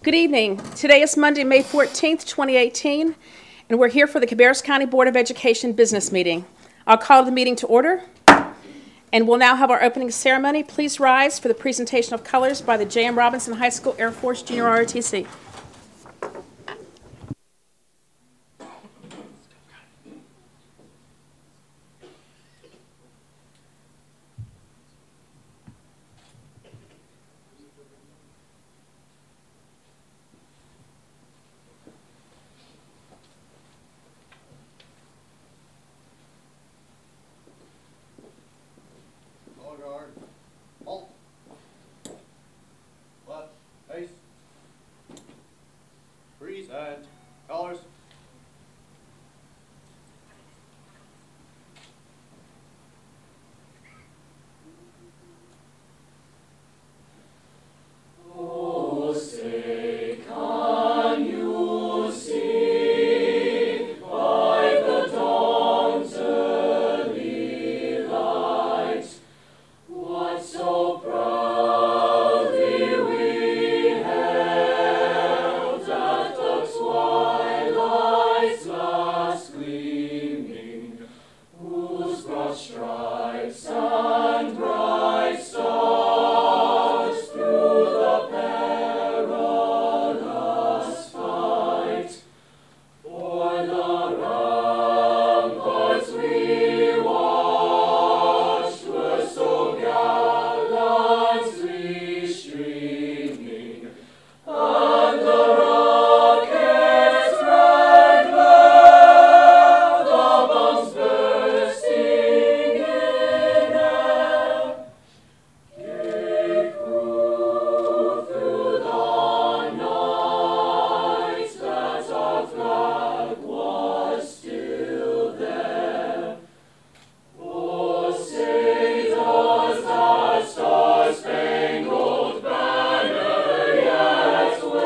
Good evening. Today is Monday, May 14th, 2018, and we're here for the Cabarrus County Board of Education business meeting. I'll call the meeting to order, and we'll now have our opening ceremony. Please rise for the presentation of colors by the J.M. Robinson High School Air Force Junior ROTC. Freeze and colors. Oh, say, can you see by the dawn's early light what so proudly we held at the twilight's last gleaming, whose broad stripes and bright stars through the perilous fight o'er the ramparts we watched were so gallantly streaming, and the rockets rang loud, the bombs bursting in air, gave proof through the night that our flag was still there. Oh, say does that star-spangled banner yet wave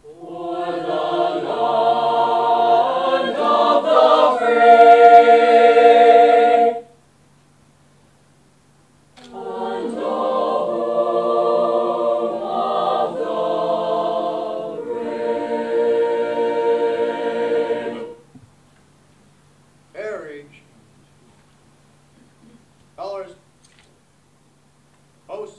o'er the land of the free and the home of the brave? Carriage. Colors. Post.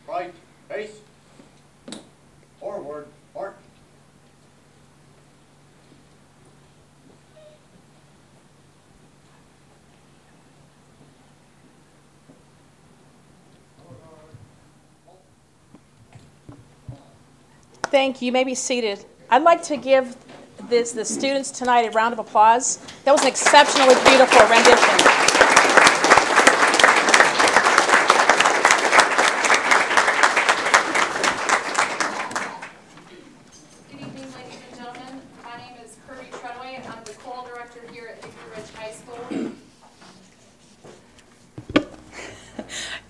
Right, face. Forward, march. Thank you. You may be seated. I'd like to give the students tonight a round of applause. That was an exceptionally beautiful rendition. Good evening, ladies and gentlemen. My name is Kirby Treadway, and I'm the choral director here at Hickory Ridge High School.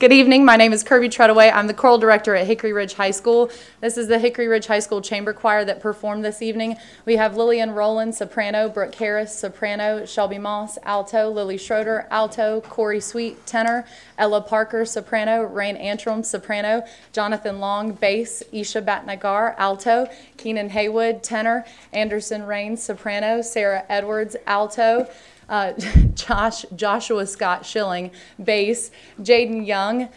Good evening. My name is Kirby Treadway. I'm the choral director at Hickory Ridge High School. This is the Hickory Ridge High School Chamber Choir that performed this evening. We have Lillian Rowland, soprano, Brooke Harris, soprano, Shelby Moss, alto, Lily Schroeder, alto, Corey Sweet, tenor, Ella Parker, soprano, Rain Antrim, soprano, Jonathan Long, bass, Isha Batnagar, alto, Keenan Haywood, tenor, Anderson Rains, soprano, Sarah Edwards, alto, Joshua Scott Schilling, bass, Jaden Young,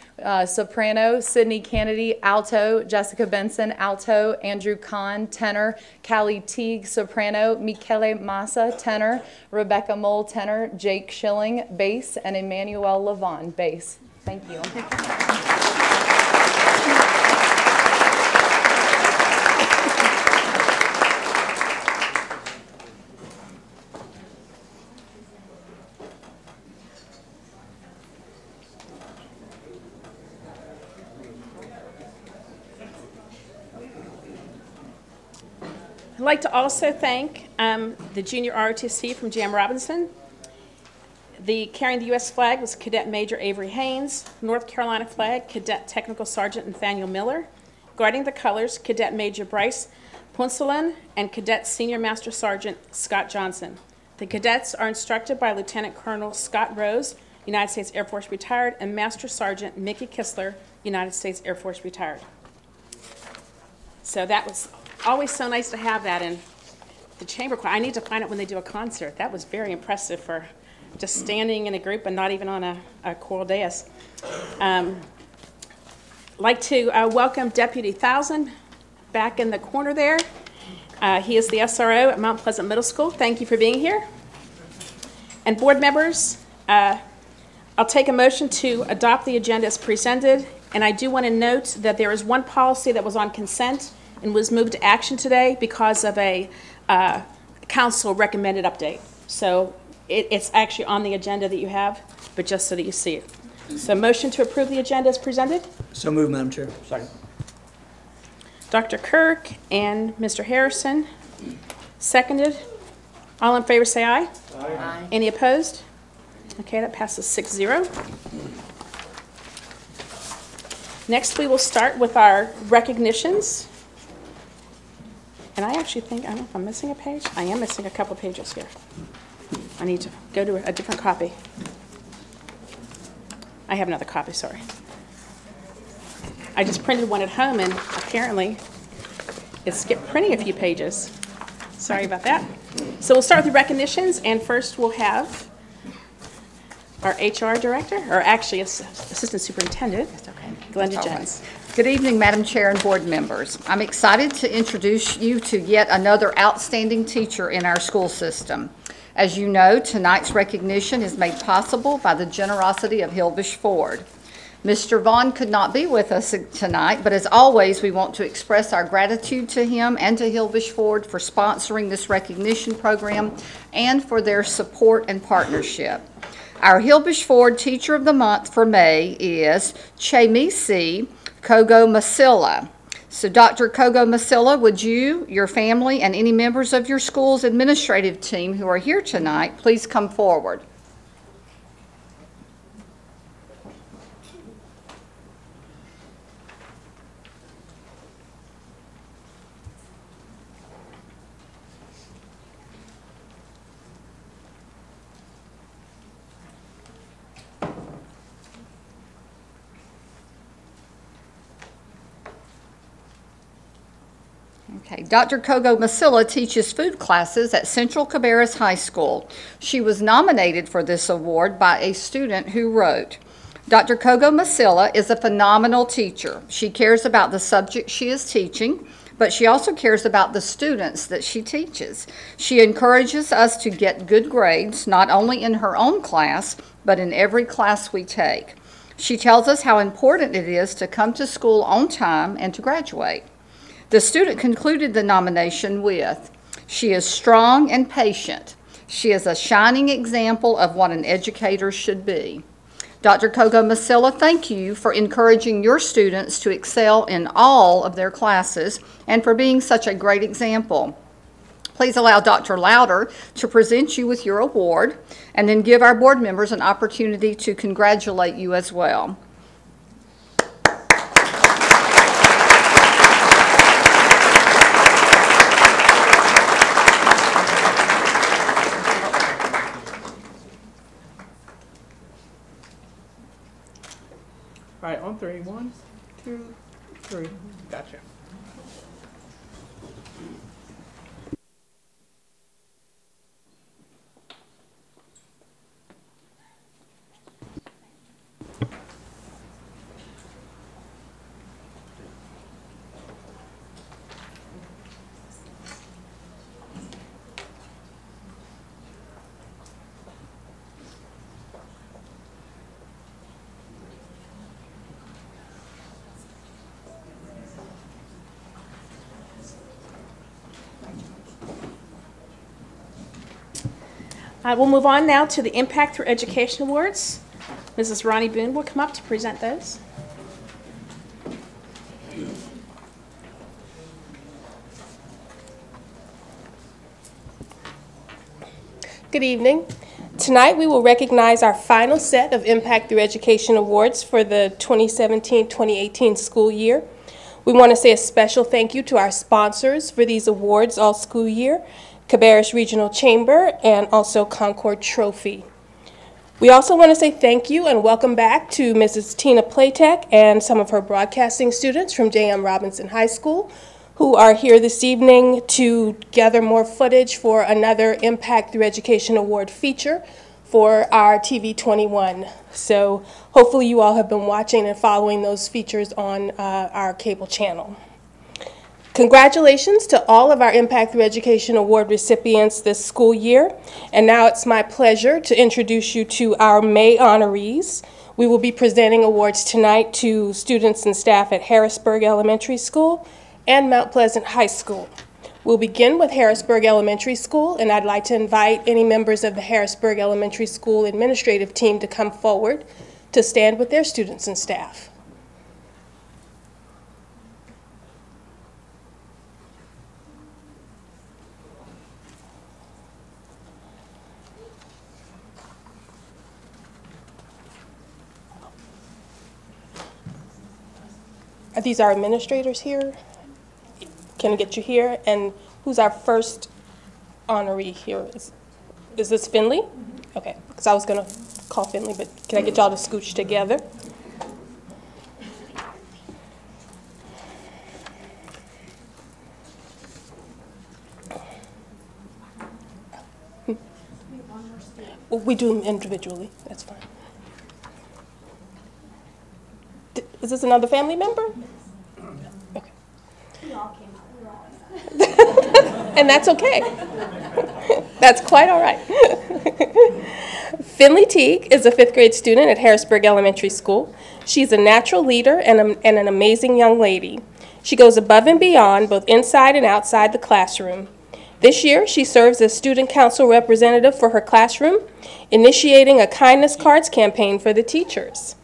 soprano, Sydney Kennedy, alto, Jessica Benson, alto, Andrew Kahn, tenor, Callie Teague, soprano, Michele Massa, tenor, Rebecca Mole, tenor, Jake Schilling, bass, and Emmanuel Levon, bass. Thank you. I'd like to also thank the Junior ROTC from Jam Robinson. The carrying the U.S. flag was Cadet Major Avery Haynes. North Carolina flag, Cadet Technical Sergeant Nathaniel Miller. Guarding the colors, Cadet Major Bryce Punsalin and Cadet Senior Master Sergeant Scott Johnson. The cadets are instructed by Lieutenant Colonel Scott Rose, United States Air Force retired, and Master Sergeant Mickey Kistler, United States Air Force retired. So that was always so nice to have that in the chamber choir. I need to find out when they do a concert. That was very impressive for just standing in a group and not even on a choral dais. Like to welcome Deputy Thousand back in the corner there. He is the SRO at Mount Pleasant Middle School. Thank you for being here. And board members, I'll take a motion to adopt the agenda as presented. And I do want to note that there is one policy that was on consent and was moved to action today because of a council recommended update. So it's actually on the agenda that you have, but just so that you see it. So motion to approve the agenda as presented. So moved, Madam Chair. Second. Dr. Kirk and Mr. Harrison, seconded. All in favor say aye. Aye. Any opposed? Okay, that passes 6-0. Next, we will start with our recognitions. And I actually think, I don't know if I'm missing a page. I am missing a couple pages here. I need to go to a different copy. I have another copy, sorry. I just printed one at home and apparently it skipped printing a few pages. Sorry about that. So we'll start with the recognitions, and first we'll have our HR director, or actually assistant superintendent, Glenda Jones. Good evening, Madam Chair and board members. I'm excited to introduce you to yet another outstanding teacher in our school system. As you know, tonight's recognition is made possible by the generosity of Hilvish Ford. Mr. Vaughn could not be with us tonight, but as always, we want to express our gratitude to him and to Hilvish Ford for sponsoring this recognition program and for their support and partnership. Our Hilvish Ford Teacher of the Month for May is Chamisi Kogo Masilla. So Dr. Kogo Masilla, would you, your family, and any members of your school's administrative team who are here tonight, please come forward. Okay, Dr. Kogo Masilla teaches food classes at Central Cabarrus High School. She was nominated for this award by a student who wrote, Dr. Kogo Masilla is a phenomenal teacher. She cares about the subject she is teaching, but she also cares about the students that she teaches. She encourages us to get good grades, not only in her own class, but in every class we take. She tells us how important it is to come to school on time and to graduate. The student concluded the nomination with, she is strong and patient. She is a shining example of what an educator should be. Dr. Kogo Masilla, thank you for encouraging your students to excel in all of their classes and for being such a great example. Please allow Dr. Louder to present you with your award and then give our board members an opportunity to congratulate you as well. All right, on three. 1, 2, 3. Gotcha. We'll move on now to the Impact Through Education Awards. Mrs. Ronnie Boone will come up to present those. Good evening. Tonight we will recognize our final set of Impact Through Education Awards for the 2017-2018 school year. We want to say a special thank you to our sponsors for these awards all school year, Cabarrus Regional Chamber and also Concord Trophy. We also want to say thank you and welcome back to Mrs. Tina Platek and some of her broadcasting students from J.M. Robinson High School who are here this evening to gather more footage for another Impact Through Education Award feature for our TV 21. So hopefully you all have been watching and following those features on our cable channel. Congratulations to all of our Impact Through Education Award recipients this school year. And now it's my pleasure to introduce you to our May honorees. We will be presenting awards tonight to students and staff at Harrisburg Elementary School and Mount Pleasant High School. We'll begin with Harrisburg Elementary School, and I'd like to invite any members of the Harrisburg Elementary School administrative team to come forward to stand with their students and staff. Are these our administrators here? Can I get you here? And who's our first honoree here? Is this Finley? Okay, because I was going to call Finley, but can I get y'all to scooch together? Well, we do them individually. That's fine. Is this another family member? Okay. And that's okay. That's quite all right. Finley Teague is a 5th grade student at Harrisburg Elementary School. She's a natural leader and an amazing young lady. She goes above and beyond both inside and outside the classroom. This year, she serves as student council representative for her classroom, initiating a kindness cards campaign for the teachers.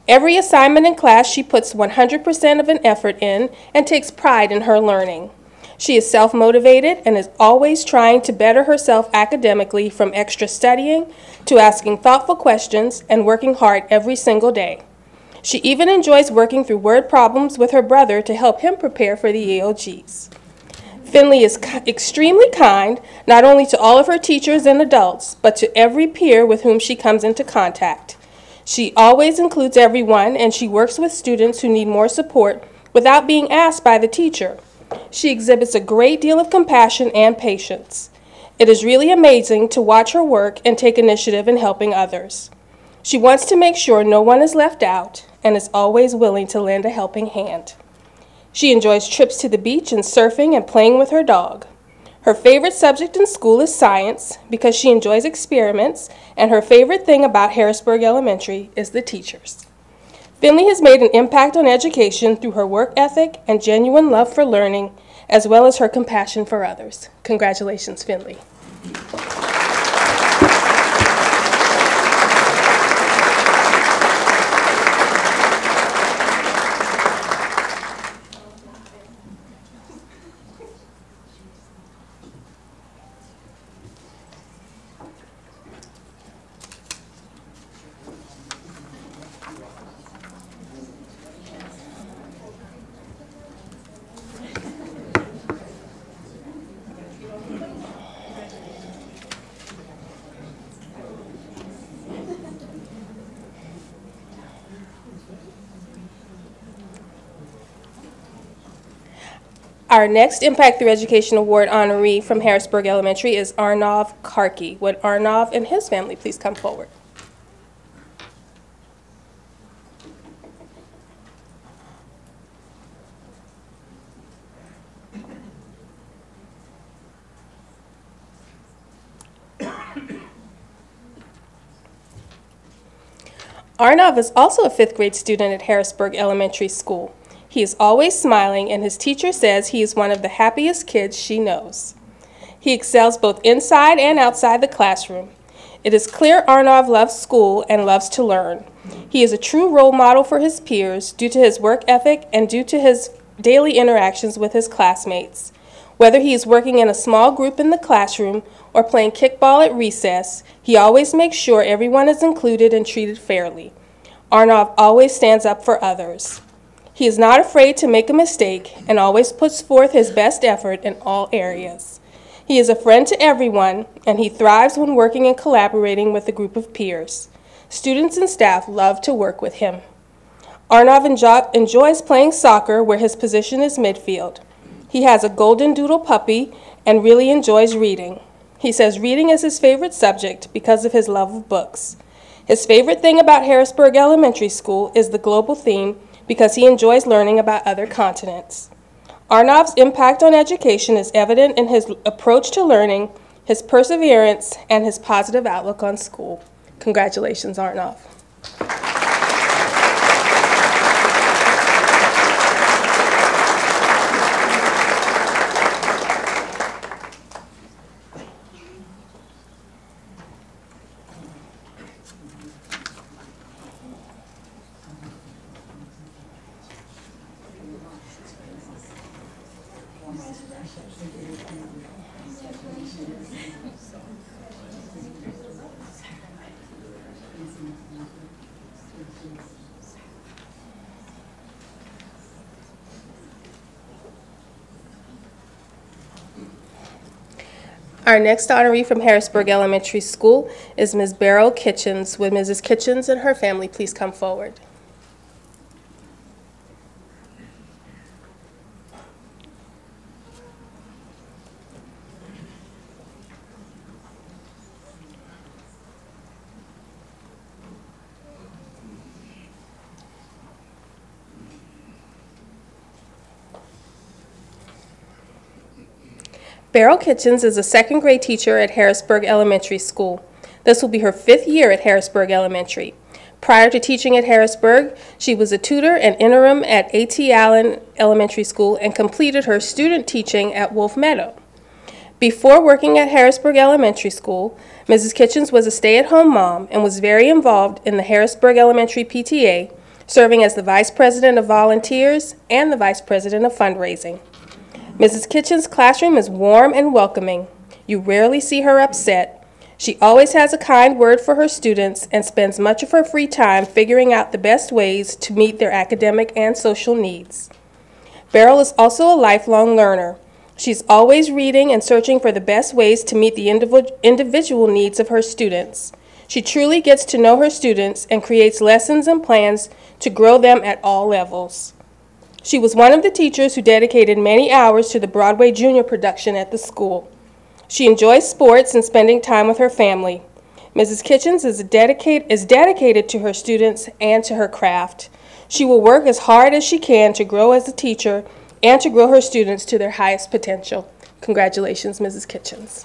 Every assignment in class, she puts 100% of an effort in and takes pride in her learning. She is self-motivated and is always trying to better herself academically, from extra studying to asking thoughtful questions and working hard every single day. She even enjoys working through word problems with her brother to help him prepare for the EOGs. Finley is extremely kind, not only to all of her teachers and adults, but to every peer with whom she comes into contact. She always includes everyone, and she works with students who need more support without being asked by the teacher. She exhibits a great deal of compassion and patience. It is really amazing to watch her work and take initiative in helping others. She wants to make sure no one is left out and is always willing to lend a helping hand. She enjoys trips to the beach and surfing and playing with her dog. Her favorite subject in school is science because she enjoys experiments, and her favorite thing about Harrisburg Elementary is the teachers. Finley has made an impact on education through her work ethic and genuine love for learning, as well as her compassion for others. Congratulations, Finley. Our next Impact Through Education Award honoree from Harrisburg Elementary is Arnav Karki. Would Arnav and his family please come forward? Arnav is also a 5th grade student at Harrisburg Elementary School. He is always smiling, and his teacher says he is one of the happiest kids she knows. He excels both inside and outside the classroom. It is clear Arnav loves school and loves to learn. He is a true role model for his peers due to his work ethic and due to his daily interactions with his classmates. Whether he is working in a small group in the classroom or playing kickball at recess, he always makes sure everyone is included and treated fairly. Arnav always stands up for others. He is not afraid to make a mistake and always puts forth his best effort in all areas. He is a friend to everyone, and he thrives when working and collaborating with a group of peers. Students and staff love to work with him. Arnav enjoys playing soccer, where his position is midfield. He has a golden doodle puppy and really enjoys reading. He says reading is his favorite subject because of his love of books. His favorite thing about Harrisburg Elementary School is the global theme because he enjoys learning about other continents. Arnav's impact on education is evident in his approach to learning, his perseverance, and his positive outlook on school. Congratulations, Arnav. Our next honoree from Harrisburg Elementary School is Ms. Beryl Kitchens. Would Mrs. Kitchens and her family please come forward? Beryl Kitchens is a second grade teacher at Harrisburg Elementary School. This will be her 5th year at Harrisburg Elementary. Prior to teaching at Harrisburg, she was a tutor and interim at A.T. Allen Elementary School and completed her student teaching at Wolf Meadow. Before working at Harrisburg Elementary School, Mrs. Kitchens was a stay-at-home mom and was very involved in the Harrisburg Elementary PTA, serving as the Vice President of Volunteers and the Vice President of Fundraising. Mrs. Kitchens' classroom is warm and welcoming. You rarely see her upset. She always has a kind word for her students and spends much of her free time figuring out the best ways to meet their academic and social needs. Beryl is also a lifelong learner. She's always reading and searching for the best ways to meet the individual needs of her students. She truly gets to know her students and creates lessons and plans to grow them at all levels. She was one of the teachers who dedicated many hours to the Broadway Junior production at the school. She enjoys sports and spending time with her family. Mrs. Kitchens is dedicated to her students and to her craft. She will work as hard as she can to grow as a teacher and to grow her students to their highest potential. Congratulations, Mrs. Kitchens.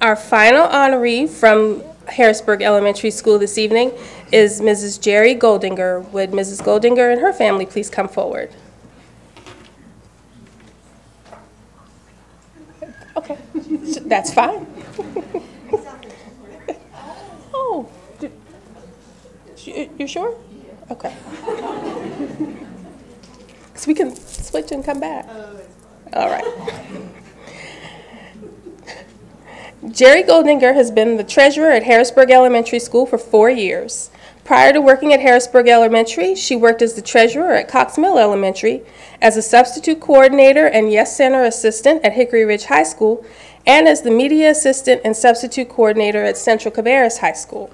Our final honoree from Harrisburg Elementary School this evening is Mrs. Jerry Goldinger. Would Mrs. Goldinger and her family please come forward? Okay, that's fine. Oh, You sure? Okay. So we can switch and come back. All right. Jerry Goldinger has been the treasurer at Harrisburg Elementary School for 4 years. Prior to working at Harrisburg Elementary, she worked as the treasurer at Cox Mill Elementary, as a substitute coordinator and Yes Center assistant at Hickory Ridge High School, and as the media assistant and substitute coordinator at Central Cabarrus High School.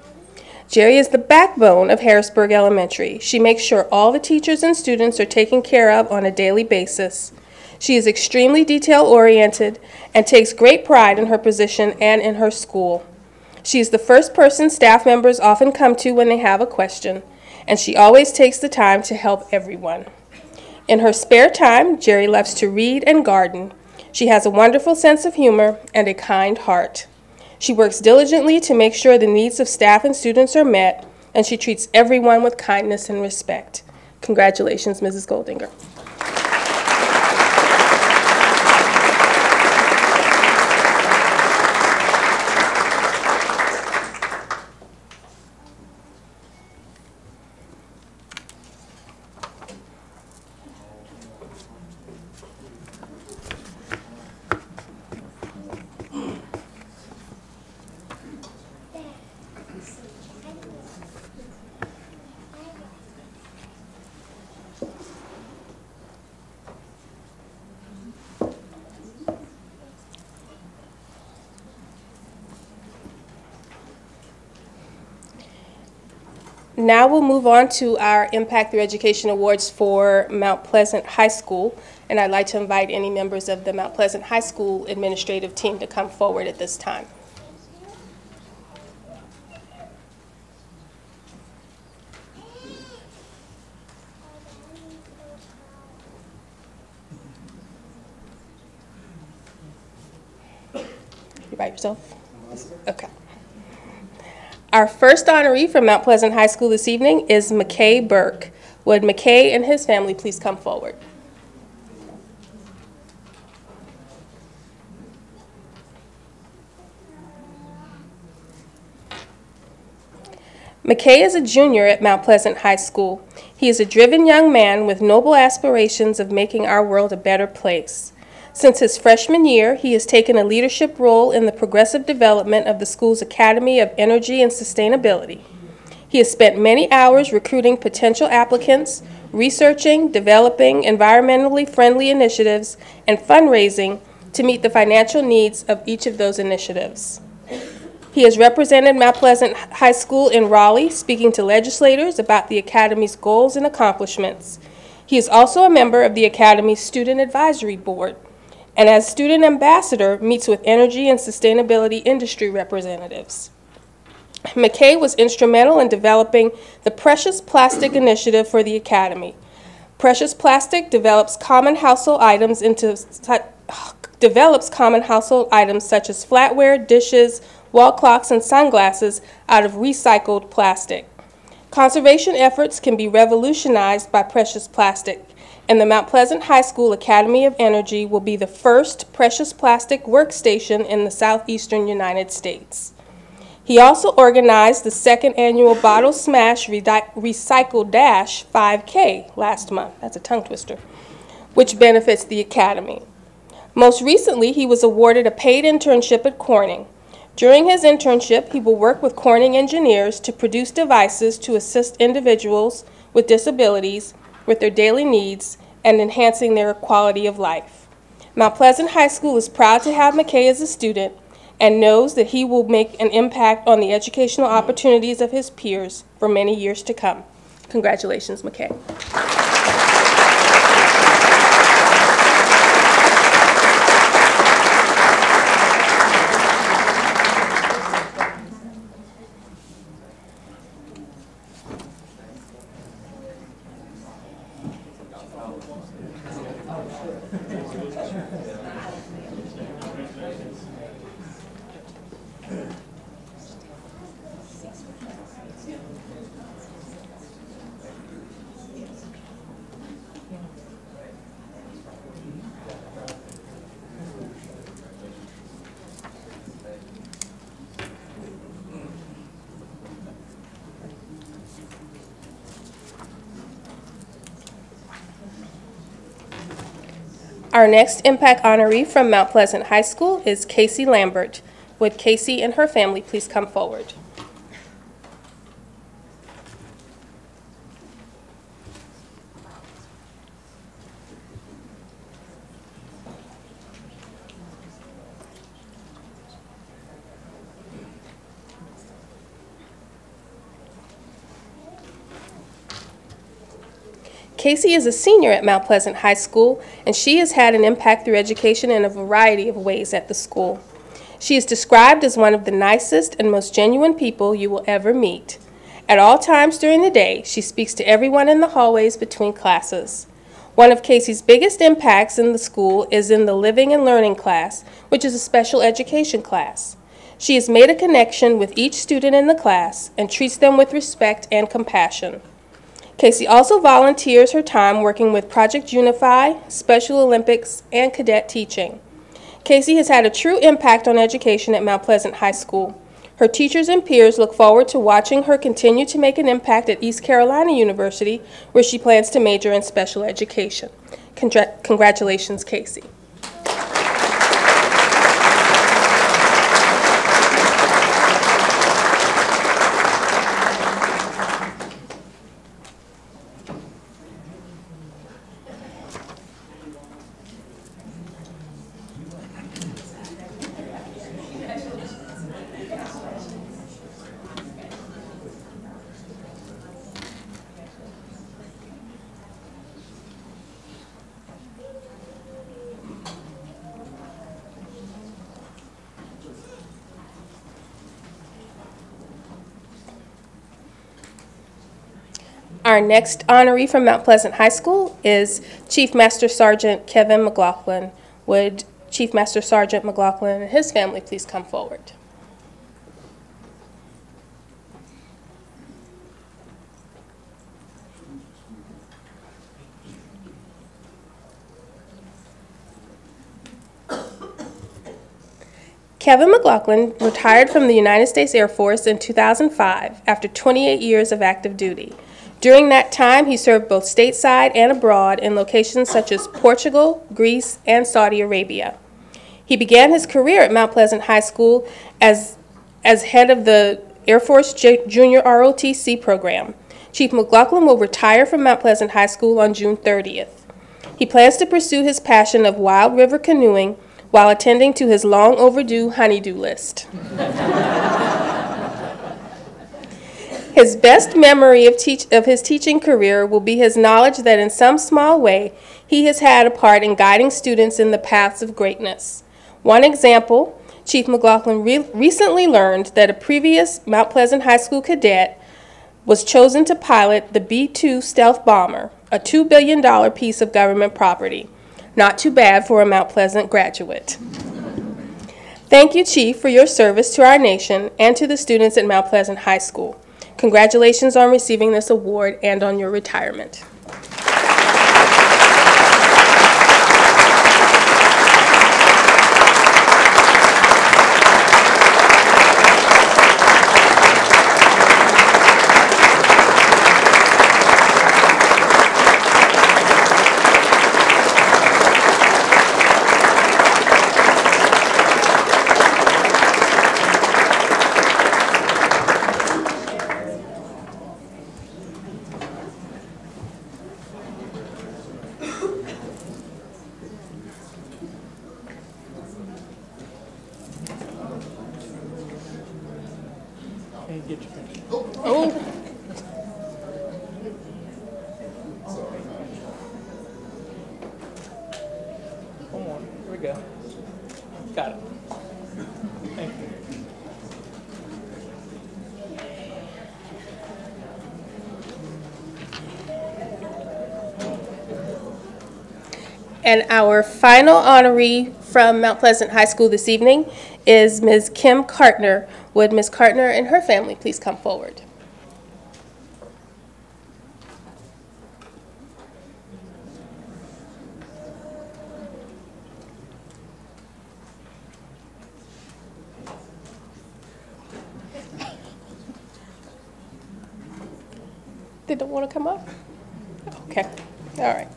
Jerry is the backbone of Harrisburg Elementary. She makes sure all the teachers and students are taken care of on a daily basis. She is extremely detail-oriented and takes great pride in her position and in her school. She is the first person staff members often come to when they have a question, and she always takes the time to help everyone. In her spare time, Jerry loves to read and garden. She has a wonderful sense of humor and a kind heart. She works diligently to make sure the needs of staff and students are met, and she treats everyone with kindness and respect. Congratulations, Mrs. Goldinger. Now we'll move on to our Impact Through Education Awards for Mount Pleasant High School, and I'd like to invite any members of the Mount Pleasant High School administrative team to come forward at this time. You by yourself? Okay. Our first honoree from Mount Pleasant High School this evening is McKay Burke. Would McKay and his family please come forward? McKay is a junior at Mount Pleasant High School. He is a driven young man with noble aspirations of making our world a better place. Since his freshman year, he has taken a leadership role in the progressive development of the school's Academy of Energy and Sustainability. He has spent many hours recruiting potential applicants, researching, developing environmentally friendly initiatives, and fundraising to meet the financial needs of each of those initiatives. He has represented Mount Pleasant High School in Raleigh, speaking to legislators about the Academy's goals and accomplishments. He is also a member of the Academy's Student Advisory Board, and as student ambassador, meets with energy and sustainability industry representatives. McKay was instrumental in developing the Precious Plastic Initiative for the Academy. Precious Plastic develops common household items such as flatware, dishes, wall clocks, and sunglasses out of recycled plastic. Conservation efforts can be revolutionized by Precious Plastic, and the Mount Pleasant High School Academy of Energy will be the first precious plastic workstation in the southeastern United States. He also organized the second annual Bottle Smash Recycle Dash 5K last month. That's a tongue twister, which benefits the Academy. Most recently, he was awarded a paid internship at Corning. During his internship, he will work with Corning engineers to produce devices to assist individuals with disabilities with their daily needs and enhancing their quality of life. Mount Pleasant High School is proud to have McKay as a student and knows that he will make an impact on the educational opportunities of his peers for many years to come. Congratulations, McKay. Our next Impact honoree from Mount Pleasant High School is Casey Lambert. Would Casey and her family please come forward? Casey is a senior at Mount Pleasant High School, and she has had an impact through education in a variety of ways at the school. She is described as one of the nicest and most genuine people you will ever meet. At all times during the day, she speaks to everyone in the hallways between classes. One of Casey's biggest impacts in the school is in the Living and Learning class, which is a special education class. She has made a connection with each student in the class and treats them with respect and compassion. Casey also volunteers her time working with Project Unify, Special Olympics, and cadet teaching. Casey has had a true impact on education at Mount Pleasant High School. Her teachers and peers look forward to watching her continue to make an impact at East Carolina University, where she plans to major in special education. Congratulations, Casey. Our next honoree from Mount Pleasant High School is Chief Master Sergeant Kevin McLaughlin. Would Chief Master Sergeant McLaughlin and his family please come forward? Kevin McLaughlin retired from the United States Air Force in 2005 after 28 years of active duty. During that time, he served both stateside and abroad in locations such as Portugal, Greece, and Saudi Arabia. He began his career at Mount Pleasant High School as head of the Air Force Junior ROTC program. Chief McLaughlin will retire from Mount Pleasant High School on June 30th. He plans to pursue his passion of wild river canoeing while attending to his long overdue honey-do list. His best memory of his teaching career will be his knowledge that in some small way he has had a part in guiding students in the paths of greatness. One example, Chief McLaughlin recently learned that a previous Mount Pleasant High School cadet was chosen to pilot the B-2 stealth bomber, a $2 billion piece of government property. Not too bad for a Mount Pleasant graduate. Thank you, Chief, for your service to our nation and to the students at Mount Pleasant High School. Congratulations on receiving this award and on your retirement. Can't get your picture. Oh. Come on, here we go. Got it. Thank you. And our final honoree from Mount Pleasant High School this evening is Ms. Kim Cartner. Would Ms. Cartner and her family please come forward? They don't want to come up? Okay, all right.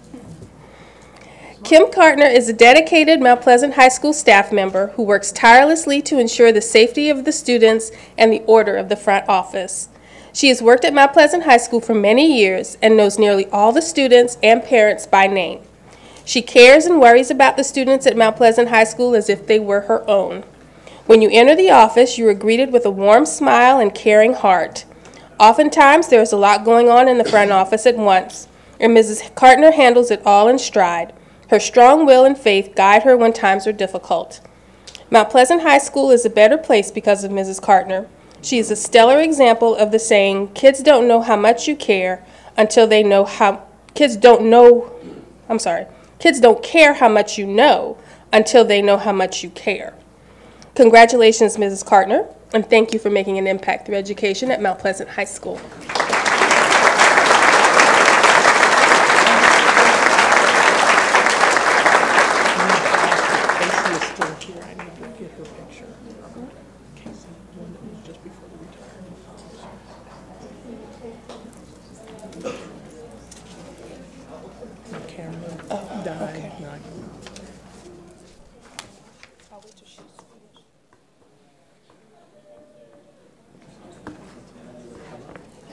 Kim Cartner is a dedicated Mount Pleasant High School staff member who works tirelessly to ensure the safety of the students and the order of the front office. She has worked at Mount Pleasant High School for many years and knows nearly all the students and parents by name. She cares and worries about the students at Mount Pleasant High School as if they were her own. When you enter the office, you are greeted with a warm smile and caring heart. Oftentimes, there is a lot going on in the front office at once, and Mrs. Cartner handles it all in stride. Her strong will and faith guide her when times are difficult. Mount Pleasant High School is a better place because of Mrs. Cartner. She is a stellar example of the saying, kids don't know how much you care until they know how, kids don't care how much you know until they know how much you care. Congratulations, Mrs. Cartner, and thank you for making an impact through education at Mount Pleasant High School. Casey is still here. I need to get her picture. Casey, one that was just before the retirement. The camera died. okay. Not-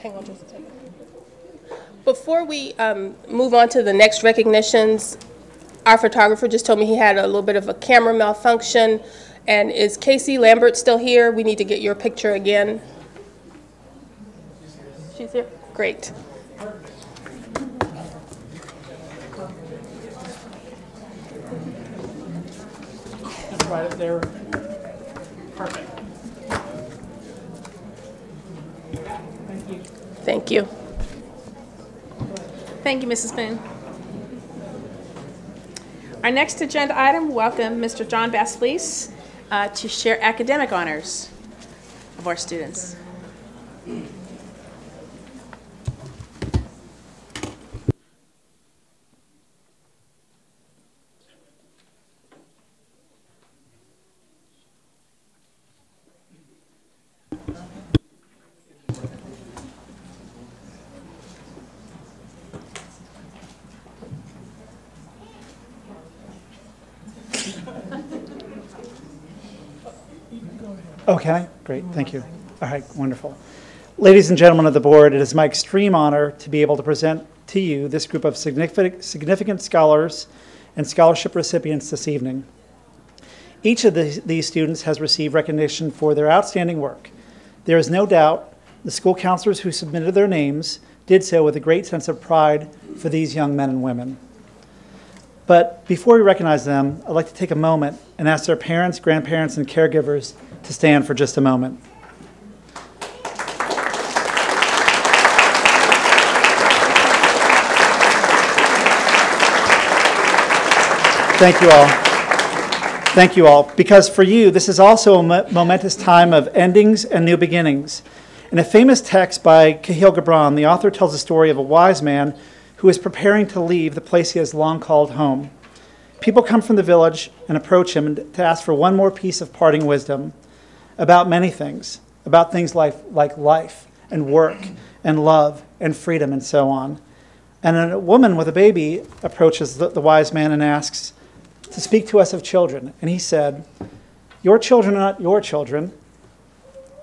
Hang on just a second. Before we move on to the next recognitions, our photographer just told me he had a little bit of a camera malfunction. And is Casey Lambert still here? We need to get your picture again. She's here? Great. That's right up there. Perfect. Thank you. Thank you. Thank you, Mrs. Boone. Our next agenda item, welcome Mr. John Bass-Fleece to share academic honors of our students. Oh, can I? Great, thank you. All right, wonderful. Ladies and gentlemen of the board, it is my extreme honor to be able to present to you this group of significant scholars and scholarship recipients this evening. Each of these students has received recognition for their outstanding work. There is no doubt the school counselors who submitted their names did so with a great sense of pride for these young men and women. But before we recognize them, I'd like to take a moment and ask their parents, grandparents, and caregivers to stand for just a moment. Thank you all. Thank you all. Because for you, this is also a momentous time of endings and new beginnings. In a famous text by Kahlil Gibran, the author tells the story of a wise man who is preparing to leave the place he has long called home. People come from the village and approach him to ask for one more piece of parting wisdom about many things, about things like life and work and love and freedom and so on. And a woman with a baby approaches the wise man and asks to speak to us of children. And he said, "Your children are not your children.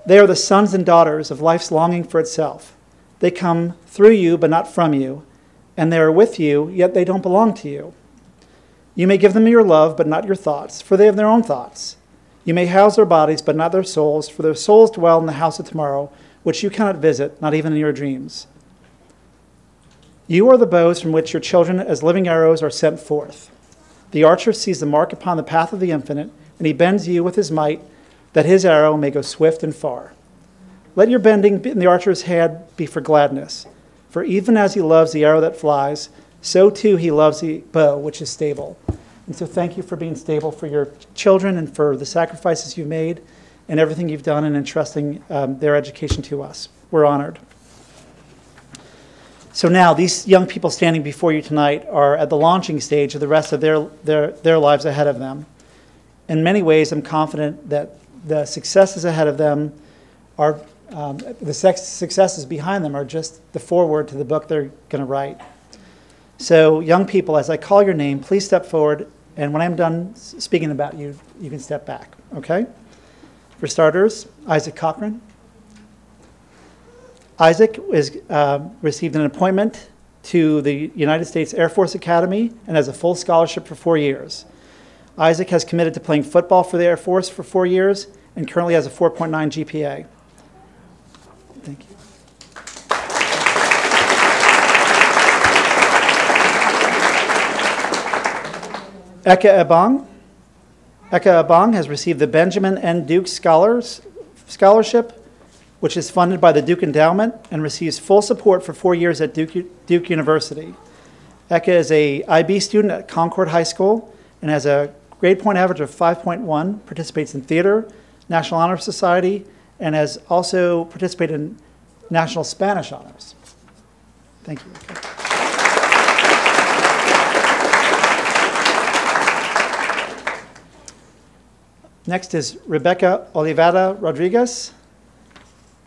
They are the sons and daughters of life's longing for itself. They come through you but not from you, and they are with you, yet they don't belong to you. You may give them your love but not your thoughts, for they have their own thoughts. You may house their bodies but not their souls, for their souls dwell in the house of tomorrow, which you cannot visit, not even in your dreams. You are the bows from which your children as living arrows are sent forth. The archer sees the mark upon the path of the infinite, and he bends you with his might, that his arrow may go swift and far. Let your bending in the archer's hand be for gladness, for even as he loves the arrow that flies, so too he loves the bow which is stable." And so thank you for being stable for your children and for the sacrifices you've made and everything you've done in entrusting their education to us. We're honored. So now, these young people standing before you tonight are at the launching stage of the rest of their lives ahead of them. In many ways, I'm confident that the successes ahead of them are, successes behind them are just the foreword to the book they're going to write. So young people, as I call your name, please step forward, and when I'm done speaking about you, you can step back, okay? For starters, Isaac Cochran. Isaac received an appointment to the United States Air Force Academy and has a full scholarship for 4 years. Isaac has committed to playing football for the Air Force for 4 years and currently has a 4.9 GPA. Thank you. Eka Abong. Eka Abong has received the Benjamin N. Duke Scholarship, which is funded by the Duke Endowment and receives full support for 4 years at Duke University. Eka is a IB student at Concord High School and has a grade point average of 5.1, participates in theater, National Honor Society, and has also participated in National Spanish Honors. Thank you. Okay. Next is Rebecca Oliveira Rodriguez.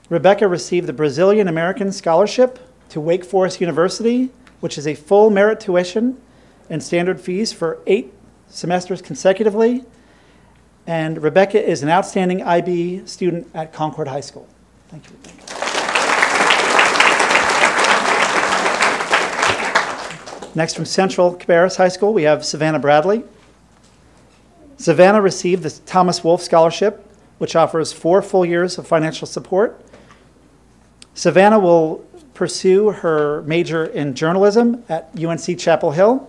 Rebecca received the Brazilian American Scholarship to Wake Forest University, which is a full merit tuition and standard fees for 8 semesters consecutively. And Rebecca is an outstanding IB student at Concord High School. Thank you. Next, from Central Cabarrus High School, we have Savannah Bradley. Savannah received the Thomas Wolfe Scholarship, which offers 4 full years of financial support. Savannah will pursue her major in journalism at UNC Chapel Hill.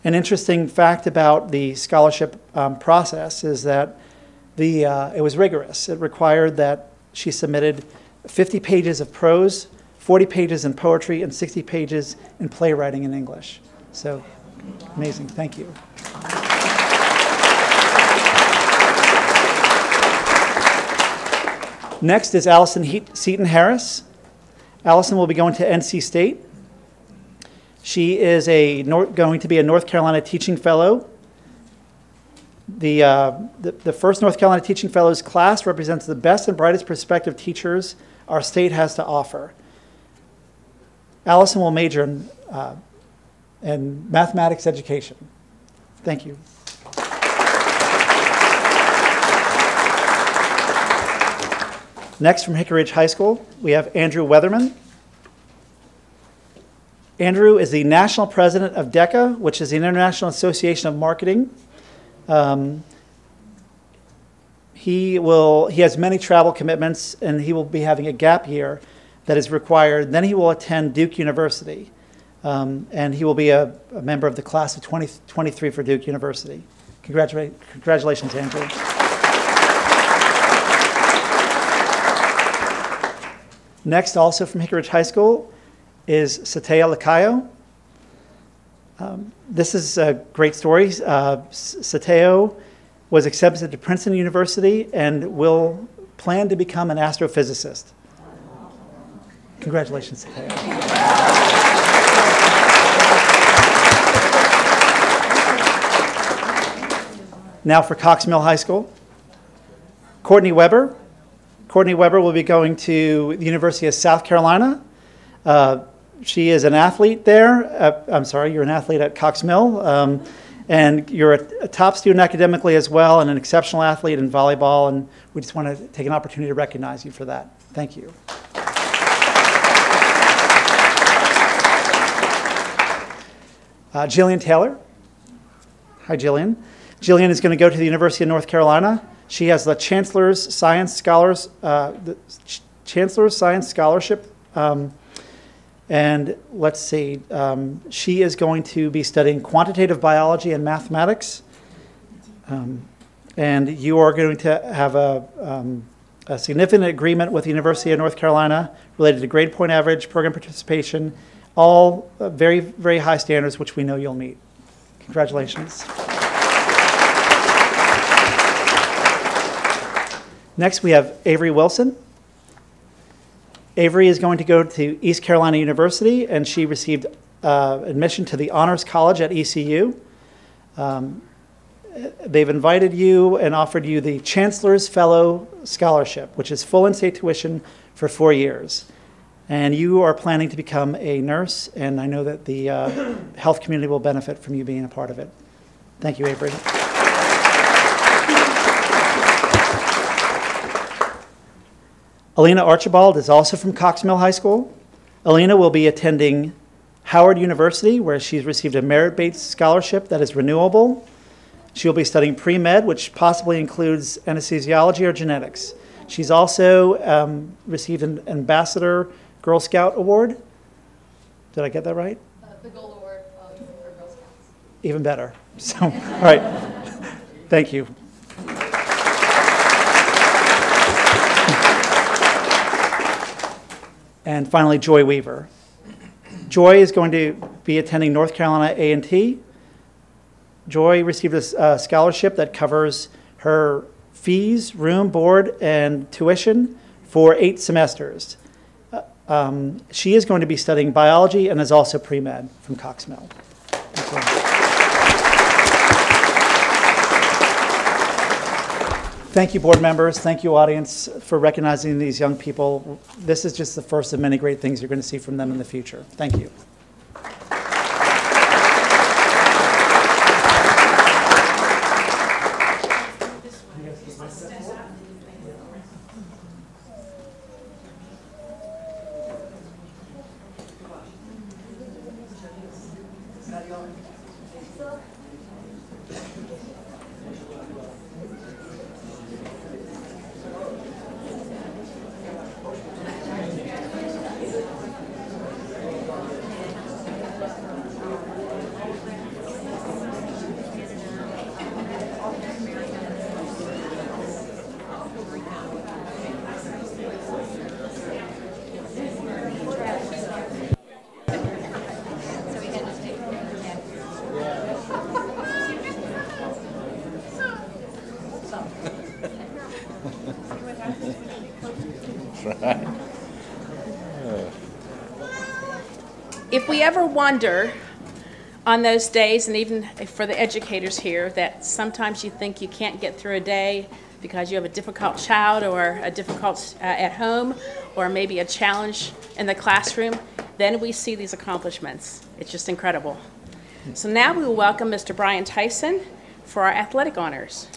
An interesting fact about the scholarship process is that it was rigorous. It required that she submitted 50 pages of prose, 40 pages in poetry, and 60 pages in playwriting in English. So, amazing. Thank you. Next is Allison Seaton Harris. Allison will be going to NC State. She is going to be a North Carolina Teaching Fellow. The first North Carolina Teaching Fellows class represents the best and brightest prospective teachers our state has to offer. Allison will major in mathematics education. Thank you. Next, from Hickory Ridge High School, we have Andrew Weatherman. Andrew is the national president of DECA, which is the International Association of Marketing. He has many travel commitments, and he will be having a gap year that is required. Then he will attend Duke University, and he will be a member of the class of 2023 for Duke University. Congratulations, Andrew. Next, also from Hickory Ridge High School, is Satya Lakayo. This is a great story. Satya was accepted to Princeton University and will plan to become an astrophysicist. Congratulations, Satya. Now for Cox Mill High School, Courtney Weber. Courtney Weber will be going to the University of South Carolina. She is an athlete there. I'm sorry, you're an athlete at Cox Mill. And you're a top student academically as well and an exceptional athlete in volleyball. And we just want to take an opportunity to recognize you for that. Thank you. Jillian Taylor. Hi, Jillian. Jillian is going to go to the University of North Carolina. She has the Chancellor's Science Scholarship, and let's see, she is going to be studying quantitative biology and mathematics, and you are going to have a significant agreement with the University of North Carolina related to grade point average, program participation, all very, very high standards, which we know you'll meet. Congratulations. Next, we have Avery Wilson. Avery is going to go to East Carolina University, and she received admission to the Honors College at ECU. They've invited you and offered you the Chancellor's Fellow Scholarship, which is full in-state tuition for 4 years. And you are planning to become a nurse, and I know that the health community will benefit from you being a part of it. Thank you, Avery. Alina Archibald is also from Cox Mill High School. Alina will be attending Howard University, where she's received a merit-based scholarship that is renewable. She'll be studying pre-med, which possibly includes anesthesiology or genetics. She's also received an Ambassador Girl Scout Award. Did I get that right? The Gold Award for Girl Scouts. Even better. So, all right. Thank you. And finally, Joy Weaver. Joy is going to be attending North Carolina A&T. Joy received a scholarship that covers her fees, room, board, and tuition for 8 semesters. She is going to be studying biology and is also pre-med from Cox Mill. Thank you, board members. Thank you, audience, for recognizing these young people. This is just the first of many great things you're going to see from them in the future. Thank you. If we ever wonder on those days, and even for the educators here, that sometimes you think you can't get through a day because you have a difficult child or a difficult at home or maybe a challenge in the classroom, then we see these accomplishments. It's just incredible. So now we will welcome Mr. Brian Tyson for our athletic honors.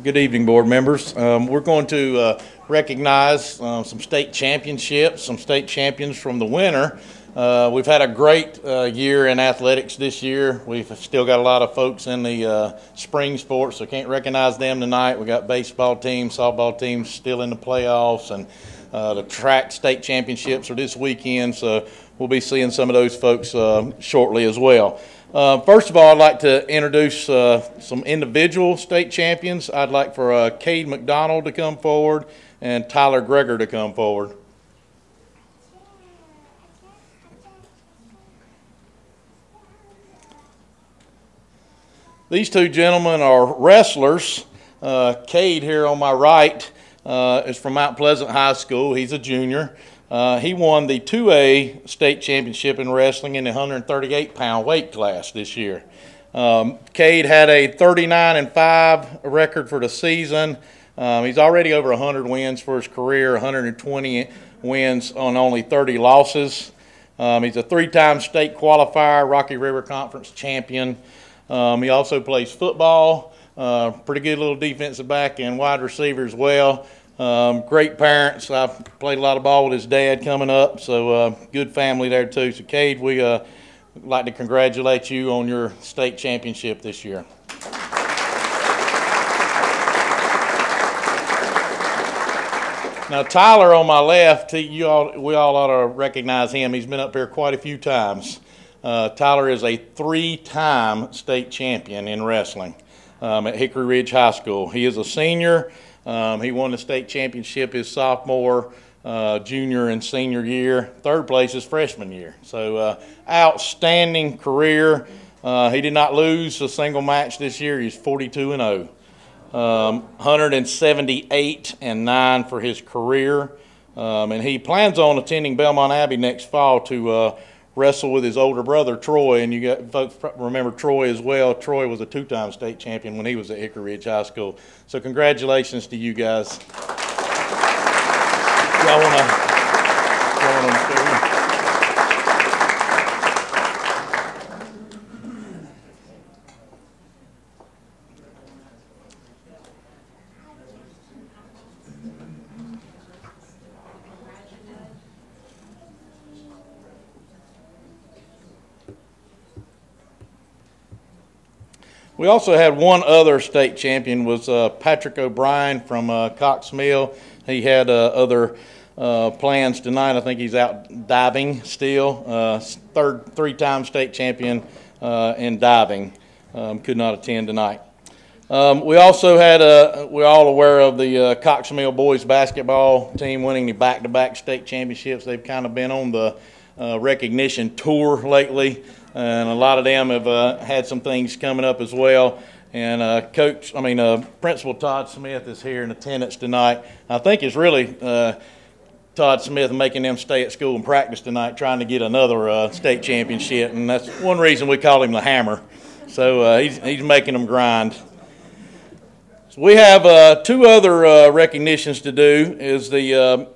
Good evening, board members. We're going to recognize some state championships, some state champions from the winter. We've had a great year in athletics this year. We've still got a lot of folks in the spring sports, so can't recognize them tonight. We got baseball teams, softball teams still in the playoffs, and the track state championships are this weekend, so we'll be seeing some of those folks shortly as well. First of all, I'd like to introduce some individual state champions. I'd like for Cade McDonald to come forward and Tyler Greger to come forward. These two gentlemen are wrestlers. Cade here on my right is from Mount Pleasant High School. He's a junior. He won the 2A state championship in wrestling in the 138-pound weight class this year. Cade had a 39-5 record for the season. He's already over 100 wins for his career, 120 wins on only 30 losses. He's a 3-time state qualifier, Rocky River Conference champion. He also plays football, pretty good little defensive back and wide receiver as well. Great parents. I've played a lot of ball with his dad coming up, so good family there too. So Cade, we like to congratulate you on your state championship this year. Now Tyler on my left, we all ought to recognize him. He's been up here quite a few times. Tyler is a 3-time state champion in wrestling at Hickory Ridge High School. He is a senior. He won the state championship his sophomore, junior, and senior year. Third place his freshman year. So outstanding career. He did not lose a single match this year. He's 42-0. 178-9 for his career. And he plans on attending Belmont Abbey next fall to wrestle with his older brother, Troy, and you got folks remember Troy as well. Troy was a 2-time state champion when he was at Hickory Ridge High School. So congratulations to you guys. Y'all want one of them too. We also had one other state champion, was Patrick O'Brien from Cox Mill. He had other plans tonight. I think he's out diving still. Three-time state champion in diving. Could not attend tonight. We also had, we're all aware of the Cox Mill boys basketball team winning the back-to-back state championships. They've kind of been on the recognition tour lately. And a lot of them have had some things coming up as well. And Principal Todd Smith is here in attendance tonight. I think it's really Todd Smith making them stay at school and practice tonight, trying to get another state championship. And that's one reason we call him the Hammer. So he's making them grind. So we have two other recognitions to do. Is the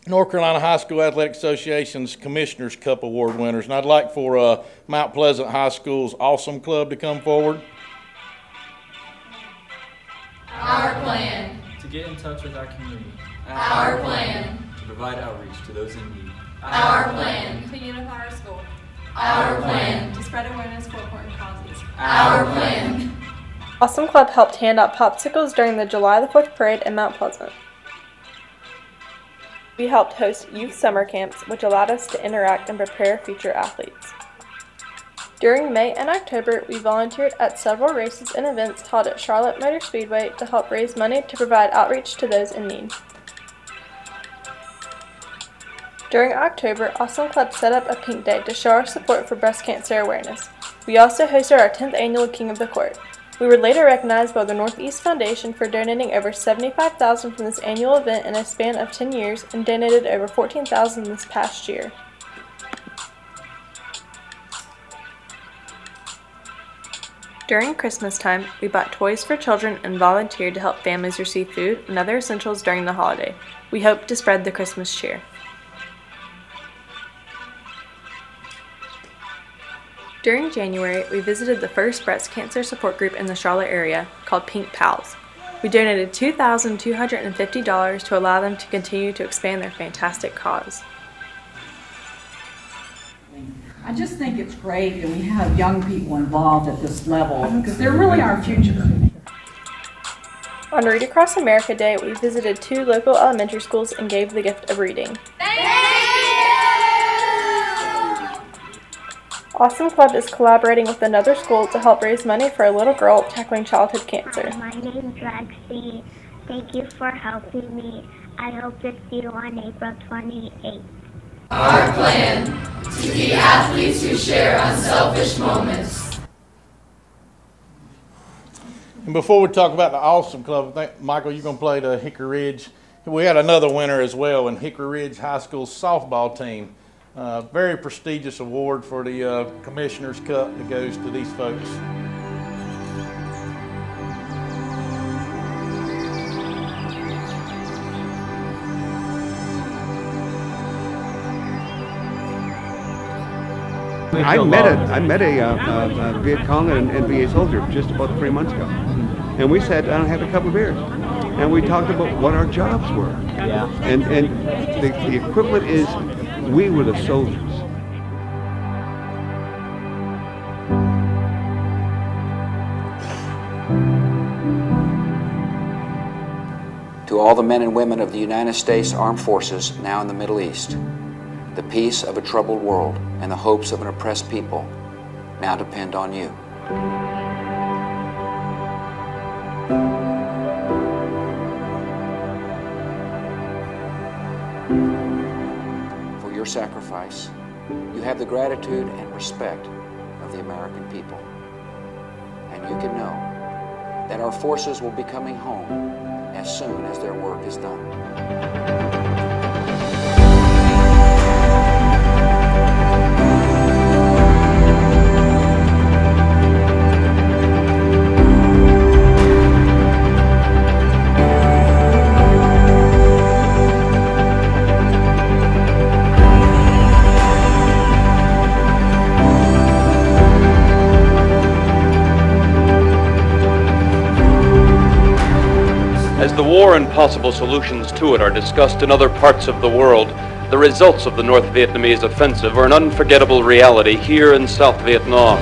North Carolina High School Athletic Association's Commissioner's Cup Award winners. And I'd like for Mount Pleasant High School's Awesome Club to come forward. Our plan. To get in touch with our community. Our plan. To provide outreach to those in need. Our plan. To unify our school. Our plan. To spread awareness for important causes. Our plan. Awesome Club helped hand out popsicles during the July the 4th parade in Mount Pleasant. We helped host youth summer camps, which allowed us to interact and prepare future athletes. During May and October, we volunteered at several races and events held at Charlotte Motor Speedway to help raise money to provide outreach to those in need. During October, Awesome Club set up a Pink Day to show our support for breast cancer awareness. We also hosted our 10th annual King of the Court. We were later recognized by the Northeast Foundation for donating over $75,000 from this annual event in a span of 10 years and donated over $14,000 this past year. During Christmas time, we bought toys for children and volunteered to help families receive food and other essentials during the holiday. We hope to spread the Christmas cheer. During January, we visited the first breast cancer support group in the Charlotte area, called Pink Pals. We donated $2,250 to allow them to continue to expand their fantastic cause. I just think it's great that we have young people involved at this level, because they're really our future. On Read Across America Day, we visited 2 local elementary schools and gave the gift of reading. Awesome Club is collaborating with another school to help raise money for a little girl tackling childhood cancer. Hi, my name is Lexi. Thank you for helping me. I hope to see you on April 28th. Our plan. To be athletes who share unselfish moments. And before we talk about the Awesome Club, I think, Michael, you're going to play the Hickory Ridge. We had another winner as well in Hickory Ridge High School softball team. Very prestigious award for the Commissioner's Cup that goes to these folks. I met a Viet Cong and VA soldier just about 3 months ago, and we sat down and had a couple of beers, and we talked about what our jobs were. Yeah. And the equivalent is we were the soldiers. To all the men and women of the United States Armed Forces now in the Middle East, the peace of a troubled world and the hopes of an oppressed people now depend on you. For your sacrifice, you have the gratitude and respect of the American people. And you can know that our forces will be coming home as soon as their work is done. As the war and possible solutions to it are discussed in other parts of the world, the results of the North Vietnamese offensive are an unforgettable reality here in South Vietnam.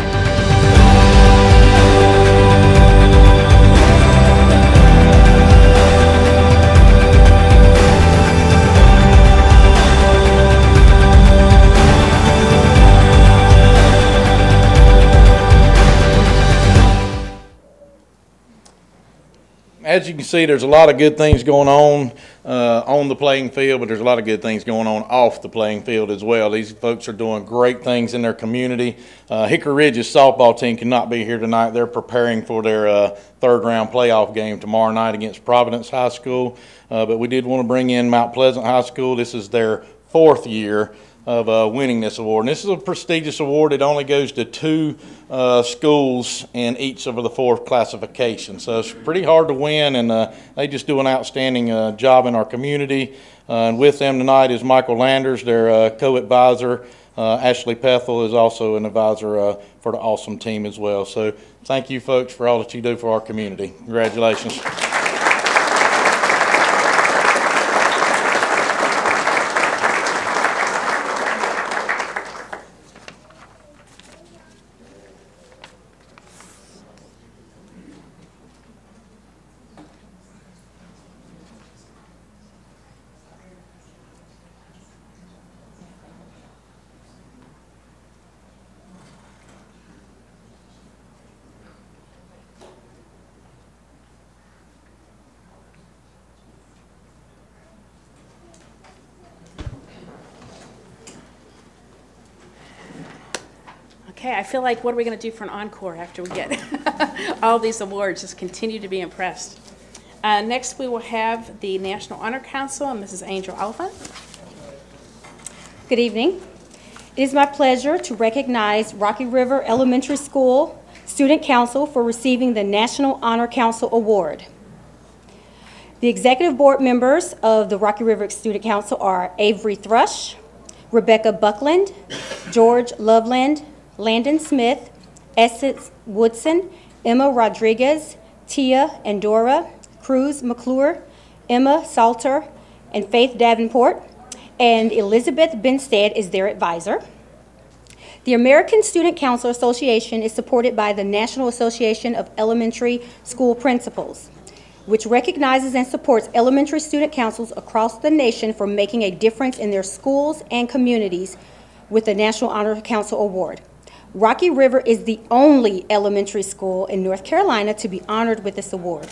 As you can see, there's a lot of good things going on the playing field, but there's a lot of good things going on off the playing field as well. These folks are doing great things in their community. Hickory Ridge's softball team cannot be here tonight. They're preparing for their third-round playoff game tomorrow night against Providence High School. But we did want to bring in Mount Pleasant High School. This is their fourth year of winning this award. And this is a prestigious award. It only goes to two schools in each of the four classifications. So it's pretty hard to win, and they just do an outstanding job in our community. And with them tonight is Michael Landers, their co-advisor. Ashley Pethel is also an advisor for the awesome team as well. So thank you folks for all that you do for our community. Congratulations. Okay, I feel like what are we going to do for an encore after we get all these awards? Just continue to be impressed. Next, we will have the National Honor Council and Mrs. Angel Oliphant. Good evening. It is my pleasure to recognize Rocky River Elementary School Student Council for receiving the National Honor Council Award. The executive board members of the Rocky River Student Council are Avery Thrush, Rebecca Buckland, George Loveland, Landon Smith, Essex Woodson, Emma Rodriguez, Tia Andorra, Cruz McClure, Emma Salter, and Faith Davenport, and Elizabeth Benstead is their advisor. The American Student Council Association is supported by the National Association of Elementary School Principals, which recognizes and supports elementary student councils across the nation for making a difference in their schools and communities with the National Honor Council Award. Rocky River is the only elementary school in North Carolina to be honored with this award.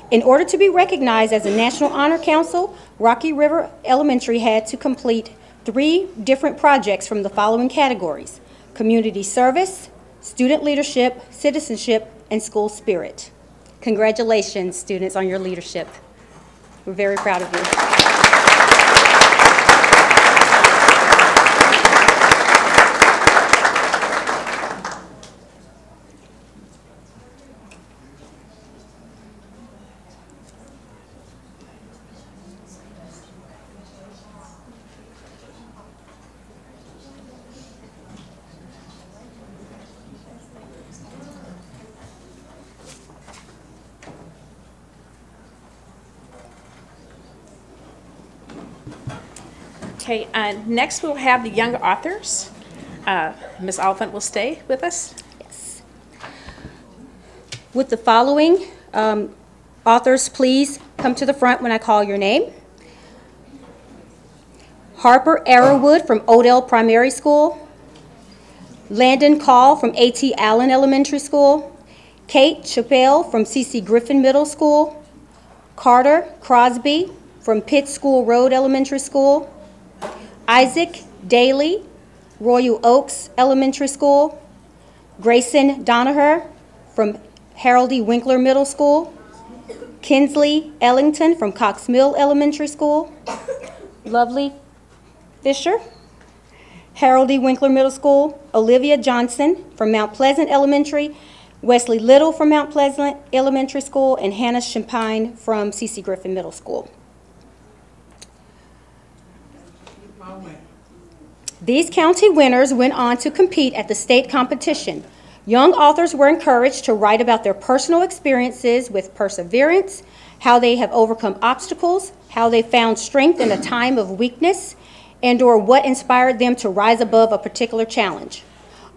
In order to be recognized as a National Honor Council, Rocky River Elementary had to complete 3 different projects from the following categories: community service, student leadership, citizenship, and school spirit. Congratulations, students, on your leadership. We're very proud of you. Okay, next we'll have the young authors. Ms. Oliphant will stay with us. Yes. With the following authors, please come to the front when I call your name. Harper Arrowwood from Odell Primary School. Landon Call from A.T. Allen Elementary School. Kate Chappelle from C.C. Griffin Middle School. Carter Crosby from Pitt School Road Elementary School. Isaac Daly, Royal Oaks Elementary School. Grayson Donaher from Harold E. Winkler Middle School. Kinsley Ellington from Cox Mill Elementary School. Lovely Fisher, Harold E. Winkler Middle School. Olivia Johnson from Mount Pleasant Elementary. Wesley Little from Mount Pleasant Elementary School. And Hannah Champagne from C.C. Griffin Middle School. These county winners went on to compete at the state competition. Young authors were encouraged to write about their personal experiences with perseverance, how they have overcome obstacles, how they found strength in a time of weakness, and/or what inspired them to rise above a particular challenge.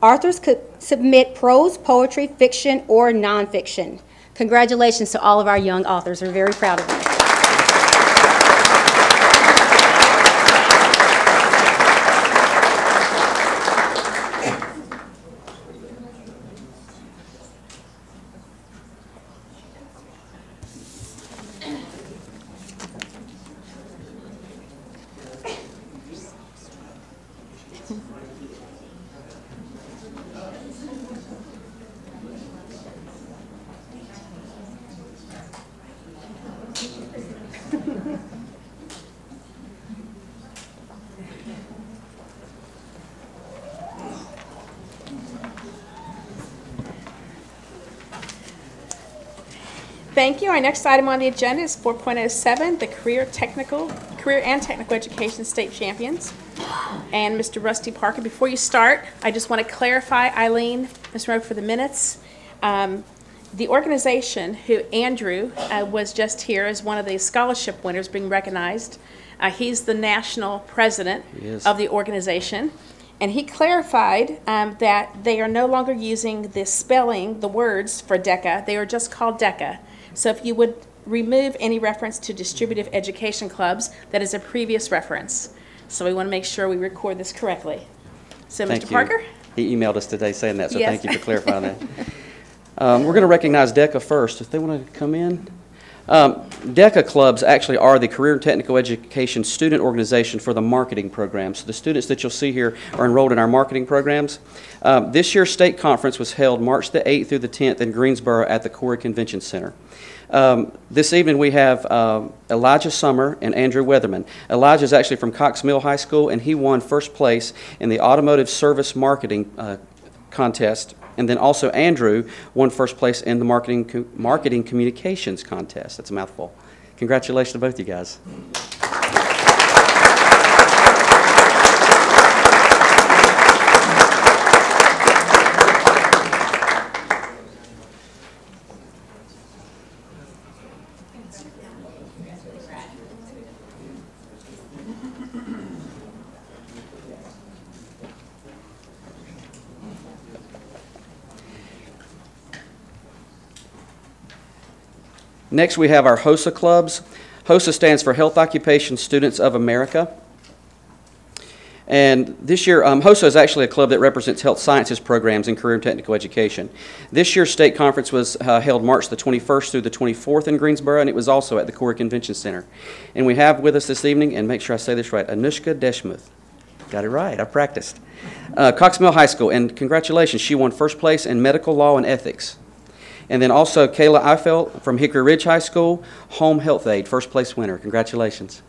Authors could submit prose, poetry, fiction, or nonfiction. Congratulations to all of our young authors. We're very proud of you. Thank you. Our next item on the agenda is 4.07, the Career and Technical Education State Champions. And Mr. Rusty Parker, before you start, I just want to clarify, Eileen, Ms. Rowe, for the minutes. The organization who Andrew was just here as one of the scholarship winners being recognized, he's the national president of the organization. And he clarified that they are no longer using the spelling, the words for DECA. They are just called DECA. So if you would remove any reference to distributive education clubs, that is a previous reference. So we want to make sure we record this correctly. So Mr. Parker? He emailed us today saying that, so Yes. thank you for clarifying that. We're going to recognize DECA first. If they want to come in. DECA clubs actually are the Career and Technical Education student organization for the marketing programs. So the students that you'll see here are enrolled in our marketing programs. This year's state conference was held March the 8th through the 10th in Greensboro at the Corey Convention Center. This evening we have Elijah Summer and Andrew Weatherman. Elijah is actually from Cox Mill High School, and he won first place in the Automotive Service Marketing contest. And then also Andrew won first place in the Marketing Communications contest. That's a mouthful. Congratulations to both you guys. Next, we have our HOSA clubs. HOSA stands for Health Occupation Students of America. And this year, HOSA is actually a club that represents health sciences programs in career and technical education. This year's state conference was held March the 21st through the 24th in Greensboro, and it was also at the Corey Convention Center. And we have with us this evening, and make sure I say this right, Anushka Deshmuth. Got it right, I practiced. Cox Mill High School, and congratulations, she won first place in medical law and ethics. And then also Kayla Eifeld from Hickory Ridge High School, Home Health Aid, first place winner. Congratulations.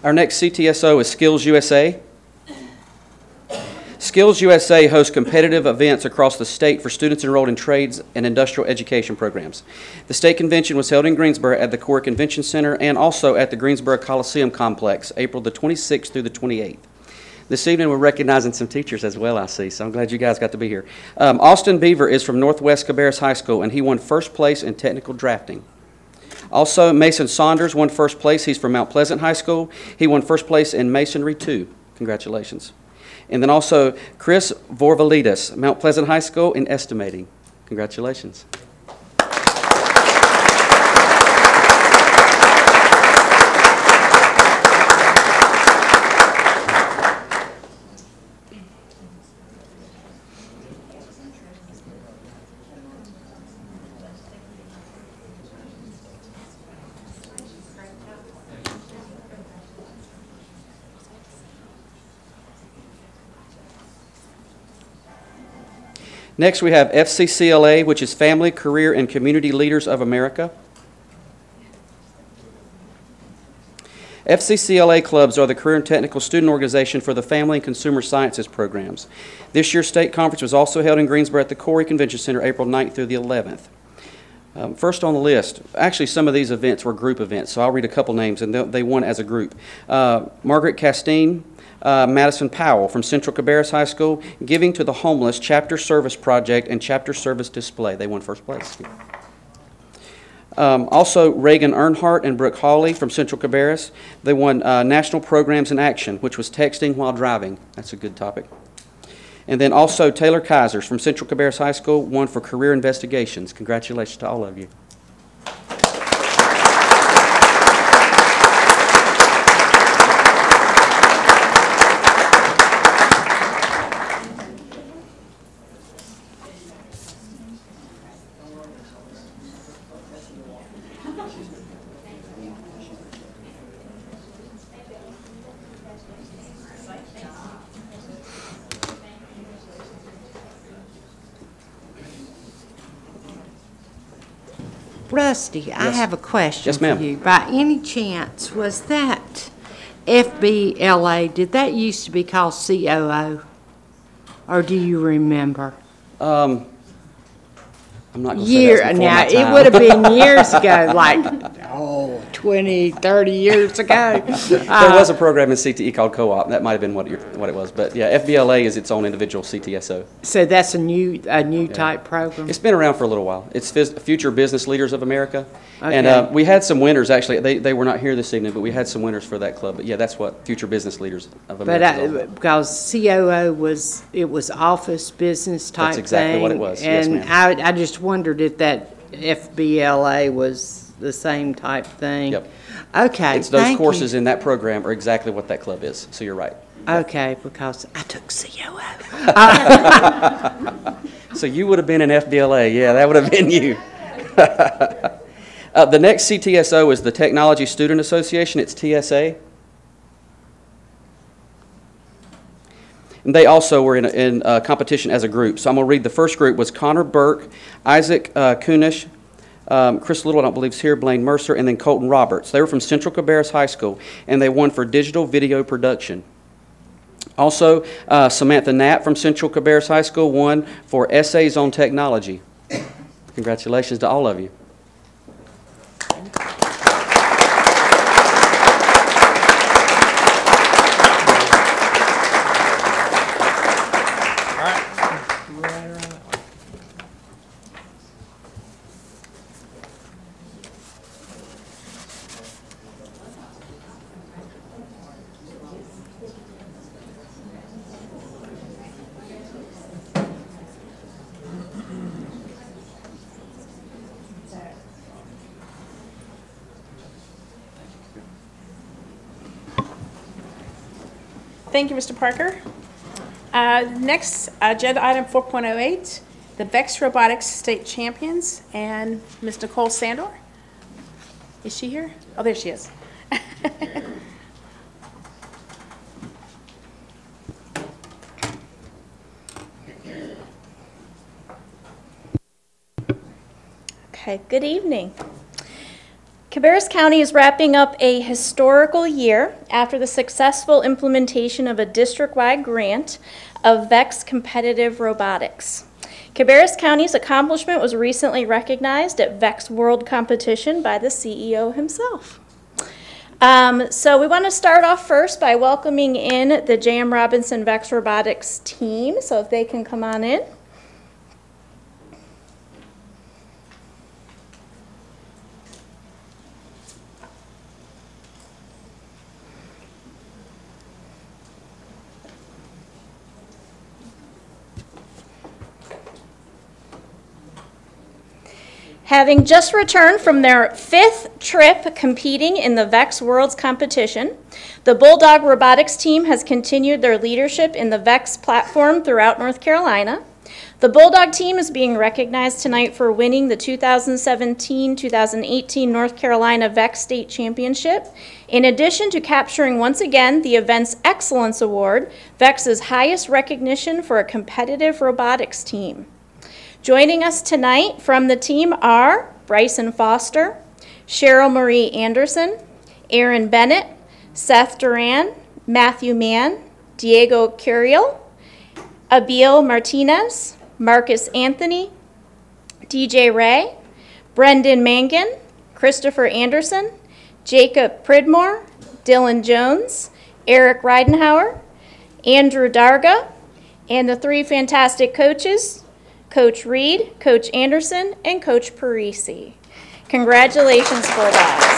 Our next CTSO is Skills USA. Skills USA hosts competitive events across the state for students enrolled in trades and industrial education programs. The state convention was held in Greensboro at the Corey Convention Center and also at the Greensboro Coliseum Complex, April the 26th through the 28th. This evening we're recognizing some teachers as well, I see, so I'm glad you guys got to be here. Austin Beaver is from Northwest Cabarrus High School, and he won first place in technical drafting. Also, Mason Saunders won first place. He's from Mount Pleasant High School. He won first place in Masonry 2. Congratulations. And then also Chris Vorvalidis, Mount Pleasant High School in estimating. Congratulations. Next, we have FCCLA, which is Family, Career, and Community Leaders of America. FCCLA clubs are the Career and Technical Student Organization for the Family and Consumer Sciences programs. This year's state conference was also held in Greensboro at the Corey Convention Center April 9th through the 11th. First on the list, actually some of these events were group events, so I'll read a couple names, and they won as a group. Margaret Castine, Madison Powell from Central Cabarrus High School, Giving to the Homeless Chapter Service Project and Chapter Service Display. They won first place. Also, Reagan Earnhardt and Brooke Hawley from Central Cabarrus. They won National Programs in Action, which was texting while driving. That's a good topic. And then also Taylor Kaisers from Central Cabarrus High School won for Career Investigations. Congratulations to all of you. Rusty, I Yes. have a question Yes, ma'am. for you. By any chance, was that FBLA, did that used to be called COO? Or do you remember? I'm not going to say that's before Now, my it time. would have been years ago, like, 20, 30 years ago. There was a program in CTE called Co-op. That might have been what it was. But yeah, FBLA is its own individual CTSO. So that's a new type program? It's been around for a little while. It's Future Business Leaders of America. Okay. And we had some winners, actually. They were not here this evening, but we had some winners for that club. But yeah, that's what Future Business Leaders of America is all about. Because COO was office business type thing. That's exactly what it was. Yes, And ma'am. I just wondered if that FBLA was the same type thing. Yep. Okay, It's those thank courses you. in that program are exactly what that club is. So you're right. Okay, because I took COO. So you would have been in FBLA. Yeah, that would have been you. The next CTSO is the Technology Student Association. It's TSA. And they also were in competition as a group. So I'm going to read the first group was Connor Burke, Isaac Kunish, Chris Little, I don't believe is here, Blaine Mercer, and then Colton Roberts. They were from Central Cabarrus High School, and they won for digital video production. Also, Samantha Knapp from Central Cabarrus High School won for essays on technology. Congratulations to all of you. Thank you, Mr. Parker. Next, agenda item 4.08, the VEX Robotics State Champions, and Ms. Nicole Sandor. Is she here? Oh, there she is. Okay, good evening. Cabarrus County is wrapping up a historical year after the successful implementation of a district-wide grant of VEX Competitive Robotics. Cabarrus County's accomplishment was recently recognized at VEX World Competition by the CEO himself. So we want to start off first by welcoming in the J.M. Robinson VEX Robotics team, so if they can come on in. Having just returned from their 5th trip competing in the VEX Worlds competition, the Bulldog Robotics team has continued their leadership in the VEX platform throughout North Carolina. The Bulldog team is being recognized tonight for winning the 2017-2018 North Carolina VEX State Championship, in addition to capturing once again the event's Excellence Award, VEX's highest recognition for a competitive robotics team. Joining us tonight from the team are Bryson Foster, Cheryl Marie Anderson, Aaron Bennett, Seth Duran, Matthew Mann, Diego Curiel, Abiel Martinez, Marcus Anthony, DJ Ray, Brendan Mangan, Christopher Anderson, Jacob Pridmore, Dylan Jones, Eric Reidenhauer, Andrew Darga, and the three fantastic coaches, Coach Reed, Coach Anderson, and Coach Parisi. Congratulations, Bulldogs.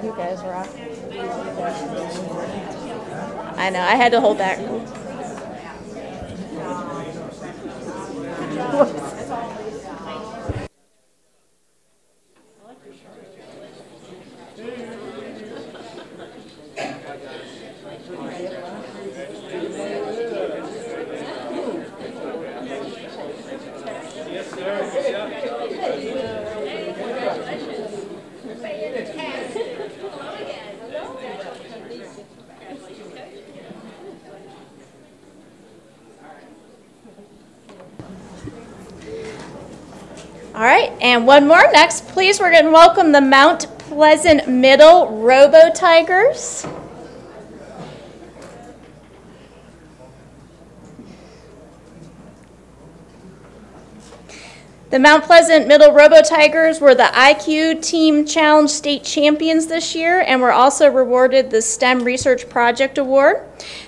You guys rock. I know, I had to hold back. All right, and one more. Next, please, we're going to welcome the Mount Pleasant Middle Robo Tigers. The Mount Pleasant Middle Robo Tigers were the IQ Team Challenge State Champions this year and were also rewarded the STEM Research Project Award.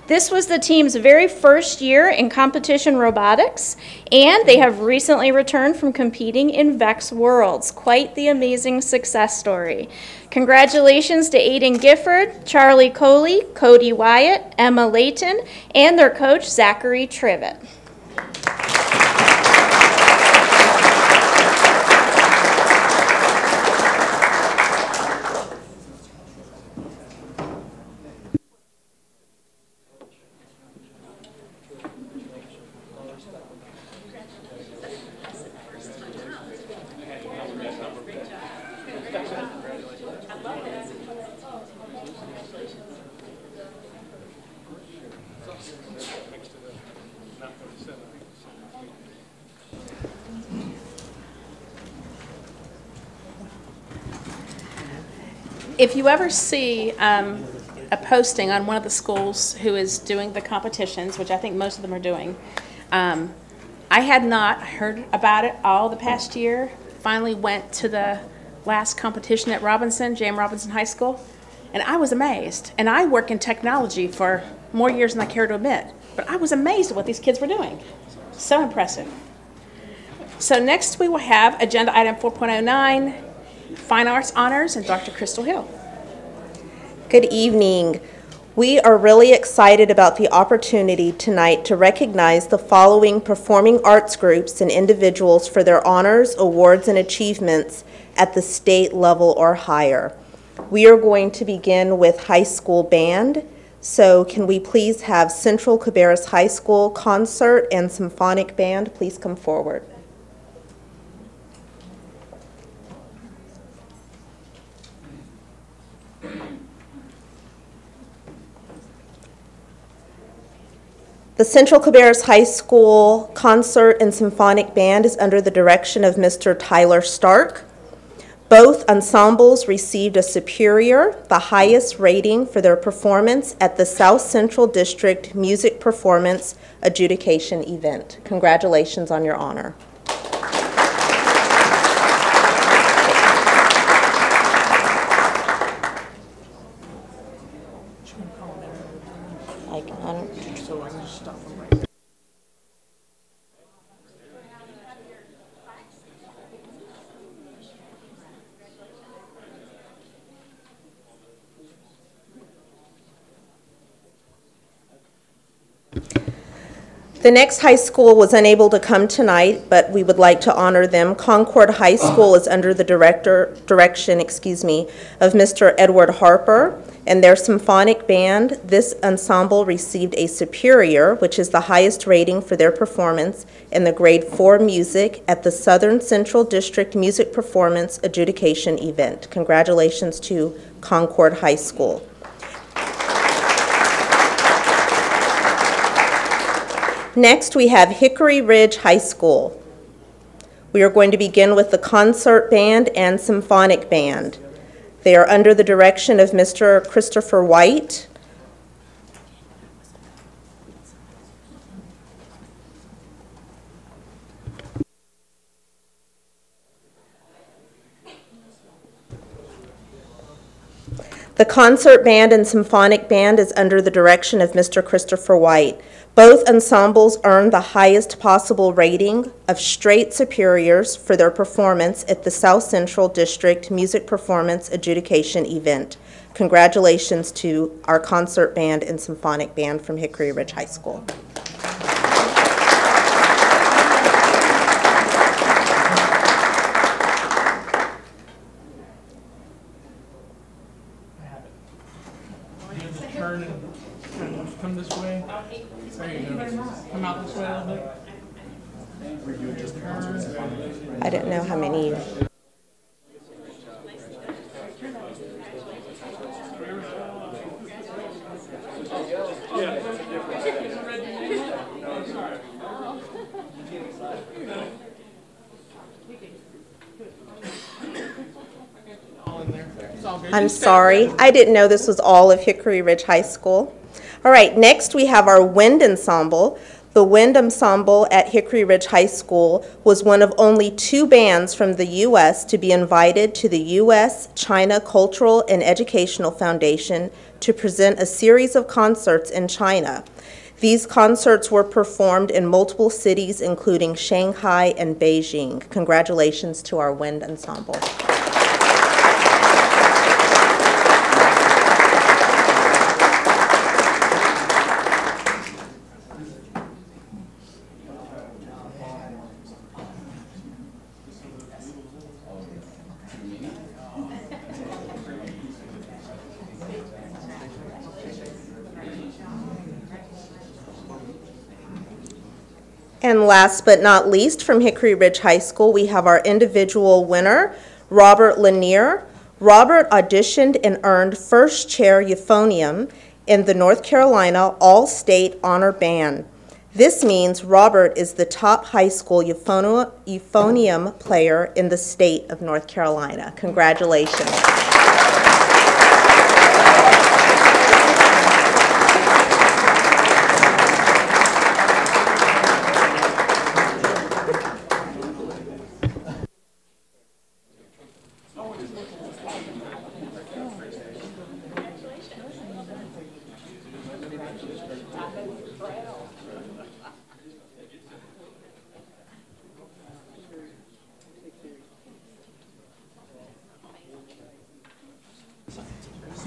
This was the team's very first year in competition robotics, and they have recently returned from competing in VEX Worlds. Quite the amazing success story. Congratulations to Aiden Gifford, Charlie Coley, Cody Wyatt, Emma Layton, and their coach, Zachary Trivet. If you ever see a posting on one of the schools who is doing the competitions, which I think most of them are doing, I had not heard about it all the past year. Finally went to the last competition at Robinson, J.M. Robinson High School, and I was amazed. And I work in technology for more years than I care to admit, but I was amazed at what these kids were doing. So impressive. So next we will have agenda item 4.09, Fine Arts Honors, and Dr. Crystal Hill. Good evening. We are really excited about the opportunity tonight to recognize the following performing arts groups and individuals for their honors, awards, and achievements at the state level or higher. We are going to begin with high school band. So can we please have Central Cabarrus High School Concert and Symphonic Band please come forward. The Central Cabarrus High School Concert and Symphonic Band is under the direction of Mr. Tyler Stark. Both ensembles received a superior, the highest rating for their performance at the South Central District Music Performance Adjudication event. Congratulations on your honor. The next high school was unable to come tonight, but we would like to honor them. Concord High School is under the direction of Mr. Edward Harper and their symphonic band. This ensemble received a superior, which is the highest rating for their performance in the grade 4 music at the Southern Central District Music Performance Adjudication event. Congratulations to Concord High School. Next, we have Hickory Ridge High School. We are going to begin with the concert band and symphonic band. They are under the direction of Mr. Christopher White. The concert band and symphonic band is under the direction of Mr. Christopher White. Both ensembles earned the highest possible rating of straight superiors for their performance at the South Central District Music Performance Adjudication event. Congratulations to our concert band and symphonic band from Hickory Ridge High School. Come this way. There you go. Come out this way a little bit. I didn't know how many. I'm sorry. I didn't know this was all of Hickory Ridge High School. All right, next we have our wind ensemble. The wind ensemble at Hickory Ridge High School was one of only 2 bands from the U.S. to be invited to the U.S.-China Cultural and Educational Foundation to present a series of concerts in China. These concerts were performed in multiple cities, including Shanghai and Beijing. Congratulations to our wind ensemble. And last but not least, from Hickory Ridge High School, we have our individual winner, Robert Lanier. Robert auditioned and earned first chair euphonium in the North Carolina All-State Honor Band. This means Robert is the top high school euphonium player in the state of North Carolina. Congratulations.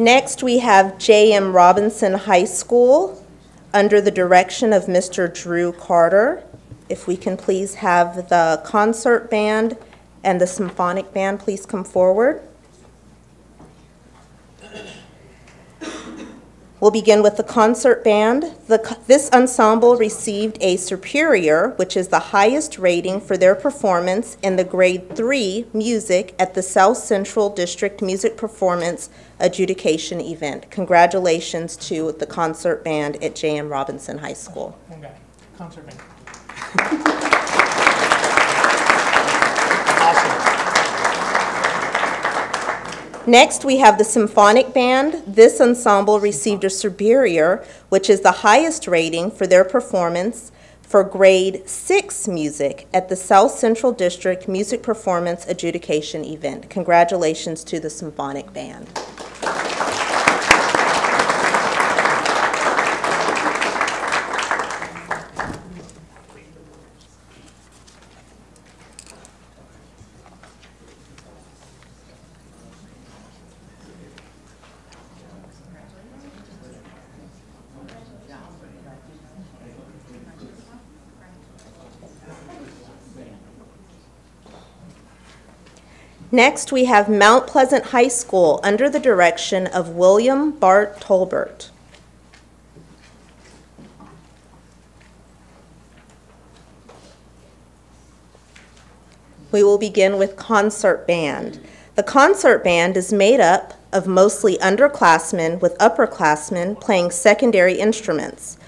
Next, we have J.M. Robinson High School under the direction of Mr. Drew Carter. If we can please have the concert band and the symphonic band please come forward. We'll begin with the concert band. This ensemble received a superior, which is the highest rating for their performance in the grade 3 music at the South Central District Music Performance Adjudication event. Congratulations to the concert band at J.M. Robinson High School. Okay, concert band. Next, we have the symphonic band. This ensemble received a superior, which is the highest rating for their performance for grade 6 music at the South Central District Music Performance Adjudication event. Congratulations to the symphonic band. Next, we have Mount Pleasant High School under the direction of William Bart Tolbert. We will begin with concert band. The concert band is made up of mostly underclassmen with upperclassmen playing secondary instruments.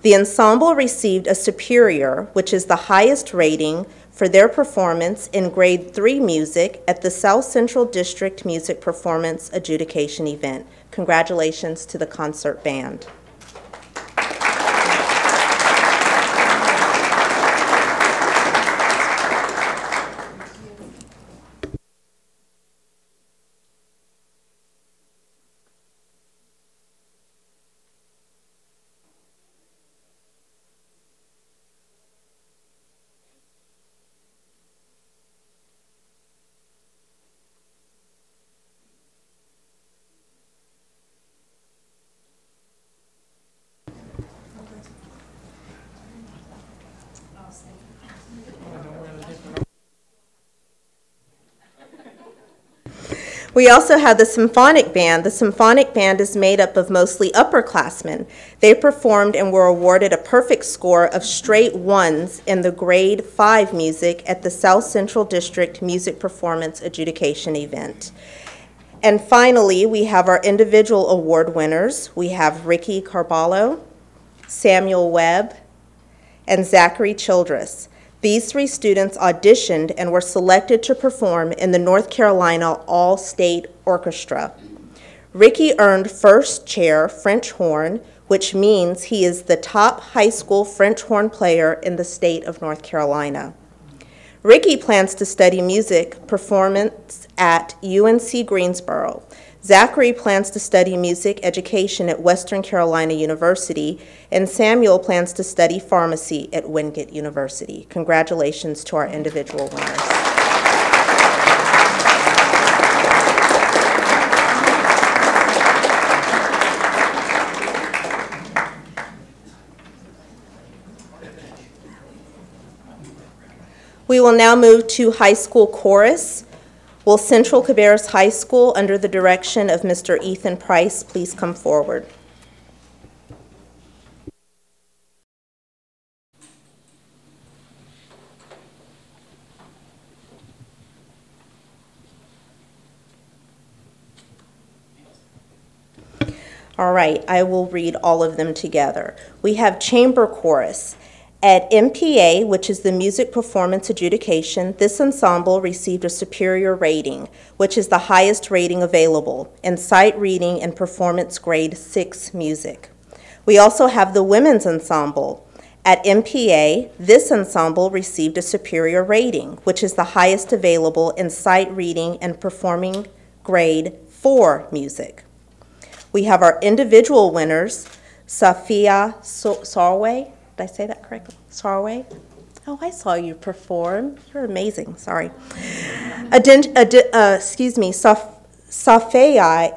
The ensemble received a superior, which is the highest rating for their performance in grade 3 music at the South Central District Music Performance Adjudication event. Congratulations to the concert band. We also have the symphonic band. The symphonic band is made up of mostly upperclassmen. They performed and were awarded a perfect score of straight 1s in the grade 5 music at the South Central District Music Performance Adjudication event. And finally, we have our individual award winners. We have Ricky Carballo, Samuel Webb, and Zachary Childress. These 3 students auditioned and were selected to perform in the North Carolina All-State Orchestra. Ricky earned first chair French horn, which means he is the top high school French horn player in the state of North Carolina. Ricky plans to study music performance at UNC Greensboro. Zachary plans to study music education at Western Carolina University, and Samuel plans to study pharmacy at Wingate University. Congratulations to our individual winners. We will now move to high school chorus. Will Central Cabarrus High School, under the direction of Mr. Ethan Price, please come forward? All right, I will read all of them together. We have chamber chorus. At MPA, which is the Music Performance Adjudication, this ensemble received a superior rating, which is the highest rating available in sight reading and performance grade 6 music. We also have the women's ensemble. At MPA, this ensemble received a superior rating, which is the highest available in sight reading and performing grade 4 music. We have our individual winners, Safia Sarway. Did I say that correctly? Sarway? Oh, I saw you perform. You're amazing. Sorry. Safia.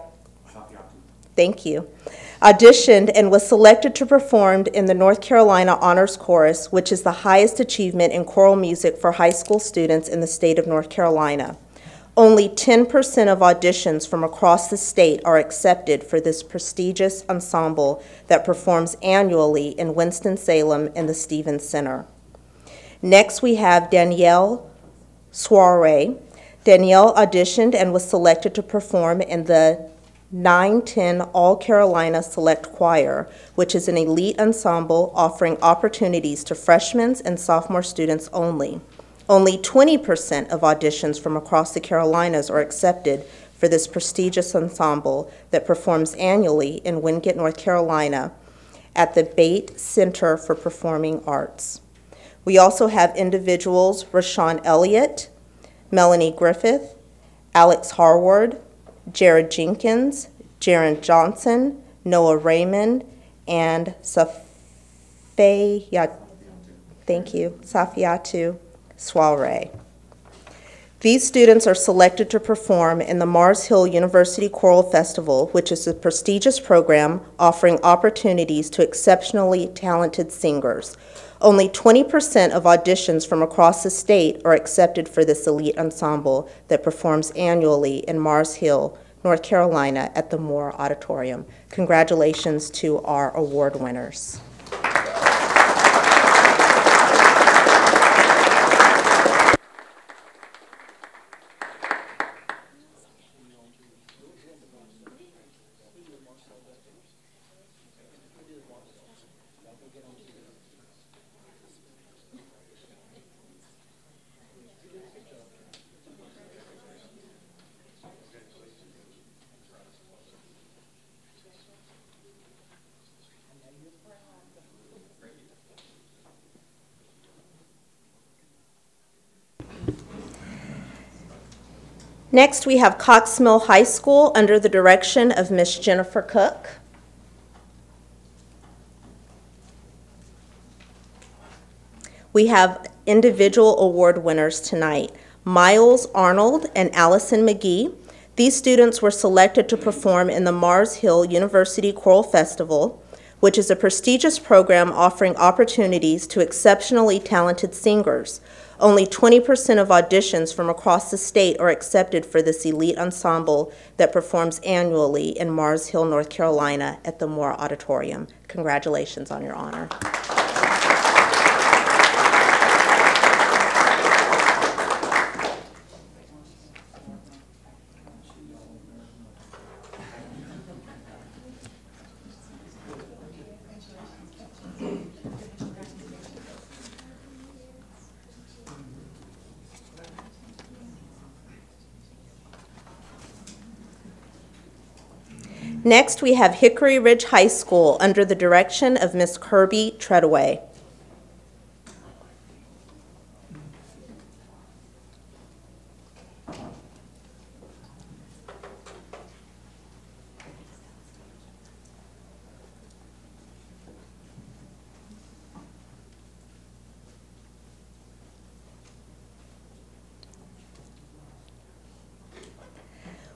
Thank you. Auditioned and was selected to perform in the North Carolina Honors Chorus, which is the highest achievement in choral music for high school students in the state of North Carolina. Only 10% of auditions from across the state are accepted for this prestigious ensemble that performs annually in Winston-Salem and the Stevens Center. Next, we have Danielle Soiree. Danielle auditioned and was selected to perform in the 910 All-Carolina Select Choir, which is an elite ensemble offering opportunities to freshmen and sophomore students only. Only 20% of auditions from across the Carolinas are accepted for this prestigious ensemble that performs annually in Wingate, North Carolina at the Bate Center for Performing Arts. We also have individuals Rashawn Elliott, Melanie Griffith, Alex Harward, Jared Jenkins, Jaron Johnson, Noah Raymond, and Safiatu Soiree. These students are selected to perform in the Mars Hill University Choral Festival, which is a prestigious program offering opportunities to exceptionally talented singers. Only 20% of auditions from across the state are accepted for this elite ensemble that performs annually in Mars Hill, North Carolina at the Moore Auditorium. Congratulations to our award winners. Next, we have Cox Mill High School under the direction of Miss Jennifer Cook. We have individual award winners tonight, Miles Arnold and Allison McGee. These students were selected to perform in the Mars Hill University Choral Festival, which is a prestigious program offering opportunities to exceptionally talented singers. Only 20% of auditions from across the state are accepted for this elite ensemble that performs annually in Mars Hill, North Carolina at the Moore Auditorium. Congratulations on your honor. Next, we have Hickory Ridge High School under the direction of Miss Kirby Treadaway.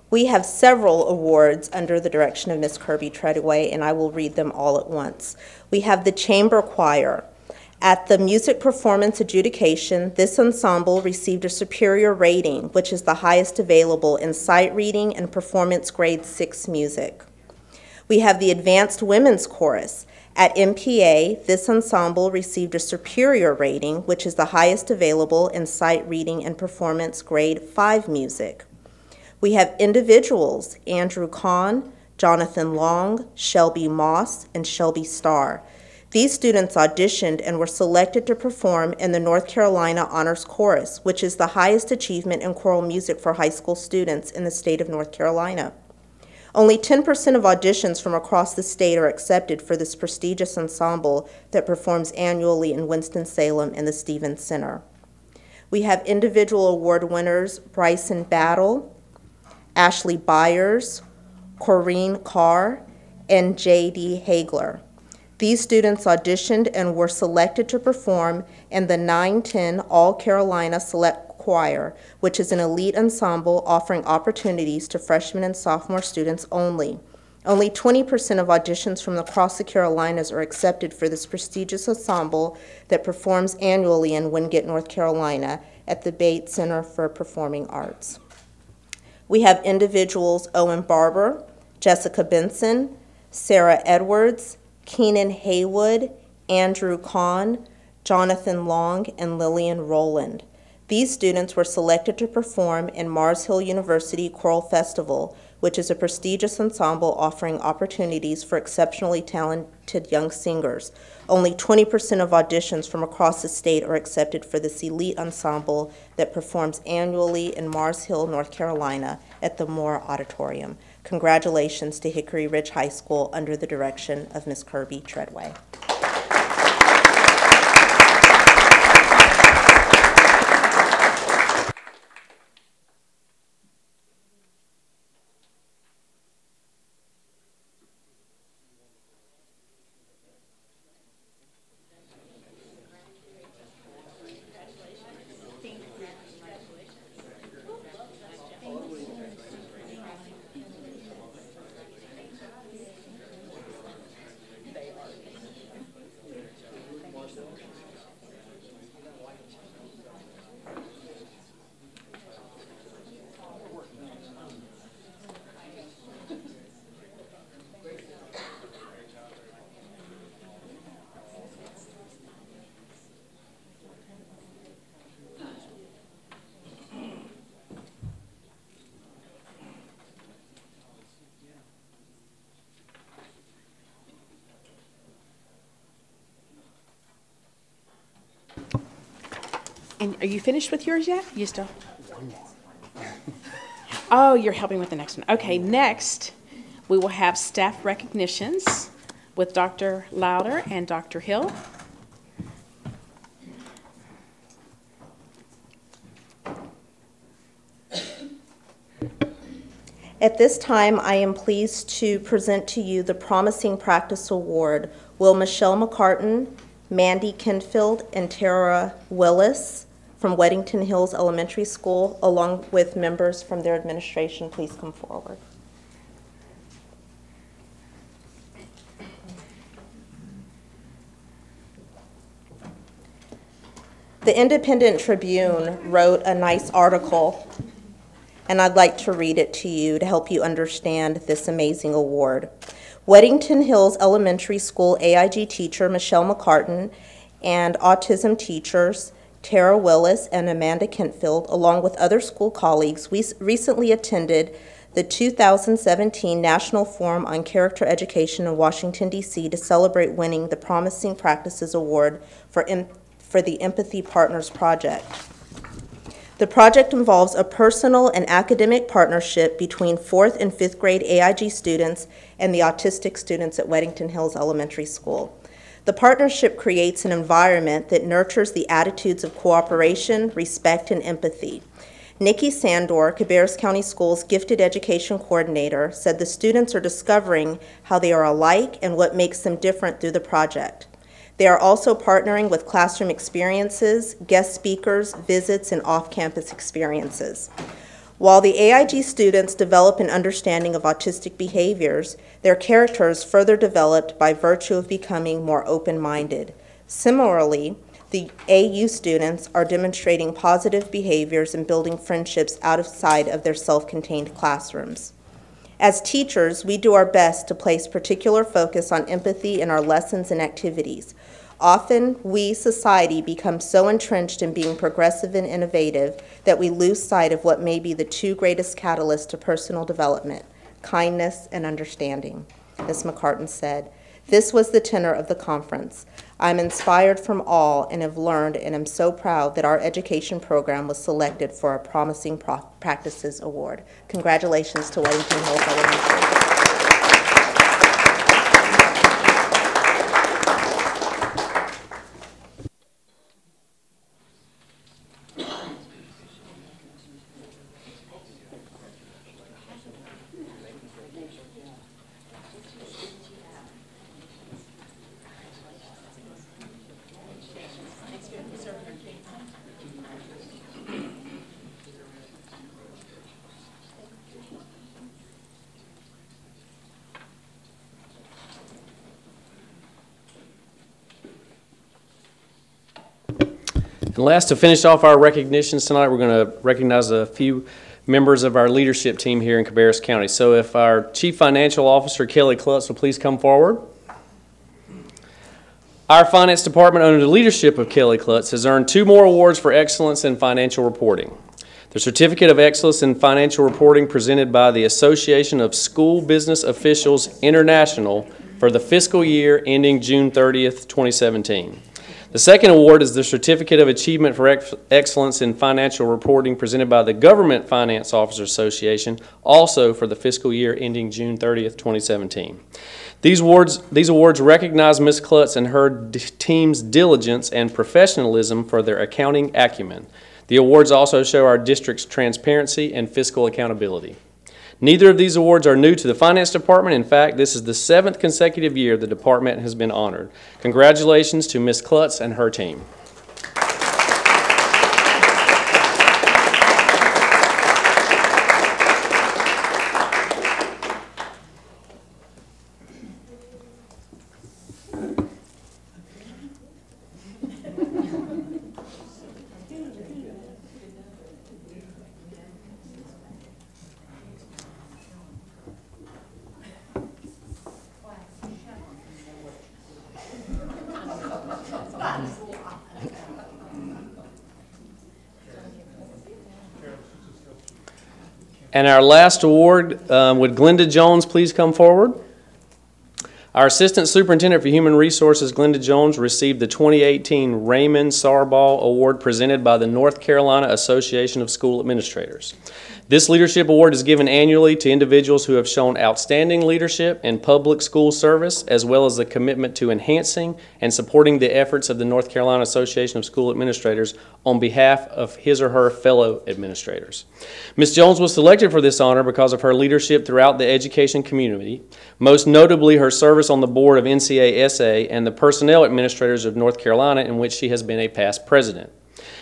We have several awards under the direction of Miss Kirby Treadaway, and I will read them all at once. We have the Chamber Choir. At the music performance adjudication, this ensemble received a superior rating, which is the highest available in sight reading and performance grade 6 music. We have the Advanced Women's Chorus. At MPA, this ensemble received a superior rating, which is the highest available in sight reading and performance grade 5 music. We have individuals, Andrew Kahn, Jonathan Long, Shelby Moss, and Shelby Starr. These students auditioned and were selected to perform in the North Carolina Honors Chorus, which is the highest achievement in choral music for high school students in the state of North Carolina. Only 10% of auditions from across the state are accepted for this prestigious ensemble that performs annually in Winston-Salem and the Stevens Center. We have individual award winners, Bryson Battle, Ashley Byers, Corrine Carr, and J.D. Hagler. These students auditioned and were selected to perform in the 910 All-Carolina Select Choir, which is an elite ensemble offering opportunities to freshmen and sophomore students only. Only 20% of auditions from across the Carolinas are accepted for this prestigious ensemble that performs annually in Wingate, North Carolina at the Bates Center for Performing Arts. We have individuals Owen Barber, Jessica Benson, Sarah Edwards, Keenan Haywood, Andrew Kahn, Jonathan Long, and Lillian Rowland. These students were selected to perform in Mars Hill University Choral Festival, which is a prestigious ensemble offering opportunities for exceptionally talented young singers. Only 20% of auditions from across the state are accepted for this elite ensemble that performs annually in Mars Hill, North Carolina at the Moore Auditorium. Congratulations to Hickory Ridge High School under the direction of Ms. Kirby Treadway. And are you finished with yours yet? You still? Oh, you're helping with the next one. Okay, next we will have staff recognitions with Dr. Louder and Dr. Hill. At this time, I am pleased to present to you the Promising Practice Award. Will Michelle McCartan, Mandy Kinfield, and Tara Willis from Weddington Hills Elementary School, along with members from their administration, please come forward. The Independent Tribune wrote a nice article, and I'd like to read it to you to help you understand this amazing award. Weddington Hills Elementary School AIG teacher Michelle McCartan and autism teachers Tara Willis and Amanda Kentfield, along with other school colleagues, we recently attended the 2017 National Forum on Character Education in Washington, D.C. to celebrate winning the Promising Practices Award for the Empathy Partners Project. The project involves a personal and academic partnership between 4th and 5th grade AIG students and the autistic students at Weddington Hills Elementary School. The partnership creates an environment that nurtures the attitudes of cooperation, respect, and empathy. Nikki Sandor, Cabarrus County Schools Gifted Education Coordinator, said the students are discovering how they are alike and what makes them different through the project. They are also partnering with classroom experiences, guest speakers, visits, and off-campus experiences. While the AIG students develop an understanding of autistic behaviors, their characters further developed by virtue of becoming more open-minded. Similarly, the AU students are demonstrating positive behaviors and building friendships outside of their self-contained classrooms. As teachers, we do our best to place particular focus on empathy in our lessons and activities. Often, we, society, become so entrenched in being progressive and innovative that we lose sight of what may be the two greatest catalysts to personal development, kindness and understanding. Ms. McCartan said, "This was the tenor of the conference. I'm inspired from all and have learned and am so proud that our education program was selected for a Promising Practices Award." Congratulations to Weddington Hills Elementary. And last, to finish off our recognitions tonight, we're going to recognize a few members of our leadership team here in Cabarrus County. So if our Chief Financial Officer, Kelly Klutz, will please come forward. Our Finance Department, under the leadership of Kelly Klutz, has earned 2 more awards for excellence in financial reporting. The Certificate of Excellence in Financial Reporting presented by the Association of School Business Officials International for the fiscal year ending June 30th, 2017. The second award is the Certificate of Achievement for Excellence in Financial Reporting presented by the Government Finance Officers Association, also for the fiscal year ending June 30th, 2017. These awards recognize Ms. Klutz and her team's diligence and professionalism for their accounting acumen. The awards also show our district's transparency and fiscal accountability. Neither of these awards are new to the Finance Department. In fact, this is the 7th consecutive year the department has been honored. Congratulations to Ms. Klutz and her team. And our last award, would Glenda Jones please come forward? Our Assistant Superintendent for Human Resources, Glenda Jones, received the 2018 Raymond Sarball Award presented by the North Carolina Association of School Administrators. This leadership award is given annually to individuals who have shown outstanding leadership in public school service, as well as the commitment to enhancing and supporting the efforts of the North Carolina Association of School Administrators on behalf of his or her fellow administrators. Ms. Jones was selected for this honor because of her leadership throughout the education community, most notably her service on the board of NCASA and the Personnel Administrators of North Carolina, in which she has been a past president.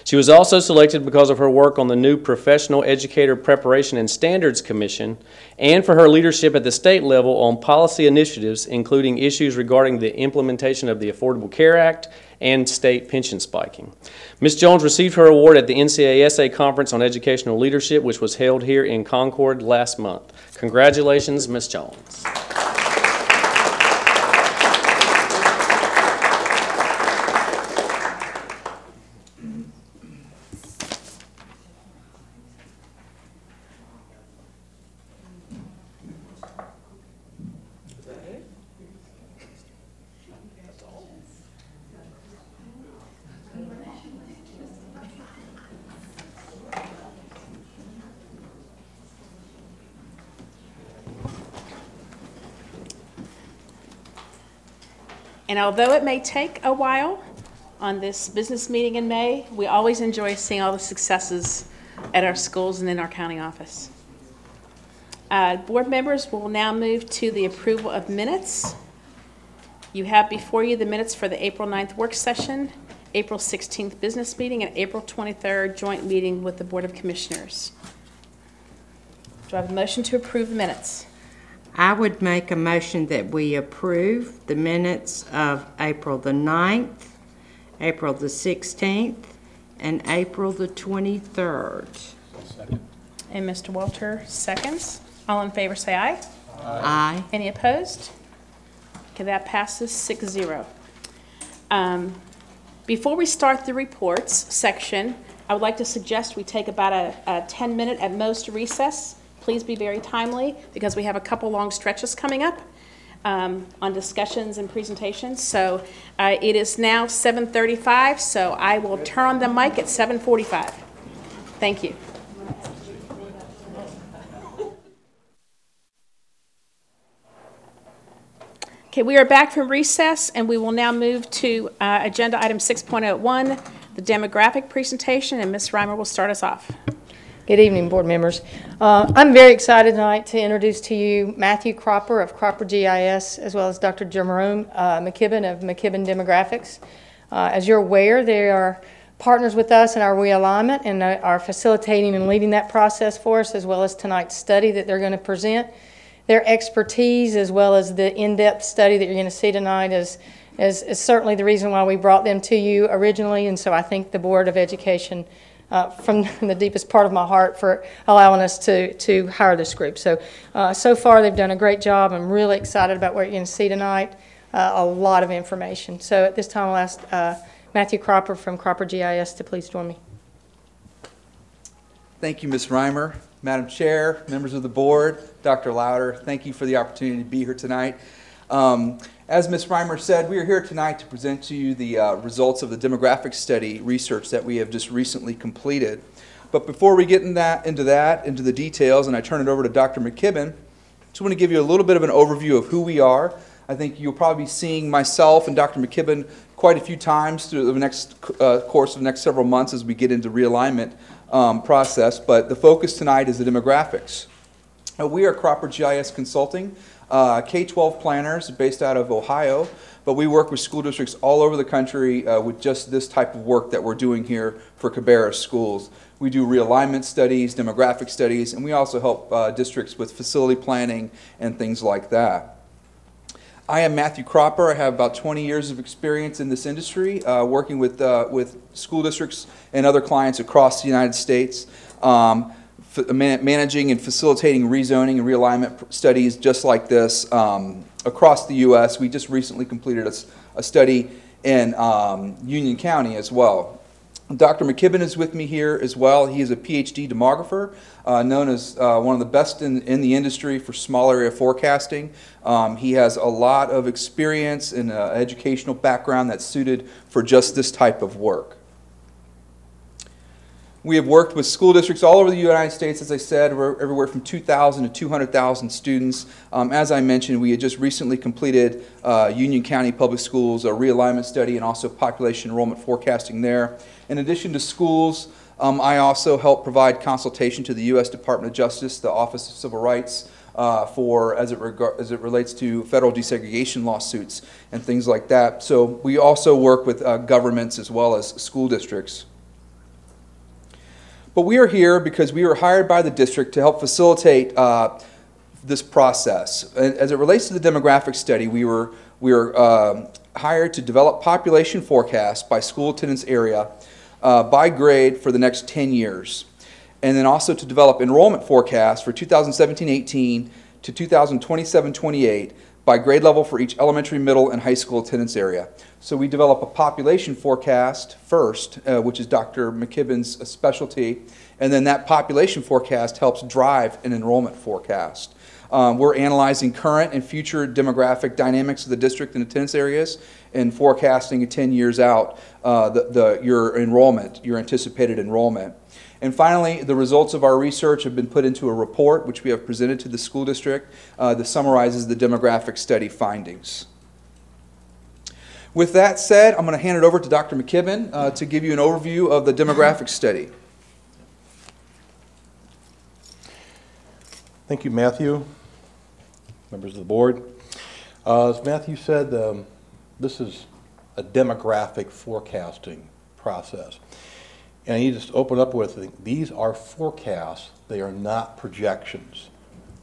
She was also selected because of her work on the new Professional Educator Preparation and Standards Commission and for her leadership at the state level on policy initiatives, including issues regarding the implementation of the Affordable Care Act and state pension spiking. Ms. Jones received her award at the NCASA Conference on Educational Leadership, which was held here in Concord last month. Congratulations, Ms. Jones. And although it may take a while on this business meeting in May, we always enjoy seeing all the successes at our schools and in our county office. Board members will now move to the approval of minutes. You have before you the minutes for the April 9th work session, April 16th business meeting, and April 23rd joint meeting with the Board of Commissioners. Do I have a motion to approve the minutes? I would make a motion that we approve the minutes of April the 9th, April the 16th, and April the 23rd. Second. And Mr. Walter seconds. All in favor say aye. Aye. Any opposed? Okay, that passes 6-0. Before we start the reports section, I would like to suggest we take about a 10-minute at most recess. Please be very timely because we have a couple long stretches coming up on discussions and presentations. So it is now 7:35, so I will turn on the mic at 7:45. Thank you. Okay, we are back from recess, and we will now move to agenda item 6.01, the demographic presentation, and Ms. Reimer will start us off. Good evening, board members. I'm very excited tonight to introduce to you Matthew Cropper of Cropper GIS, as well as Dr. Jerome McKibben of McKibben Demographics. As you're aware, they are partners with us in our realignment and are facilitating and leading that process for us, as well as tonight's study that they're going to present. Their expertise, as well as the in-depth study that you're going to see tonight, is certainly the reason why we brought them to you originally, and so I thank the Board of Education from the deepest part of my heart for allowing us to hire this group. So far they've done a great job. I'm really excited about what you're going to see tonight. A lot of information. So at this time I'll ask Matthew Cropper from Cropper GIS to please join me. Thank you, Ms. Reimer. Madam Chair, members of the board, Dr. Louder, thank you for the opportunity to be here tonight. As Ms. Reimer said, we are here tonight to present to you the results of the demographic study research that we have just recently completed. But before we get into the details, and I turn it over to Dr. McKibben, I just want to give you a little bit of an overview of who we are. I think you'll probably be seeing myself and Dr. McKibben quite a few times through the next course of the next several months as we get into realignment process. But the focus tonight is the demographics. We are Cropper GIS Consulting. K-12 planners based out of Ohio, but we work with school districts all over the country with just this type of work that we're doing here for Cabarrus schools. We do realignment studies, demographic studies, and we also help districts with facility planning and things like that. I am Matthew Cropper. I have about 20 years of experience in this industry, working with school districts and other clients across the United States. Managing and facilitating rezoning and realignment studies just like this across the U.S. We just recently completed a study in Union County as well. Dr. McKibben is with me here as well. He is a PhD demographer, known as one of the best in the industry for small area forecasting. He has a lot of experience and educational background that's suited for just this type of work. We have worked with school districts all over the United States, as I said. We're everywhere from 2,000 to 200,000 students. As I mentioned, we had just recently completed Union County Public Schools, a realignment study, and also population enrollment forecasting there. In addition to schools, I also help provide consultation to the U.S. Department of Justice, the Office of Civil Rights, as it relates to federal desegregation lawsuits and things like that. So we also work with governments as well as school districts. But we are here because we were hired by the district to help facilitate this process. As it relates to the demographic study, we were hired to develop population forecasts by school attendance area by grade for the next 10 years. And then also to develop enrollment forecasts for 2017-18 to 2027-28 by grade level for each elementary, middle, and high school attendance area. So we develop a population forecast first, which is Dr. McKibben's specialty, and then that population forecast helps drive an enrollment forecast. We're analyzing current and future demographic dynamics of the district and attendance areas and forecasting 10 years out your enrollment, your anticipated enrollment. And finally, the results of our research have been put into a report which we have presented to the school district that summarizes the demographic study findings. With that said, I'm going to hand it over to Dr. McKibben to give you an overview of the demographic study. Thank you, Matthew. Members of the board. As Matthew said, this is a demographic forecasting process. And you just open up with, these are forecasts, they are not projections.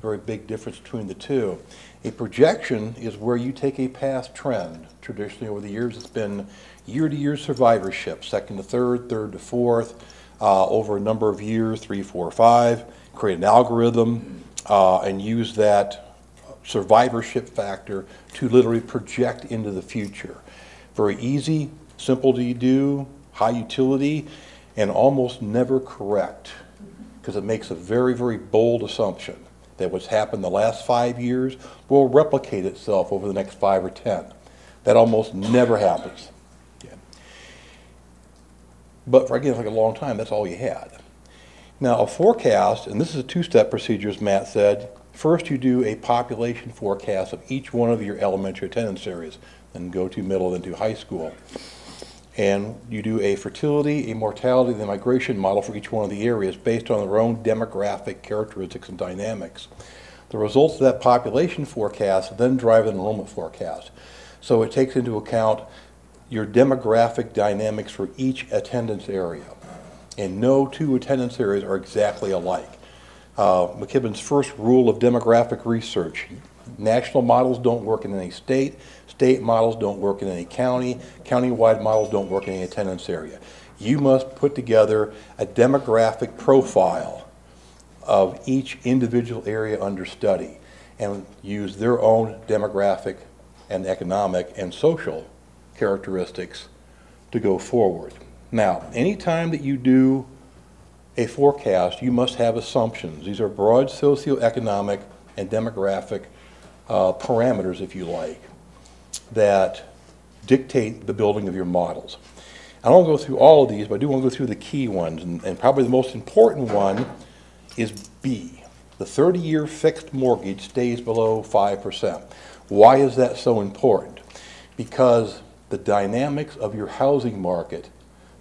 Very big difference between the two. A projection is where you take a past trend. Traditionally over the years it's been year-to-year survivorship, second to third, third to fourth, over a number of years, 3, 4, 5, create an algorithm and use that survivorship factor to literally project into the future. Very easy, simple to do, high utility, and almost never correct, because it makes a very, very bold assumption that what's happened the last 5 years will replicate itself over the next 5 or 10. That almost never happens. Yeah. But for, again, like a long time, that's all you had. Now a forecast, and this is a two-step procedure as Matt said. First you do a population forecast of each one of your elementary attendance areas, then go to middle, then to high school. And you do a fertility, a mortality, and a migration model for each one of the areas based on their own demographic characteristics and dynamics. The results of that population forecast then drive an enrollment forecast. So it takes into account your demographic dynamics for each attendance area. And no two attendance areas are exactly alike. McKibben's first rule of demographic research: national models don't work in any state, state models don't work in any county, county-wide models don't work in any attendance area. You must put together a demographic profile of each individual area under study and use their own demographic and economic and social characteristics to go forward. Now, anytime that you do a forecast, you must have assumptions. These are broad socioeconomic and demographic parameters, if you like, that dictate the building of your models. I don't go through all of these, but I do want to go through the key ones, and probably the most important one is B. The 30-year fixed mortgage stays below 5%. Why is that so important? Because the dynamics of your housing market,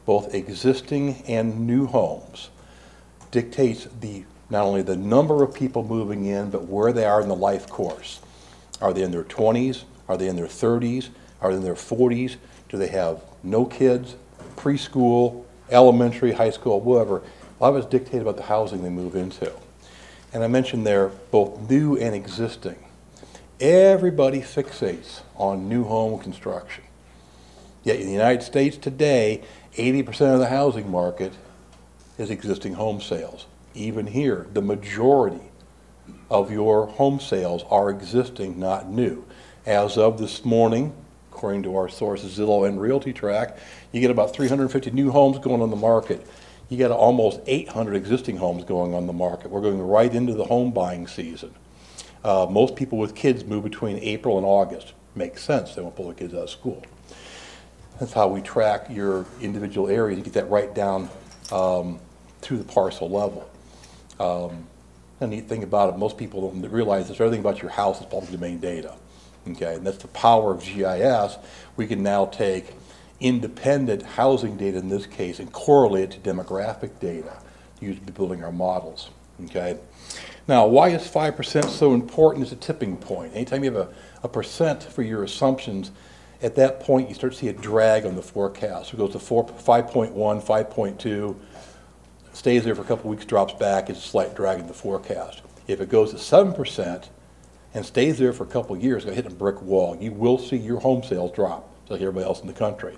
both existing and new homes, dictates not only the number of people moving in, but where they are in the life course. Are they in their 20s? Are they in their 30s? Are they in their 40s? Do they have no kids, preschool, elementary, high school, whatever? A lot of it's dictated about the housing they move into. And I mentioned there both new and existing. Everybody fixates on new home construction. Yet in the United States today, 80% of the housing market is existing home sales. Even here, the majority of your home sales are existing, not new. As of this morning, According to our sources, Zillow and Realty Track, you get about 350 new homes going on the market. You got almost 800 existing homes going on the market. We're going right into the home buying season. Most people with kids move between April and August. Makes sense. They won't pull their kids out of school. That's how we track your individual areas. You get that right down to the parcel level. The neat thing about it, most people don't realize this, everything about your house is public domain data. Okay, and that's the power of GIS. We can now take independent housing data in this case and correlate it to demographic data used to building our models. Okay, now why is 5% so important? It's a tipping point. Anytime you have a percent for your assumptions, at that point you start to see a drag on the forecast. It goes to 5.1, 5.2, stays there for a couple weeks, drops back, it's a slight drag in the forecast. If it goes to 7%, and stays there for a couple of years, it's going to hit a brick wall. You will see your home sales drop, just like everybody else in the country.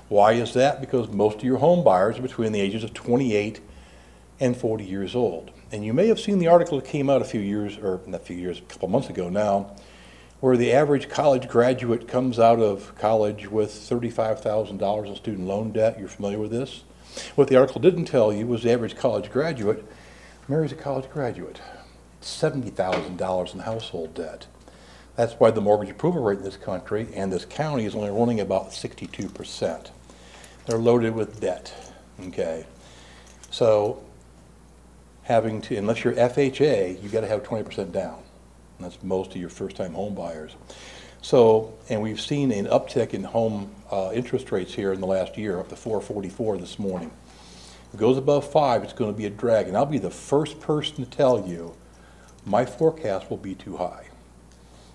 Why is that? Because most of your home buyers are between the ages of 28 and 40 years old. And you may have seen the article that came out a couple months ago now, where the average college graduate comes out of college with $35,000 in student loan debt. You're familiar with this? What the article didn't tell you was the average college graduate marries a college graduate. $70,000 in household debt. That's why the mortgage approval rate in this country and this county is only running about 62%. They're loaded with debt. Okay, so unless you're FHA, you got to have 20% down. And that's most of your first-time home buyers. So, and we've seen an uptick in home interest rates here in the last year, up to 4.44 this morning. If it goes above 5, it's going to be a drag, and I'll be the first person to tell you my forecast will be too high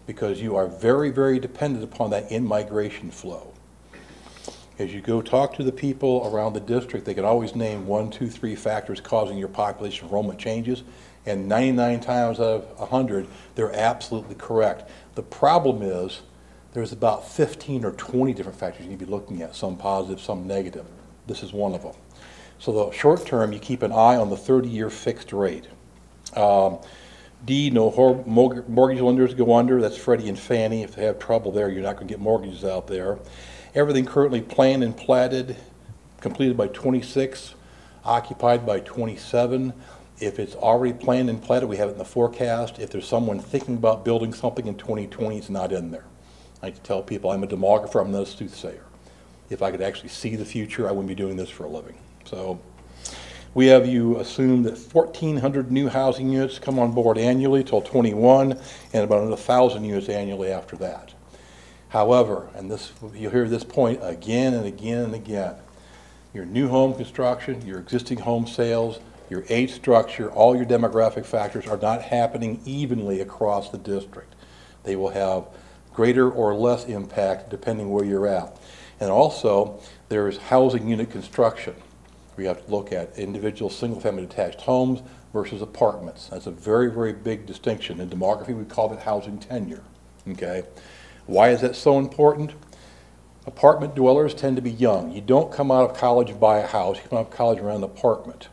because you are very, very dependent upon that in-migration flow. As you go talk to the people around the district, they can always name 1, 2, 3 factors causing your population enrollment changes, and 99 times out of 100, they're absolutely correct. The problem is there's about 15 or 20 different factors you need to be looking at, some positive, some negative. This is one of them. So the short term, you keep an eye on the 30-year fixed rate. No mortgage lenders go under. That's Freddie and Fannie. If they have trouble there, you're not going to get mortgages out there. Everything currently planned and platted, completed by 26, occupied by 27. If it's already planned and platted, we have it in the forecast. If there's someone thinking about building something in 2020, it's not in there. I like to tell people I'm a demographer, I'm not a soothsayer. If I could actually see the future, I wouldn't be doing this for a living. So we have you assume that 1,400 new housing units come on board annually till 21, and about another 1,000 units annually after that. However, and this, you'll hear this point again and again and again, your new home construction, your existing home sales, your age structure, all your demographic factors are not happening evenly across the district. They will have greater or less impact depending where you're at. And also, there's housing unit construction. We have to look at individual single-family detached homes versus apartments. That's a very, very big distinction. In demography, we call it housing tenure. Okay? Why is that so important? Apartment dwellers tend to be young. You don't come out of college and buy a house. You come out of college and rent an apartment.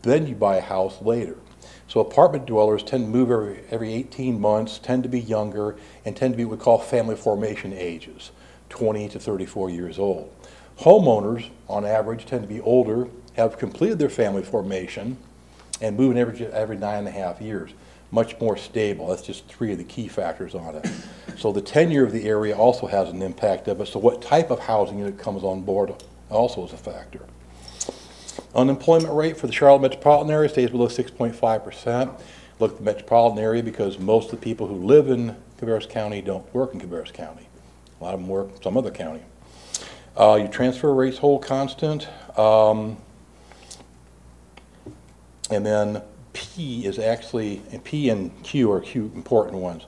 Then you buy a house later. So apartment dwellers tend to move every 18 months, tend to be younger, and tend to be what we call family formation ages, 20 to 34 years old. Homeowners, on average, tend to be older, have completed their family formation, and move every 9.5 years. Much more stable. That's just 3 of the key factors on it. So the tenure of the area also has an impact of it. So what type of housing unit comes on board also is a factor. Unemployment rate for the Charlotte metropolitan area stays below 6.5%. Look at the metropolitan area because most of the people who live in Cabarrus County don't work in Cabarrus County. A lot of them work in some other county. Your transfer rates hold constant. And then P is actually, and P and Q are important ones.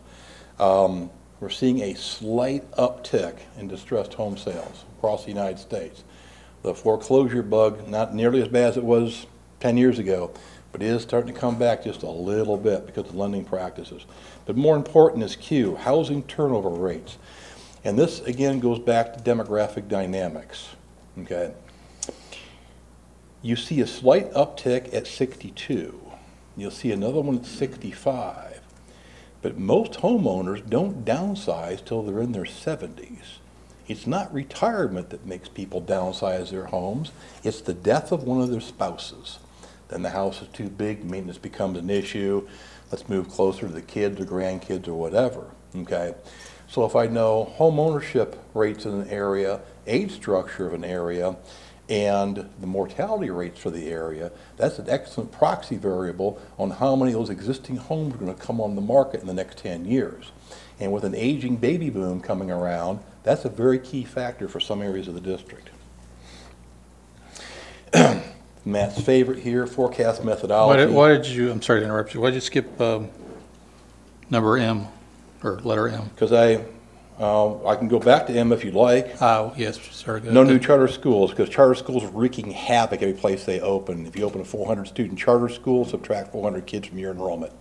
We're seeing a slight uptick in distressed home sales across the United States. The foreclosure bug, not nearly as bad as it was 10 years ago, but it is starting to come back just a little bit because of lending practices. But more important is Q, housing turnover rates. And this, again, goes back to demographic dynamics. Okay. You see a slight uptick at 62. You'll see another one at 65. But most homeowners don't downsize till they're in their 70s. It's not retirement that makes people downsize their homes. It's the death of one of their spouses. Then the house is too big, maintenance becomes an issue. Let's move closer to the kids or grandkids or whatever, okay? So if I know home ownership rates in an area, age structure of an area, and the mortality rates for the area, that's an excellent proxy variable on how many of those existing homes are going to come on the market in the next 10 years. And with an aging baby boom coming around, that's a very key factor for some areas of the district. Matt's favorite here, forecast methodology. Why did you, I'm sorry to interrupt you, why did you skip number M, or letter M? Because I can go back to M if you'd like. Yes, sorry. No new charter schools, because charter schools are wreaking havoc every place they open. If you open a 400-student charter school, subtract 400 kids from your enrollment.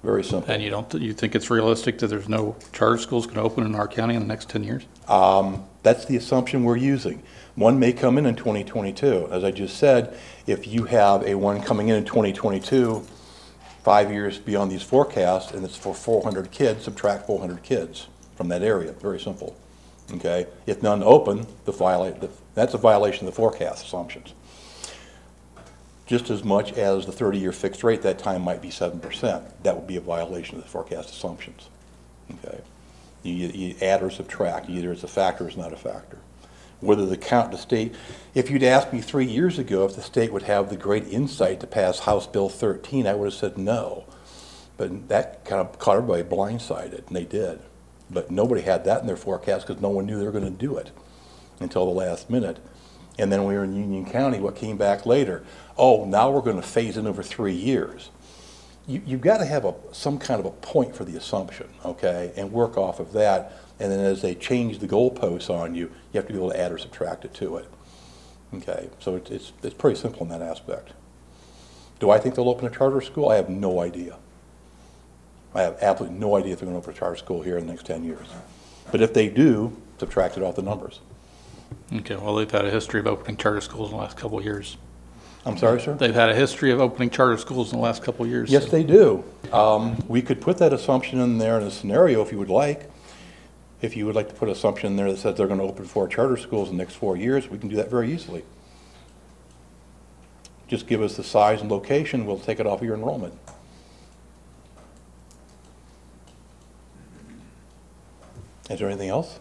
Very simple. And you think it's realistic that there's no charter schools going to open in our county in the next 10 years? That's the assumption we're using. One may come in 2022. As I just said, if you have a one coming in 2022, 5 years beyond these forecasts, and it's for 400 kids, subtract 400 kids from that area. Very simple. Okay? If none open, that's a violation of the forecast assumptions. Just as much as the 30-year fixed rate, that time might be 7%. That would be a violation of the forecast assumptions. Okay? You add or subtract. Either it's a factor or it's not a factor. Whether the state, if you'd asked me 3 years ago if the state would have the great insight to pass House Bill 13, I would have said no. But that kind of caught everybody blindsided, and they did. But nobody had that in their forecast because no one knew they were going to do it until the last minute. And then when we were in Union County, what came back later? Oh, now we're going to phase in over 3 years. You've got to have some kind of a point for the assumption, okay, and work off of that. And then as they change the goalposts on you, you have to be able to add or subtract it to it. Okay, so it's pretty simple in that aspect. Do I think they'll open a charter school? I have no idea. I have absolutely no idea if they're going to open a charter school here in the next 10 years. But if they do, subtract it off the numbers. Okay, well, they've had a history of opening charter schools in the last couple of years. I'm sorry, sir? They've had a history of opening charter schools in the last couple of years. Yes, they do. We could put that assumption in there in a scenario if you would like. If you would like to put an assumption in there that says they're going to open 4 charter schools in the next 4 years, we can do that very easily. Just give us the size and location, we'll take it off of your enrollment. Is there anything else?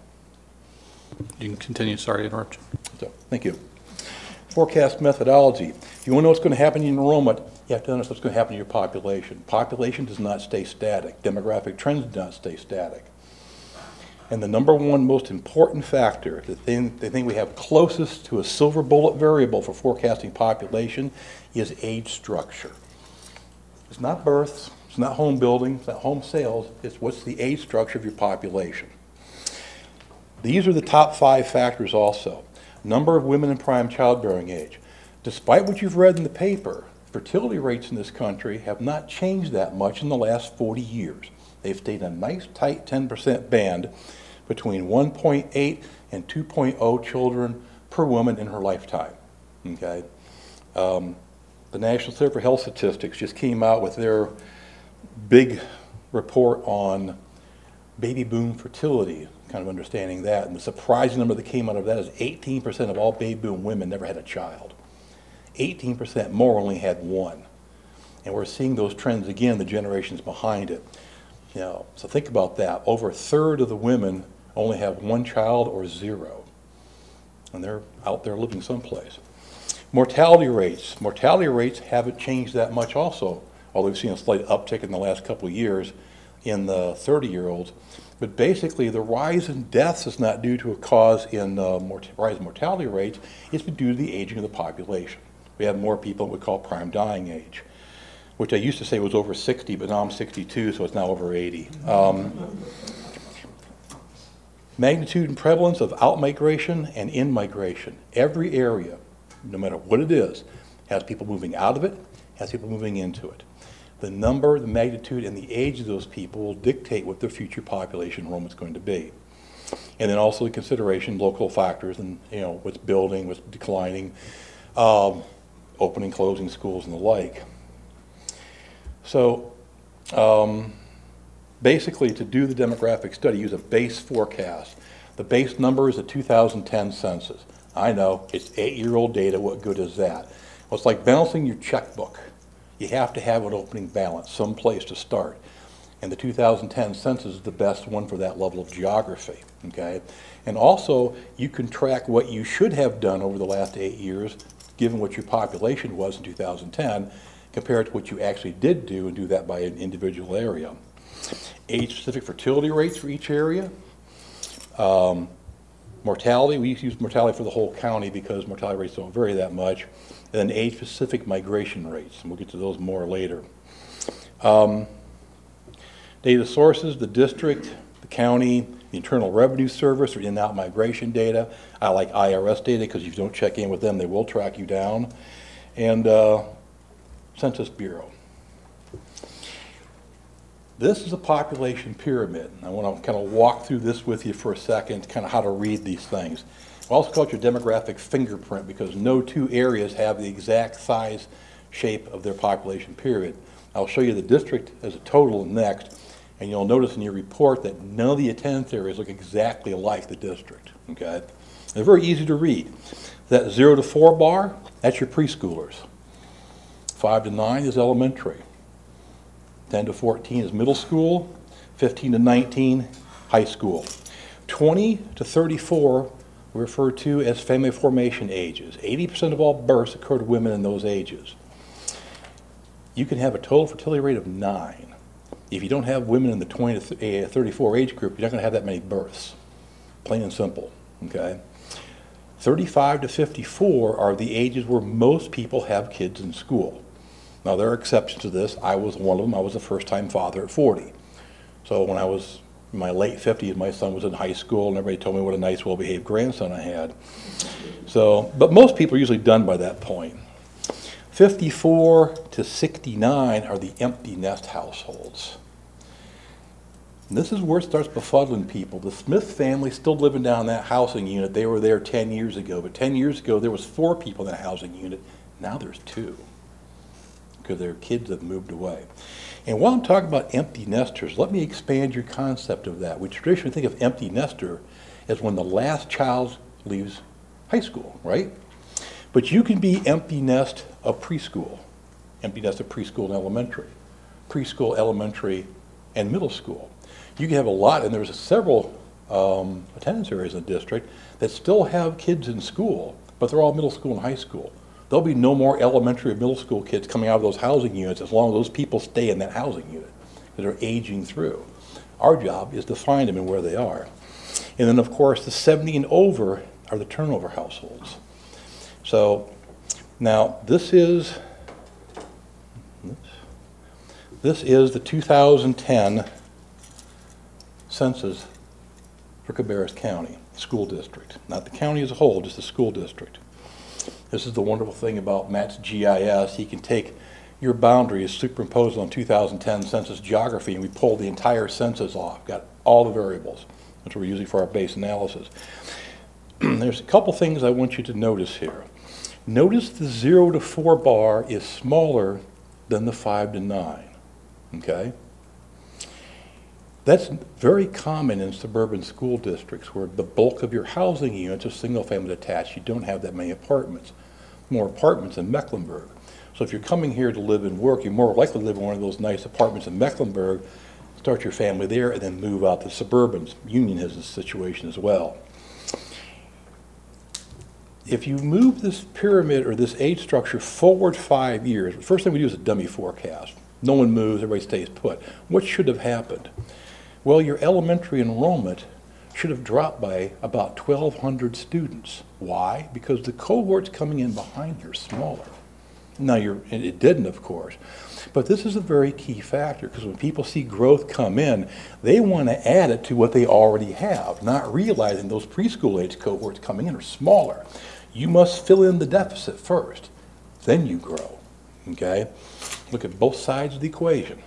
You can continue. Sorry to interrupt you. So, thank you. Forecast methodology. If you want to know what's going to happen in enrollment, you have to understand what's going to happen to your population. Population does not stay static. Demographic trends do not stay static. And the number one most important factor, the thing we have closest to a silver bullet variable for forecasting population, is age structure. It's not births, it's not home building, it's not home sales, it's what's the age structure of your population. These are the top 5 factors also. Number of women in prime childbearing age. Despite what you've read in the paper, fertility rates in this country have not changed that much in the last 40 years. They've stayed in a nice tight 10% band between 1.8 and 2.0 children per woman in her lifetime. Okay? The National Center for Health Statistics just came out with their big report on baby boom fertility, kind of understanding that. And the surprising number that came out of that is 18% of all baby boom women never had a child. 18% more only had one. And we're seeing those trends again, the generations behind it. You know, so think about that. Over a third of the women only have 1 child or 0. And they're out there living someplace. Mortality rates. Mortality rates haven't changed that much also, although we've seen a slight uptick in the last couple of years in the 30-year-olds. But basically, the rise in deaths is not due to a cause in rise in mortality rates. It's due to the aging of the population. We have more people in what we call prime dying age, which I used to say was over 60, but now I'm 62, so it's now over 80. Magnitude and prevalence of out-migration and in-migration. Every area, no matter what it is, has people moving out of it, has people moving into it. The number, the magnitude, and the age of those people will dictate what their future population enrollment is going to be. And then also the consideration, local factors, and what's building, what's declining, opening, closing schools, and the like. So basically, to do the demographic study, use a base forecast. The base number is the 2010 census. I know, it's 8-year-old data, what good is that? Well, it's like balancing your checkbook. You have to have an opening balance, some place to start. And the 2010 census is the best one for that level of geography, okay? And also, you can track what you should have done over the last 8 years, given what your population was in 2010, compared to what you actually did do, and do that by an individual area. Age-specific fertility rates for each area. Mortality, we use mortality for the whole county because mortality rates don't vary that much. And then age-specific migration rates, and we'll get to those more later. Data sources, the district, the county, the Internal Revenue Service, or in and out migration data. I like IRS data because if you don't check in with them, they will track you down. And Census Bureau. This is a population pyramid. I want to kind of walk through this with you for a second, kind of how to read these things. We also call it your demographic fingerprint because no two areas have the exact size, shape of their population pyramid. I'll show you the district as a total next, and you'll notice in your report that none of the attendance areas look exactly like the district, okay? They're very easy to read. That 0 to 4 bar, that's your preschoolers. 5 to 9 is elementary. 10 to 14 is middle school. 15 to 19, high school. 20 to 34 we refer to as family formation ages. 80% of all births occur to women in those ages. You can have a total fertility rate of 9. If you don't have women in the 20 to 34 age group, you're not going to have that many births. Plain and simple, okay? 35 to 54 are the ages where most people have kids in school. Now, there are exceptions to this. I was one of them. I was a first-time father at 40. So when I was in my late 50s, my son was in high school, and everybody told me what a nice, well-behaved grandson I had. So, but most people are usually done by that point. 54 to 69 are the empty nest households. And this is where it starts befuddling people. The Smith family still living down in that housing unit. They were there 10 years ago, but 10 years ago there was 4 people in that housing unit. Now there's 2 because their kids have moved away. And while I'm talking about empty nesters, let me expand your concept of that. We traditionally think of empty nester as when the last child leaves high school, right? But you can be empty nest of preschool, empty nest of preschool and elementary, preschool, elementary, and middle school. You can have a lot, and there's several attendance areas in the district that still have kids in school, but they're all middle school and high school. There'll be no more elementary or middle school kids coming out of those housing units as long as those people stay in that housing unit that are aging through. Our job is to find them and where they are. And then, of course, the 70 and over are the turnover households. So now this is the 2010 census for Cabarrus County School District. Not the county as a whole, just the school district. This is the wonderful thing about Matt's GIS. He can take your boundaries superimposed on 2010 census geography, and we pulled the entire census off, got all the variables. That's what we're using for our base analysis. There's a couple things I want you to notice here. Notice the 0 to 4 bar is smaller than the 5 to 9, okay? That's very common in suburban school districts where the bulk of your housing units are single-family detached. You don't have that many apartments. More apartments in Mecklenburg. So if you're coming here to live and work, you're more likely to live in one of those nice apartments in Mecklenburg, start your family there, and then move out to suburbans. Union has this situation as well. If you move this pyramid or this age structure forward 5 years, the first thing we do is a dummy forecast. No one moves, everybody stays put. What should have happened? Well, your elementary enrollment should have dropped by about 1,200 students. Why? Because the cohorts coming in behind you are smaller. Now, it didn't, of course. But this is a very key factor because when people see growth come in, they want to add it to what they already have, not realizing those preschool age cohorts coming in are smaller. You must fill in the deficit first, then you grow, okay? Look at both sides of the equation.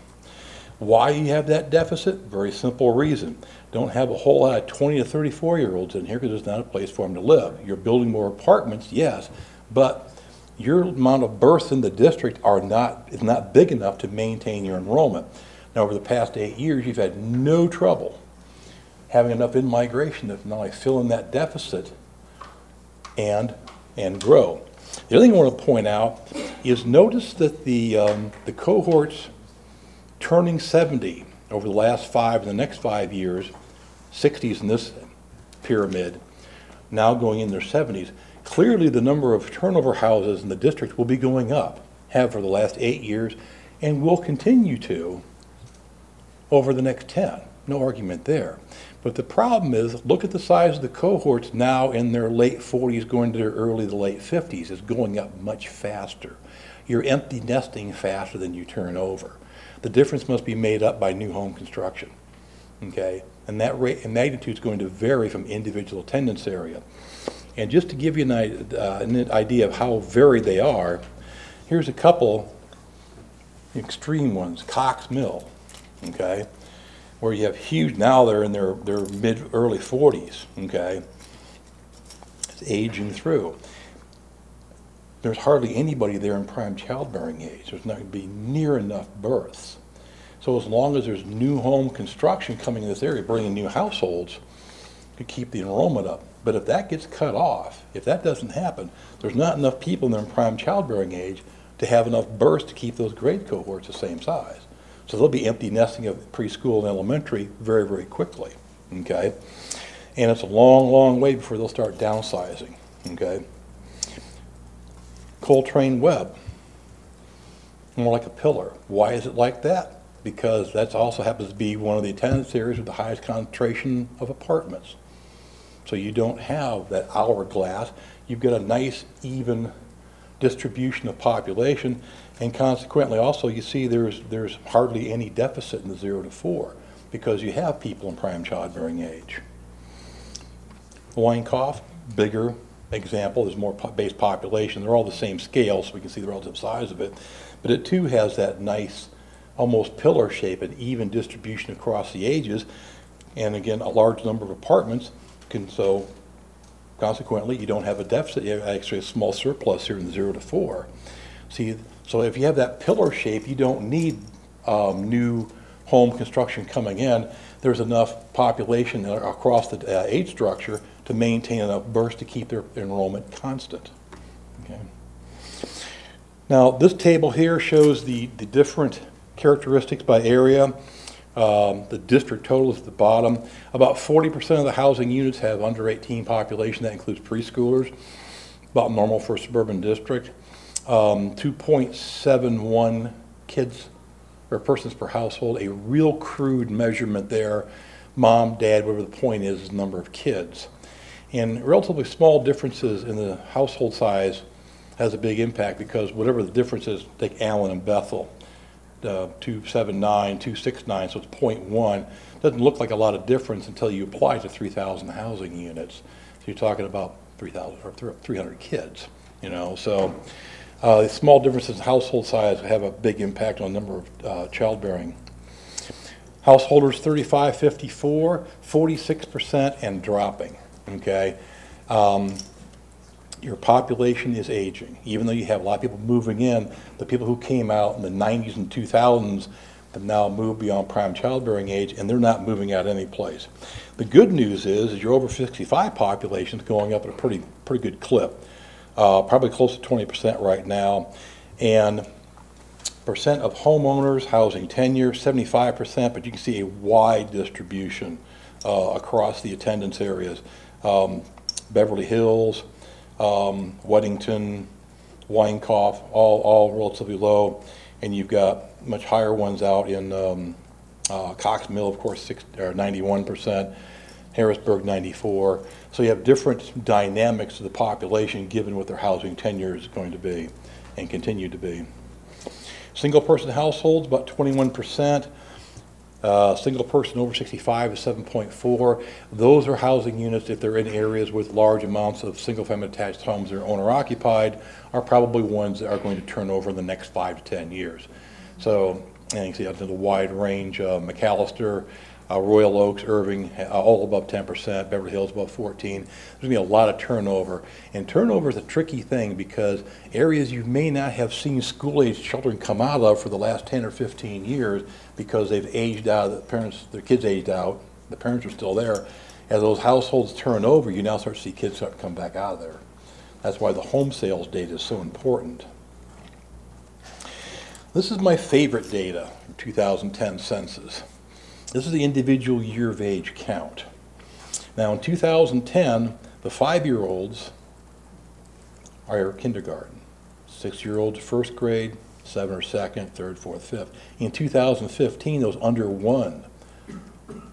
Why you have that deficit? Very simple reason. Don't have a whole lot of 20 to 34-year-olds in here because there's not a place for them to live. You're building more apartments, yes, but your amount of births in the district is not big enough to maintain your enrollment. Now, over the past 8 years, you've had no trouble having enough in-migration to not only fill in that deficit and grow. The other thing I want to point out is notice that the cohorts turning 70 over the last 5 and the next 5 years, 60s in this pyramid, now going in their 70s, clearly the number of turnover houses in the district will be going up, have for the last 8 years, and will continue to over the next 10. No argument there. But the problem is, look at the size of the cohorts now in their late 40s going to their early to late 50s. It's going up much faster. You're empty nesting faster than you turn over. The difference must be made up by new home construction, okay? And that rate and magnitude is going to vary from individual attendance area. And just to give you an idea of how varied they are, here's a couple extreme ones. Cox Mill, okay, where you have huge, now they're in their early 40s, okay? It's aging through. There's hardly anybody there in prime childbearing age. There's not going to be near enough births. So as long as there's new home construction coming in this area, bringing new households, to keep the enrollment up. But if that gets cut off, if that doesn't happen, there's not enough people in their prime childbearing age to have enough births to keep those grade cohorts the same size. So they'll be empty nesting of preschool and elementary very, very quickly, okay? And it's a long, long way before they'll start downsizing, okay? Coltrane Webb, more like a pillar. Why is it like that? Because that also happens to be one of the attendance areas with the highest concentration of apartments. So you don't have that hourglass. You've got a nice, even distribution of population, and consequently also you see there's hardly any deficit in the 0 to 4 because you have people in prime childbearing age. Weinkauf, bigger example, there's more base population. They're all the same scale, so we can see the relative size of it, but it too has that nice almost pillar shape and even distribution across the ages, and again a large number of apartments so consequently you don't have a deficit. You have actually a small surplus here in the 0 to 4. See, so if you have that pillar shape, you don't need new home construction coming in. There's enough population across the age structure to maintain enough births to keep their enrollment constant. Okay. Now this table here shows the different characteristics by area. The district total is at the bottom. About 40% of the housing units have under 18 population. That includes preschoolers, about normal for a suburban district. 2.71 kids or persons per household, a real crude measurement there. Mom, dad, whatever the point is the number of kids. And relatively small differences in the household size has a big impact because whatever the difference is, take Allen and Bethel. 279, 269, so it's 0.1. Doesn't look like a lot of difference until you apply it to 3,000 housing units. So you're talking about 3,000 or 300 kids, you know. So small differences in household size have a big impact on the number of childbearing. Householders 35, 54, 46% and dropping, okay. Your population is aging. Even though you have a lot of people moving in, the people who came out in the 90s and 2000s have now moved beyond prime childbearing age, and they're not moving out any place. The good news is your over 65 population is going up at a pretty good clip, probably close to 20% right now, and percent of homeowners, housing tenure, 75%, but you can see a wide distribution across the attendance areas. Beverly Hills, Weddington, Weinkauf, all relatively low, and you've got much higher ones out in Cox Mill, of course, 91%, Harrisburg 94. So you have different dynamics of the population given what their housing tenure is going to be and continue to be. Single person households, about 21%. Single person over 65 is 7.4. Those are housing units, if they're in areas with large amounts of single-family attached homes that are owner-occupied, are probably ones that are going to turn over in the next 5 to 10 years. So, and you can see out to the wide range, McAllister, Royal Oaks, Irving, all above 10%, Beverly Hills above 14. There's going to be a lot of turnover. And turnover is a tricky thing because areas you may not have seen school-age children come out of for the last 10 or 15 years because they've aged out, their kids aged out, the parents are still there. As those households turn over, you now start to see kids start to come back out of there. That's why the home sales data is so important. This is my favorite data from 2010 census. This is the individual year of age count. Now in 2010, the 5-year-olds are kindergarten. 6-year-olds first grade, 7 or second, third, fourth, fifth. In 2015, those under 1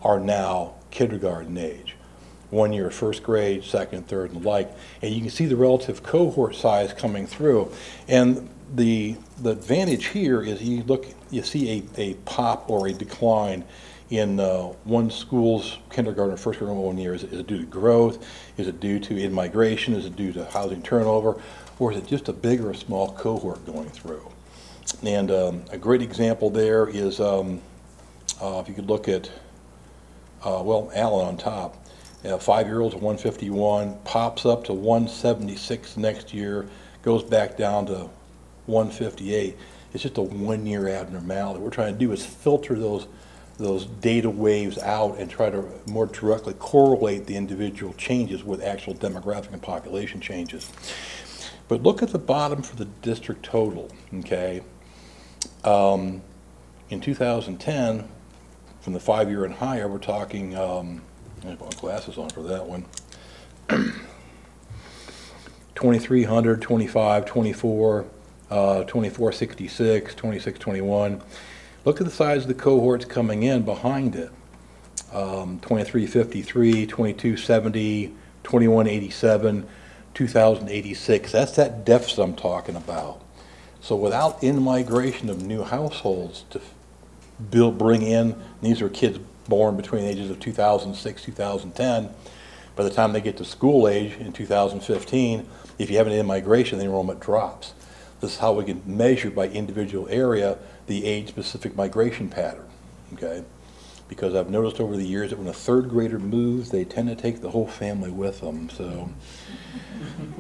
are now kindergarten age. 1 year first grade, second, third, and the like. And you can see the relative cohort size coming through. And the advantage here is you see a pop or a decline in one school's kindergarten or first grade in 1 year. Is it due to growth? Is it due to in-migration? Is it due to housing turnover? Or is it just a big or a small cohort going through? And a great example there is, if you could look at, well, Allen on top. 5-year-olds at 151, pops up to 176 next year, goes back down to 158. It's just a 1-year abnormality. What we're trying to do is filter those data waves out and try to more directly correlate the individual changes with actual demographic and population changes. But look at the bottom for the district total, okay? In 2010, from the 5-year and higher, we're talking, I put my glasses on for that one, 2,300, 25, 24, 2466, 2621. Look at the size of the cohorts coming in behind it. 2353, 2270, 2187, 2086. That's that deficit I'm talking about. So without in-migration of new households to bring in, these are kids born between the ages of 2006, 2010, by the time they get to school age in 2015, if you have an in-migration, the enrollment drops. This is how we can measure by individual area the age-specific migration pattern, okay? Because I've noticed over the years that when a third grader moves, they tend to take the whole family with them. So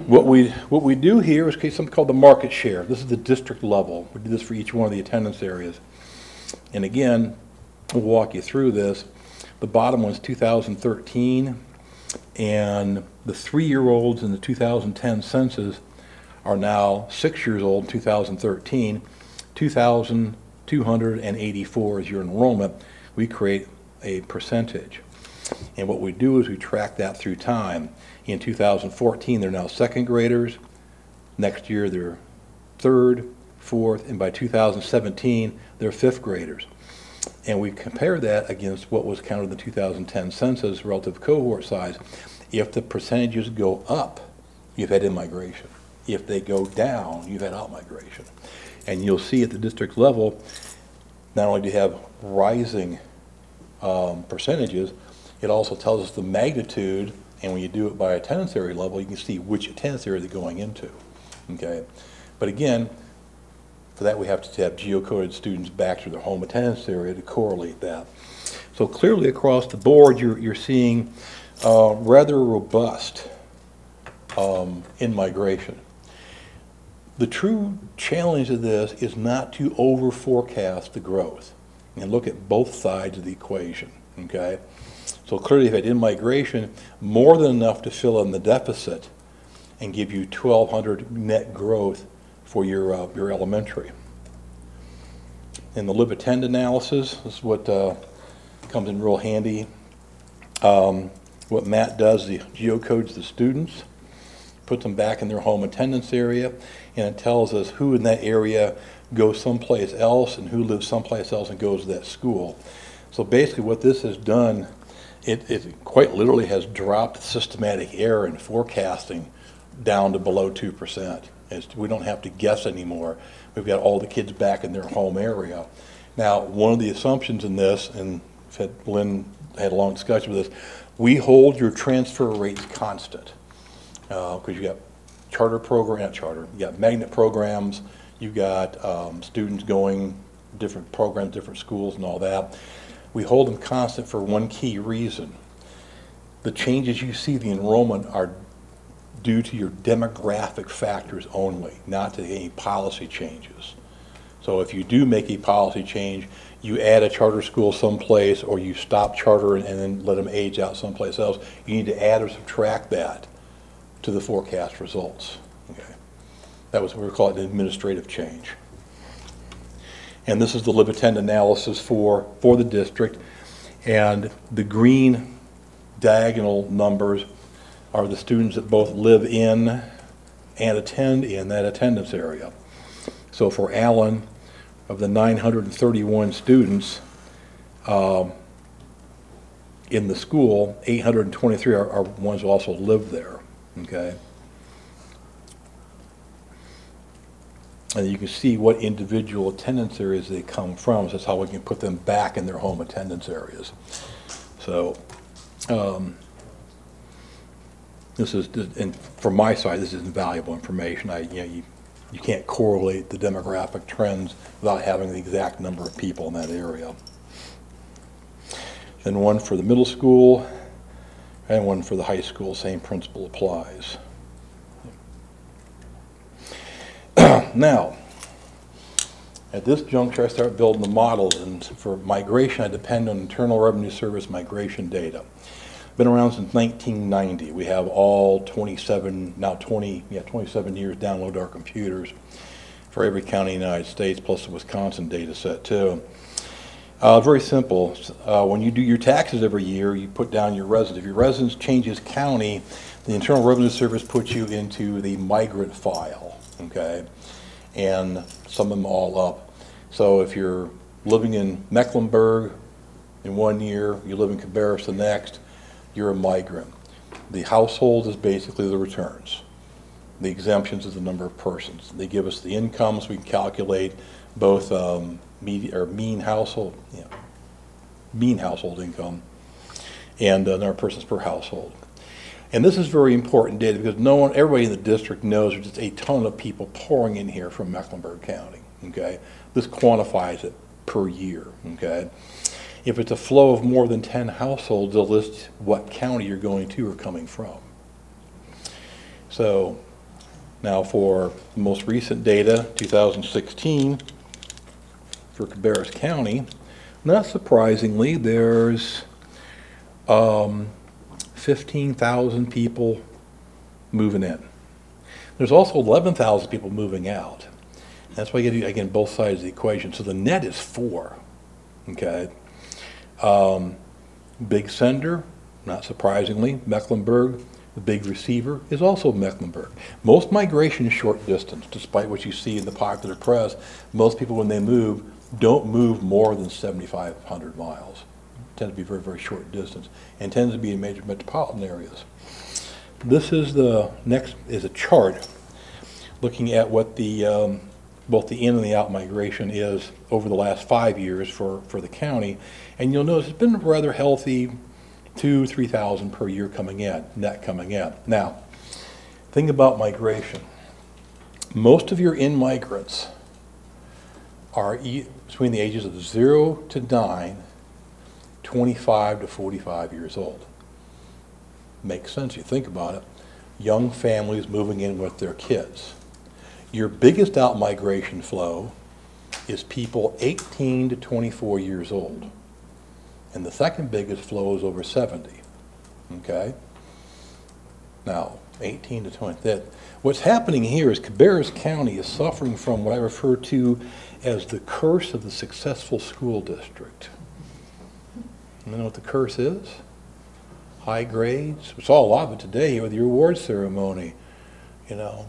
what we do here is something called the market share. This is the district level. We do this for each one of the attendance areas. And again, we'll walk you through this. The bottom one's 2013, and the 3-year-olds in the 2010 census are now 6 years old in 2013. 2,284 is your enrollment. We create a percentage. And what we do is we track that through time. In 2014, they're now second graders. Next year, they're third, fourth, and by 2017, they're fifth graders. And we compare that against what was counted in the 2010 census relative cohort size. If the percentages go up, you've had in-migration. If they go down, you've had out-migration. And you'll see at the district level, not only do you have rising percentages, it also tells us the magnitude, and when you do it by attendance area level, you can see which attendance area they're going into, okay? But again, for that we have to have geocoded students back to their home attendance area to correlate that. So clearly across the board, you're seeing rather robust in-migration. The true challenge of this is not to over-forecast the growth and look at both sides of the equation, okay? So clearly you've had in-migration more than enough to fill in the deficit and give you 1,200 net growth for your elementary. In the live-attend analysis, this is what comes in real handy. What Matt does, he geocodes the students, puts them back in their home attendance area, and it tells us who in that area goes someplace else and who lives someplace else and goes to that school. So basically what this has done, it quite literally has dropped systematic error in forecasting down to below 2%. We don't have to guess anymore. We've got all the kids back in their home area. Now, one of the assumptions in this, and Lynn had a long discussion with this, we hold your transfer rates constant. Because you got charter program, not charter, you got magnet programs, you got students going different programs, different schools and all that. We hold them constant for one key reason. The changes you see, the enrollment, are due to your demographic factors only, not to any policy changes. So if you do make a policy change, you add a charter school someplace, or you stop charter and then let them age out someplace else, you need to add or subtract that to the forecast results. Okay. That was what we call an administrative change. And this is the live attend analysis for the district. And the green diagonal numbers are the students that both live in and attend in that attendance area. So for Allen, of the 931 students in the school, 823 are ones who also live there, okay? And you can see what individual attendance areas they come from, so that's how we can put them back in their home attendance areas. So this is, and from my side, this is invaluable information. You can't correlate the demographic trends without having the exact number of people in that area. Then one for the middle school and one for the high school, same principle applies. Now, at this juncture, I start building the models, and for migration, I depend on Internal Revenue Service migration data. Been around since 1990. We have all 27 years downloaded our computers for every county in the United States, plus the Wisconsin data set too. Very simple. When you do your taxes every year, you put down your residence. If your residence changes county, the Internal Revenue Service puts you into the migrant file, okay? And sum them all up. So if you're living in Mecklenburg in one year, you live in Cabarrus the next, you're a migrant. The household is basically the returns. The exemptions is the number of persons. They give us the incomes. We can calculate both mean household income and number of persons per household. And this is very important data because everybody in the district knows there's just a ton of people pouring in here from Mecklenburg County. Okay, this quantifies it per year. Okay. If it's a flow of more than 10 households, they'll list what county you're going to or coming from. So now for the most recent data, 2016, for Cabarrus County, not surprisingly, there's 15,000 people moving in. There's also 11,000 people moving out. That's why you get, again, both sides of the equation. So the net is 4, okay? Big sender, not surprisingly, Mecklenburg. The big receiver is also Mecklenburg. Most migration is short distance, despite what you see in the popular press. Most people, when they move, don't move more than 7,500 miles. Tend to be very, very short distance, and tends to be in major metropolitan areas. This is the next is a chart looking at what the both the in and the out migration is over the last 5 years for the county. And you'll notice it's been rather healthy, 2,000-3,000 per year coming in, net coming in. Now, think about migration. Most of your in-migrants are between the ages of 0 to 9, 25 to 45 years old. Makes sense, you think about it. Young families moving in with their kids. Your biggest out-migration flow is people 18 to 24 years old. And the second biggest flow is over 70, okay? Now, 18 to 20. What's happening here is Cabarrus County is suffering from what I refer to as the curse of the successful school district. You know what the curse is? High grades. We saw a lot of it today with the award ceremony. You know,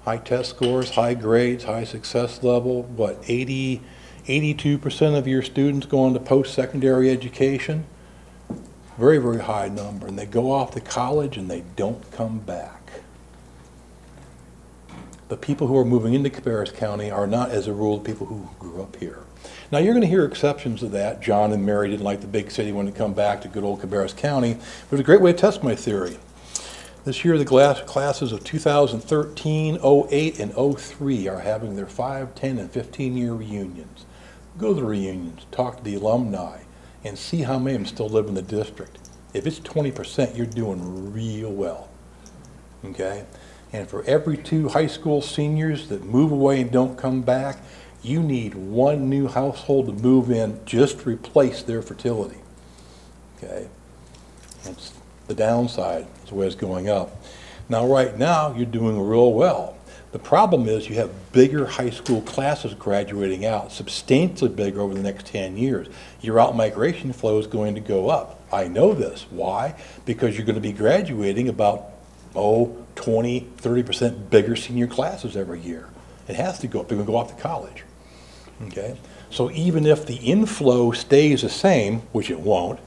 high test scores, high grades, high success level. What, 82% of your students go on to post-secondary education? Very, very high number. And they go off to college and they don't come back. The people who are moving into Cabarrus County are not, as a rule, people who grew up here. Now, you're going to hear exceptions to that. John and Mary didn't like the big city when they come back to good old Cabarrus County. But it was a great way to test my theory. This year, the classes of 2013, 08, and 03 are having their 5, 10, and 15-year reunions. Go to the reunions, talk to the alumni, and see how many of them still live in the district. If it's 20%, you're doing real well, okay? And for every 2 high school seniors that move away and don't come back, you need 1 new household to move in just to replace their fertility, okay? That's the downside, is the way it's going up. Now, right now, you're doing real well. The problem is you have bigger high school classes graduating out, substantially bigger over the next 10 years. Your out-migration flow is going to go up. I know this. Why? Because you're going to be graduating about, 20, 30% bigger senior classes every year. It has to go up. They're going to go off to college. Okay? So even if the inflow stays the same, which it won't,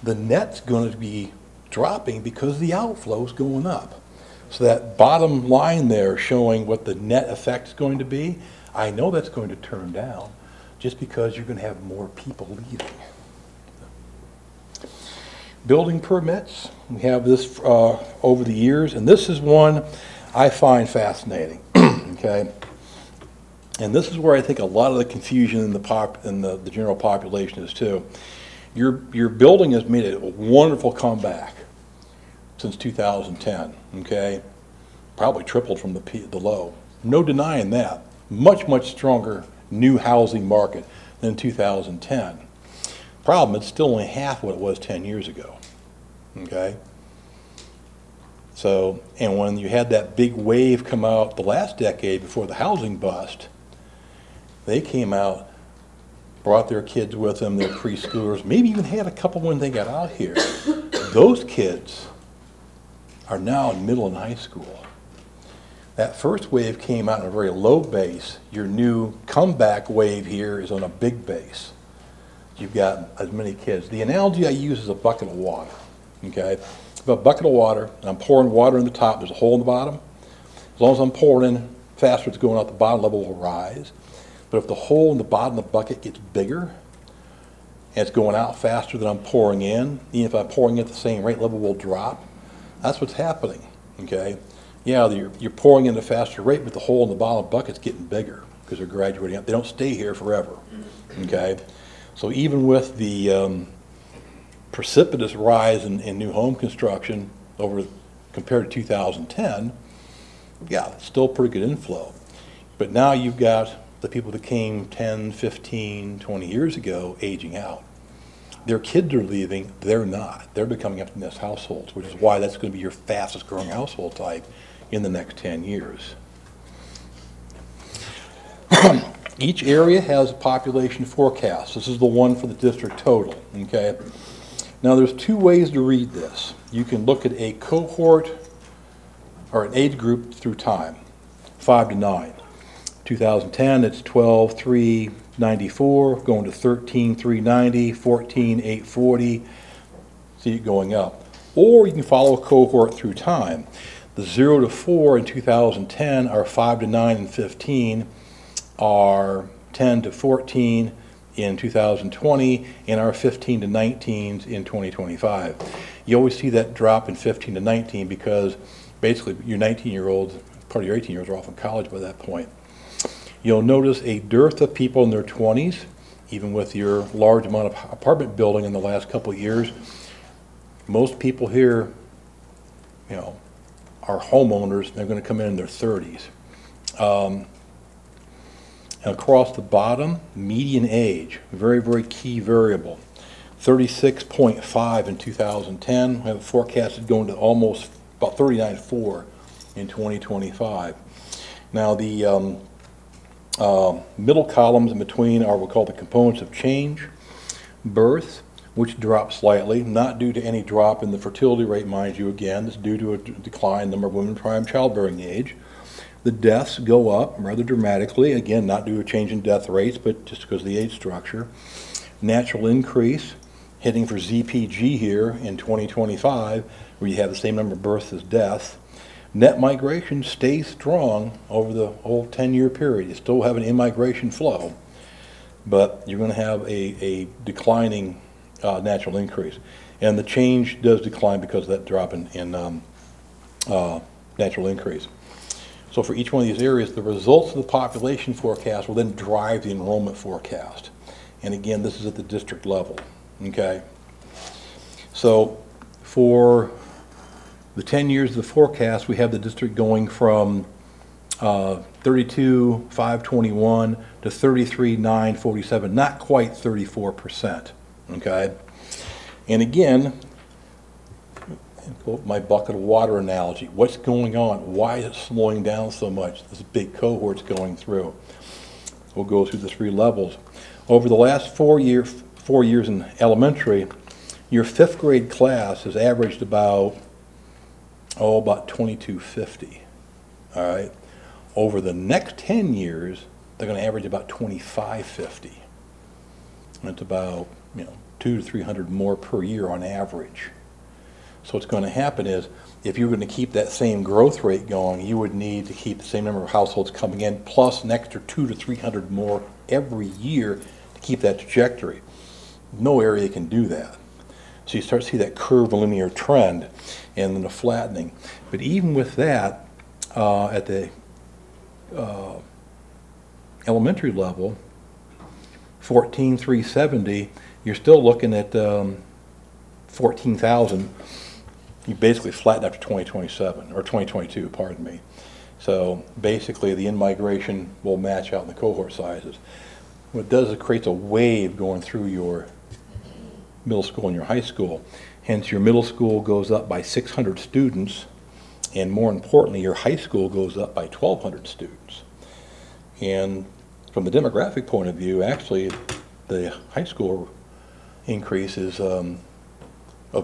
the net's going to be dropping because the outflow is going up. So that bottom line there showing what the net effect is going to be, I know that's going to turn down just because you're going to have more people leaving. Building permits, we have this over the years, and this is one I find fascinating, okay? And this is where I think a lot of the confusion in the general population is too. Your building has made a wonderful comeback since 2010, okay? Probably tripled from the low. No denying that. Much, much stronger new housing market than 2010. Problem, it's still only half what it was 10 years ago, okay? So, and when you had that big wave come out the last decade before the housing bust, they came out, brought their kids with them, their preschoolers, maybe even had a couple when they got out here. Those kids are now in middle and high school. That first wave came out on a very low base. Your new comeback wave here is on a big base. You've got as many kids. The analogy I use is a bucket of water, okay? If I have a bucket of water, and I'm pouring water in the top, there's a hole in the bottom. As long as I'm pouring in faster, it's going out, the bottom level will rise. But if the hole in the bottom of the bucket gets bigger, and it's going out faster than I'm pouring in, even if I'm pouring at the same rate, level will drop. That's what's happening, okay? Yeah, you're pouring in at a faster rate, but the hole in the bottom of the bucket's getting bigger because they're graduating up. They don't stay here forever, okay? So even with the precipitous rise in new home construction compared to 2010, yeah, it's still pretty good inflow. But now you've got the people that came 10, 15, 20 years ago aging out. Their kids are leaving, they're not. They're becoming empty nest households, which is why that's going to be your fastest growing household type in the next 10 years. Each area has a population forecast. This is the one for the district total, okay? Now there's 2 ways to read this. You can look at a cohort or an age group through time, 5 to 9. 2010, it's 12,394, going to 13,390, 14,840, see it going up. Or you can follow a cohort through time. The 0 to 4 in 2010 are 5 to 9 and 15, are 10 to 14 in 2020, and are 15 to 19s in 2025. You always see that drop in 15 to 19 because basically your 19-year-olds, part of your 18-year-olds are off in college by that point. You'll notice a dearth of people in their 20s, even with your large amount of apartment building in the last couple of years. Most people here, are homeowners. They're going to come in their 30s. And across the bottom, median age, very, very key variable. 36.5 in 2010. We have forecasted going to almost about 39.4 in 2025. Now the middle columns in between are what we call the components of change. Birth, which drops slightly, not due to any drop in the fertility rate, mind you, again, it's due to a decline in the number of women in prime childbearing age. The deaths go up rather dramatically, again, not due to a change in death rates, but just because of the age structure. Natural increase, hitting for ZPG here in 2025, where you have the same number of births as deaths. Net migration stays strong over the whole 10-year period. You still have an in-migration flow, but you're going to have a declining natural increase. And the change does decline because of that drop in natural increase. So for each one of these areas, the results of the population forecast will then drive the enrollment forecast. And again, this is at the district level, okay? So for the 10 years of the forecast, we have the district going from 32,521 to 33,947, not quite 34%, okay? And again, my bucket of water analogy, what's going on? Why is it slowing down so much? This big cohort's going through. We'll go through the 3 levels. Over the last 4 years in elementary, your 5th grade class has averaged about 2250, all right? Over the next 10 years, they're going to average about 2550. And it's about, 200 to 300 more per year on average. So what's going to happen is, if you're going to keep that same growth rate going, you would need to keep the same number of households coming in, plus an extra 200 to 300 more every year to keep that trajectory. No area can do that. So you start to see that curvilinear trend and then the flattening. But even with that, at the elementary level, 14,370, you're still looking at 14,000. You basically flatten after 2027, or 2022, pardon me. So basically the in-migration will match out in the cohort sizes. What it does is it creates a wave going through your middle school and your high school. Hence your middle school goes up by 600 students, and more importantly, your high school goes up by 1,200 students. And from the demographic point of view, actually the high school increase is of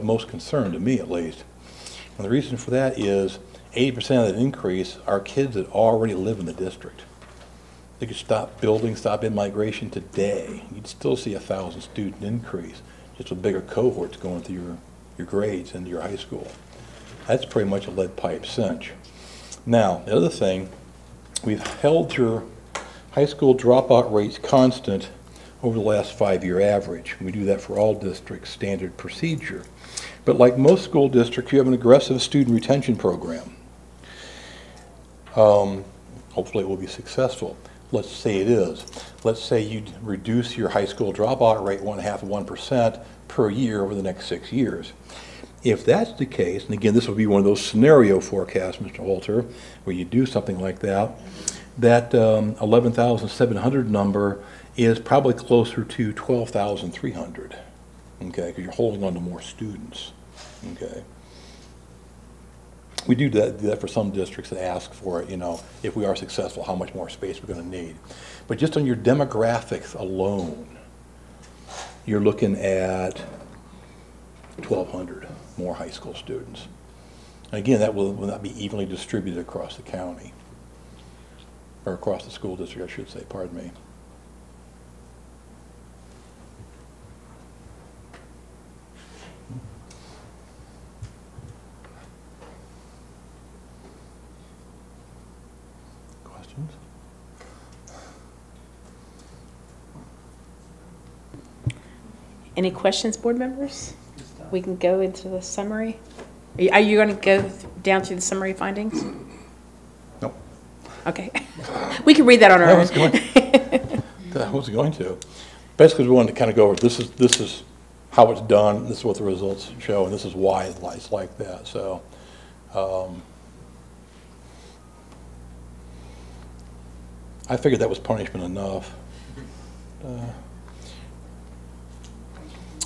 most concern to me, at least. And the reason for that is 80% of that increase are kids that already live in the district. They could stop building, stop in-migration today. You'd still see 1,000 student increase, just with bigger cohorts going through your grades into your high school. That's pretty much a lead pipe cinch. Now, the other thing, we've held your high school dropout rates constant over the last 5-year average. We do that for all districts, standard procedure. But like most school districts, you have an aggressive student retention program. Hopefully it will be successful. Let's say it is. Let's say you reduce your high school dropout rate 0.5% per year over the next 6 years. If that's the case, and again, this will be one of those scenario forecasts, Mr. Holter, where you do something like that, that 11,700 number is probably closer to 12,300, okay, because you're holding on to more students, okay. We do that for some districts that ask for it, if we are successful, how much more space we're going to need. But just on your demographics alone, you're looking at 1,200 more high school students. And again, that will not be evenly distributed across the county, or across the school district, I should say, pardon me. Questions? Any questions, board members? We can go into the summary. Are you going to go down through the summary findings? No. Okay. We can read that on our own. I was going to. Basically, we wanted to kind of go over, this is how it's done, this is what the results show, and this is why it's like that. So, I figured that was punishment enough.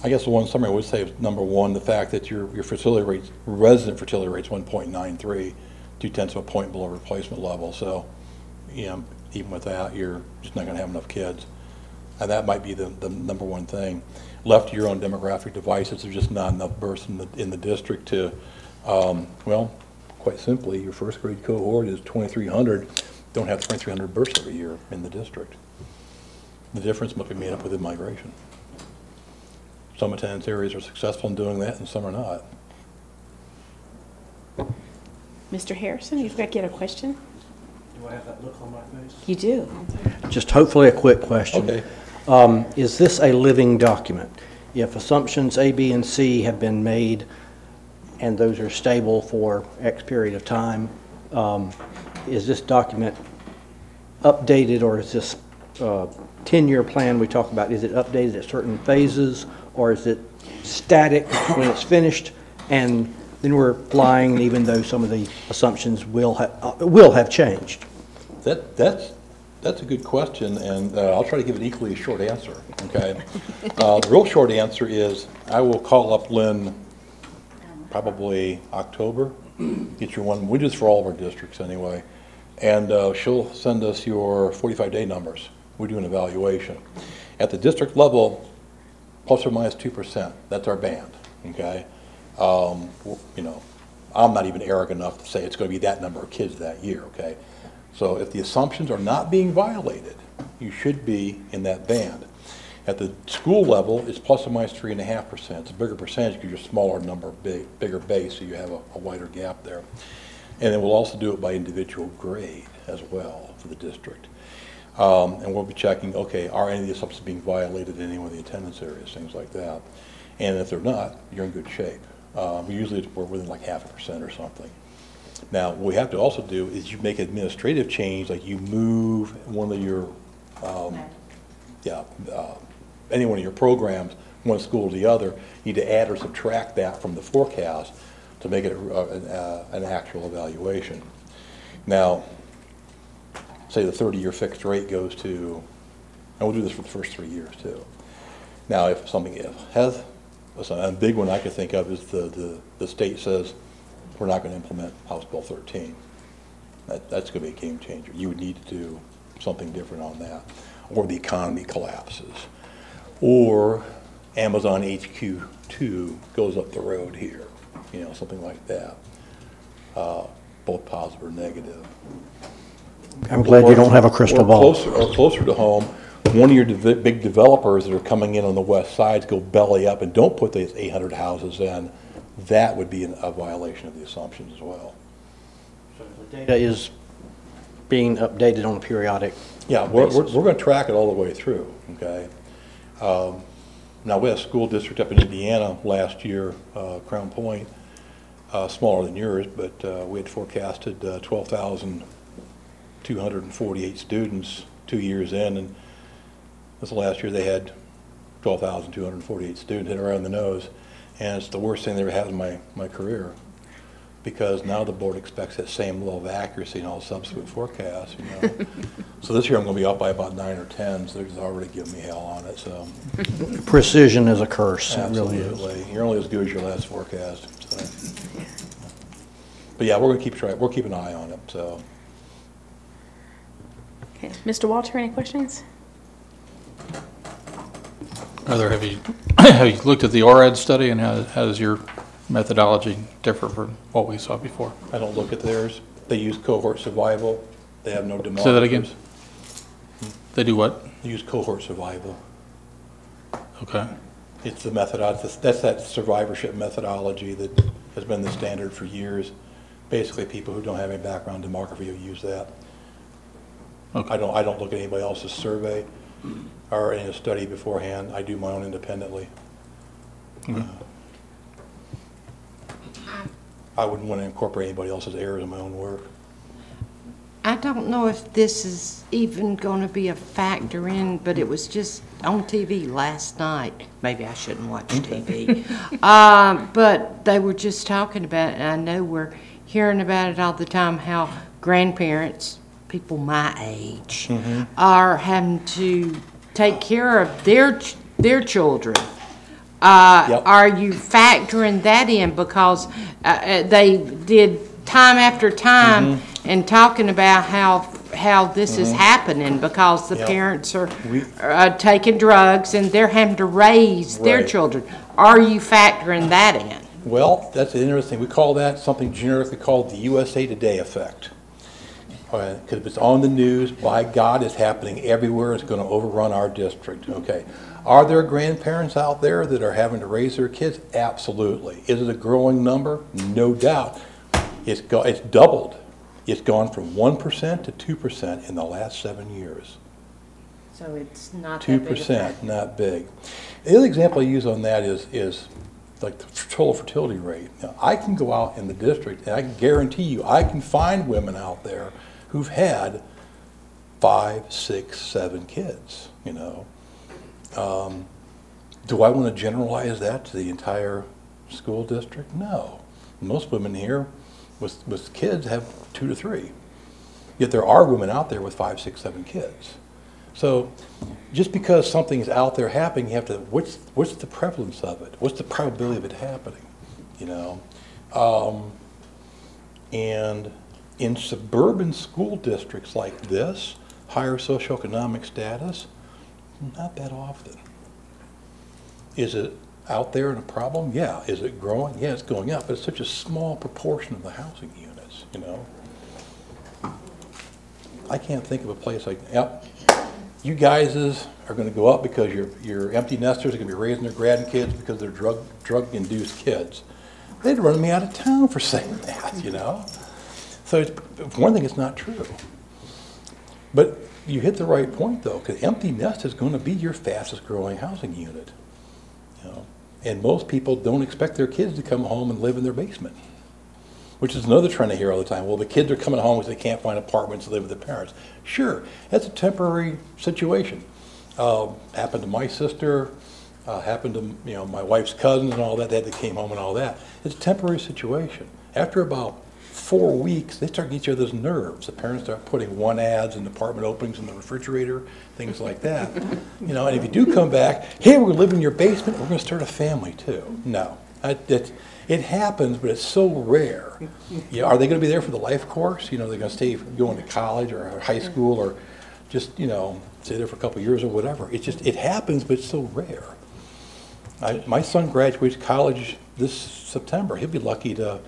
I guess the one summary I would say is, number one, the fact that your fertility rate, resident fertility rate is 1.93, 0.2 of a point below replacement level. So, even with that, you're just not going to have enough kids. And that might be the number one thing. Left to your own demographic devices, there's just not enough births in the district to, well, quite simply, your first grade cohort is 2,300. Don't have 2,300 births every year in the district. The difference must be made up with immigration. Some attendance areas are successful in doing that, and some are not. Mr. Harrison, you've got to get a question. Do I have that look on my face? You do. Just hopefully a quick question. Okay. Is this a living document? If assumptions A, B, and C have been made, and those are stable for X period of time, is this document updated, or is this 10-year plan we talk about, is it updated at certain phases, or is it static when it's finished, and then we're flying, even though some of the assumptions will have changed? That's a good question, and I'll try to give an equally short answer, okay? The real short answer is I will call up Lynn probably October, get your one. We do this for all of our districts anyway, and she'll send us your 45-day numbers. We do an evaluation. At the district level, plus or minus 2%, that's our band, okay? You know, I'm not even arrogant enough to say it's going to be that number of kids that year, okay? So if the assumptions are not being violated, you should be in that band. At the school level, it's plus or minus 3.5%. It's a bigger percentage because you're a smaller number, bigger base, so you have a wider gap there. And then we'll also do it by individual grade as well for the district. And we'll be checking, okay, are any of the assumptions being violated in any one of the attendance areas, things like that. And if they're not, you're in good shape. Usually we're within like 0.5% or something. Now, what we have to also do is you make administrative change, like you move one of your, any one of your programs, one school to the other, you need to add or subtract that from the forecast to make it an actual evaluation. Now, say the 30-year fixed rate goes to, and we'll do this for the first 3 years too. Now, if something has, a big one I could think of is the state says, we're not going to implement House Bill 13. That's going to be a game changer. You would need to do something different on that. Or the economy collapses. Or Amazon HQ2 goes up the road here. You know, something like that. Both positive or negative. I'm glad you don't have a crystal ball. Closer to home, one of your big developers that are coming in on the west sides go belly up and don't put these 800 houses in. That would be a violation of the assumptions as well. So the data is being updated on a periodic basis. We're going to track it all the way through, okay? Now, we had a school district up in Indiana last year, Crown Point, smaller than yours, but we had forecasted 12,248 students 2 years in, and this last year they had 12,248 students hit around the nose. And it's the worst thing that ever happened in my career, because now the board expects that same level of accuracy in all subsequent forecasts. You know? So this year I'm going to be up by about 9 or 10, so they're already giving me hell on it. So precision is a curse. Absolutely. It really is. You're only as good as your last forecast. So. But yeah, we're going to keep trying. We'll keep an eye on it. So. Okay, Mr. Walter, any questions? Have you looked at the ORAD study, and how does your methodology differ from what we saw before? I don't look at theirs. They use cohort survival. They have no demographers. Say that again. They do what? They use cohort survival. Okay. It's the methodology. That's that survivorship methodology that has been the standard for years. Basically, people who don't have any background in demography will use that. Okay. I don't look at anybody else's survey or in a study beforehand. I do my own independently. I wouldn't want to incorporate anybody else's errors in my own work. I don't know if this is even going to be a factor in, but it was just on TV last night. Maybe I shouldn't watch TV. But they were just talking about it, and I know we're hearing about it all the time, how grandparents, people my age, are having to take care of their children. Are you factoring that in? Because they did time after time and talking about how this is happening because the parents are taking drugs and they're having to raise their children. Are you factoring that in? Well, that's interesting. We call that something generically called the USA Today effect. Because if it's on the news, by God, it's happening everywhere. It's going to overrun our district. Okay. Are there grandparents out there that are having to raise their kids? Absolutely. Is it a growing number? No doubt. It's doubled. It's gone from 1% to 2% in the last 7 years. So it's not 2%, not big. The other example I use on that is like the total fertility rate. Now, I can go out in the district and I can guarantee you I can find women out there who've had 5, 6, 7 kids, you know. Do I want to generalize that to the entire school district? No. Most women here with kids have 2 to 3. Yet there are women out there with 5, 6, 7 kids. So just because something's out there happening, you have to, what's the prevalence of it? What's the probability of it happening, you know? And in suburban school districts like this, higher socioeconomic status, not that often. Is it out there and a problem? Yeah. Is it growing? Yeah, it's going up, but it's such a small proportion of the housing units, you know? I can't think of a place like, yep, you guys are going to go up because your empty nesters are going to be raising their grandkids because they're drug-induced kids. They'd run me out of town for saying that, you know? So for one thing, it's not true. But you hit the right point, though, because empty nest is going to be your fastest growing housing unit. You know? And most people don't expect their kids to come home and live in their basement, which is another trend I hear all the time. Well, the kids are coming home because they can't find apartments to live with their parents. Sure, that's a temporary situation. Happened to my sister, happened to my wife's cousins and all that. They came home and all that. It's a temporary situation. After about 4 weeks, they start getting each other's nerves. The parents start putting one ads and apartment openings in the refrigerator, things like that. You know, and if you do come back, hey, we're going to live in your basement. We're going to start a family too. No, it happens, but it's so rare. You know, are they going to be there for the life course? You know, they're going to stay going to college or high school or just, stay there for a couple of years or whatever. It happens, but it's so rare. My son graduates college this September. He'll be lucky to,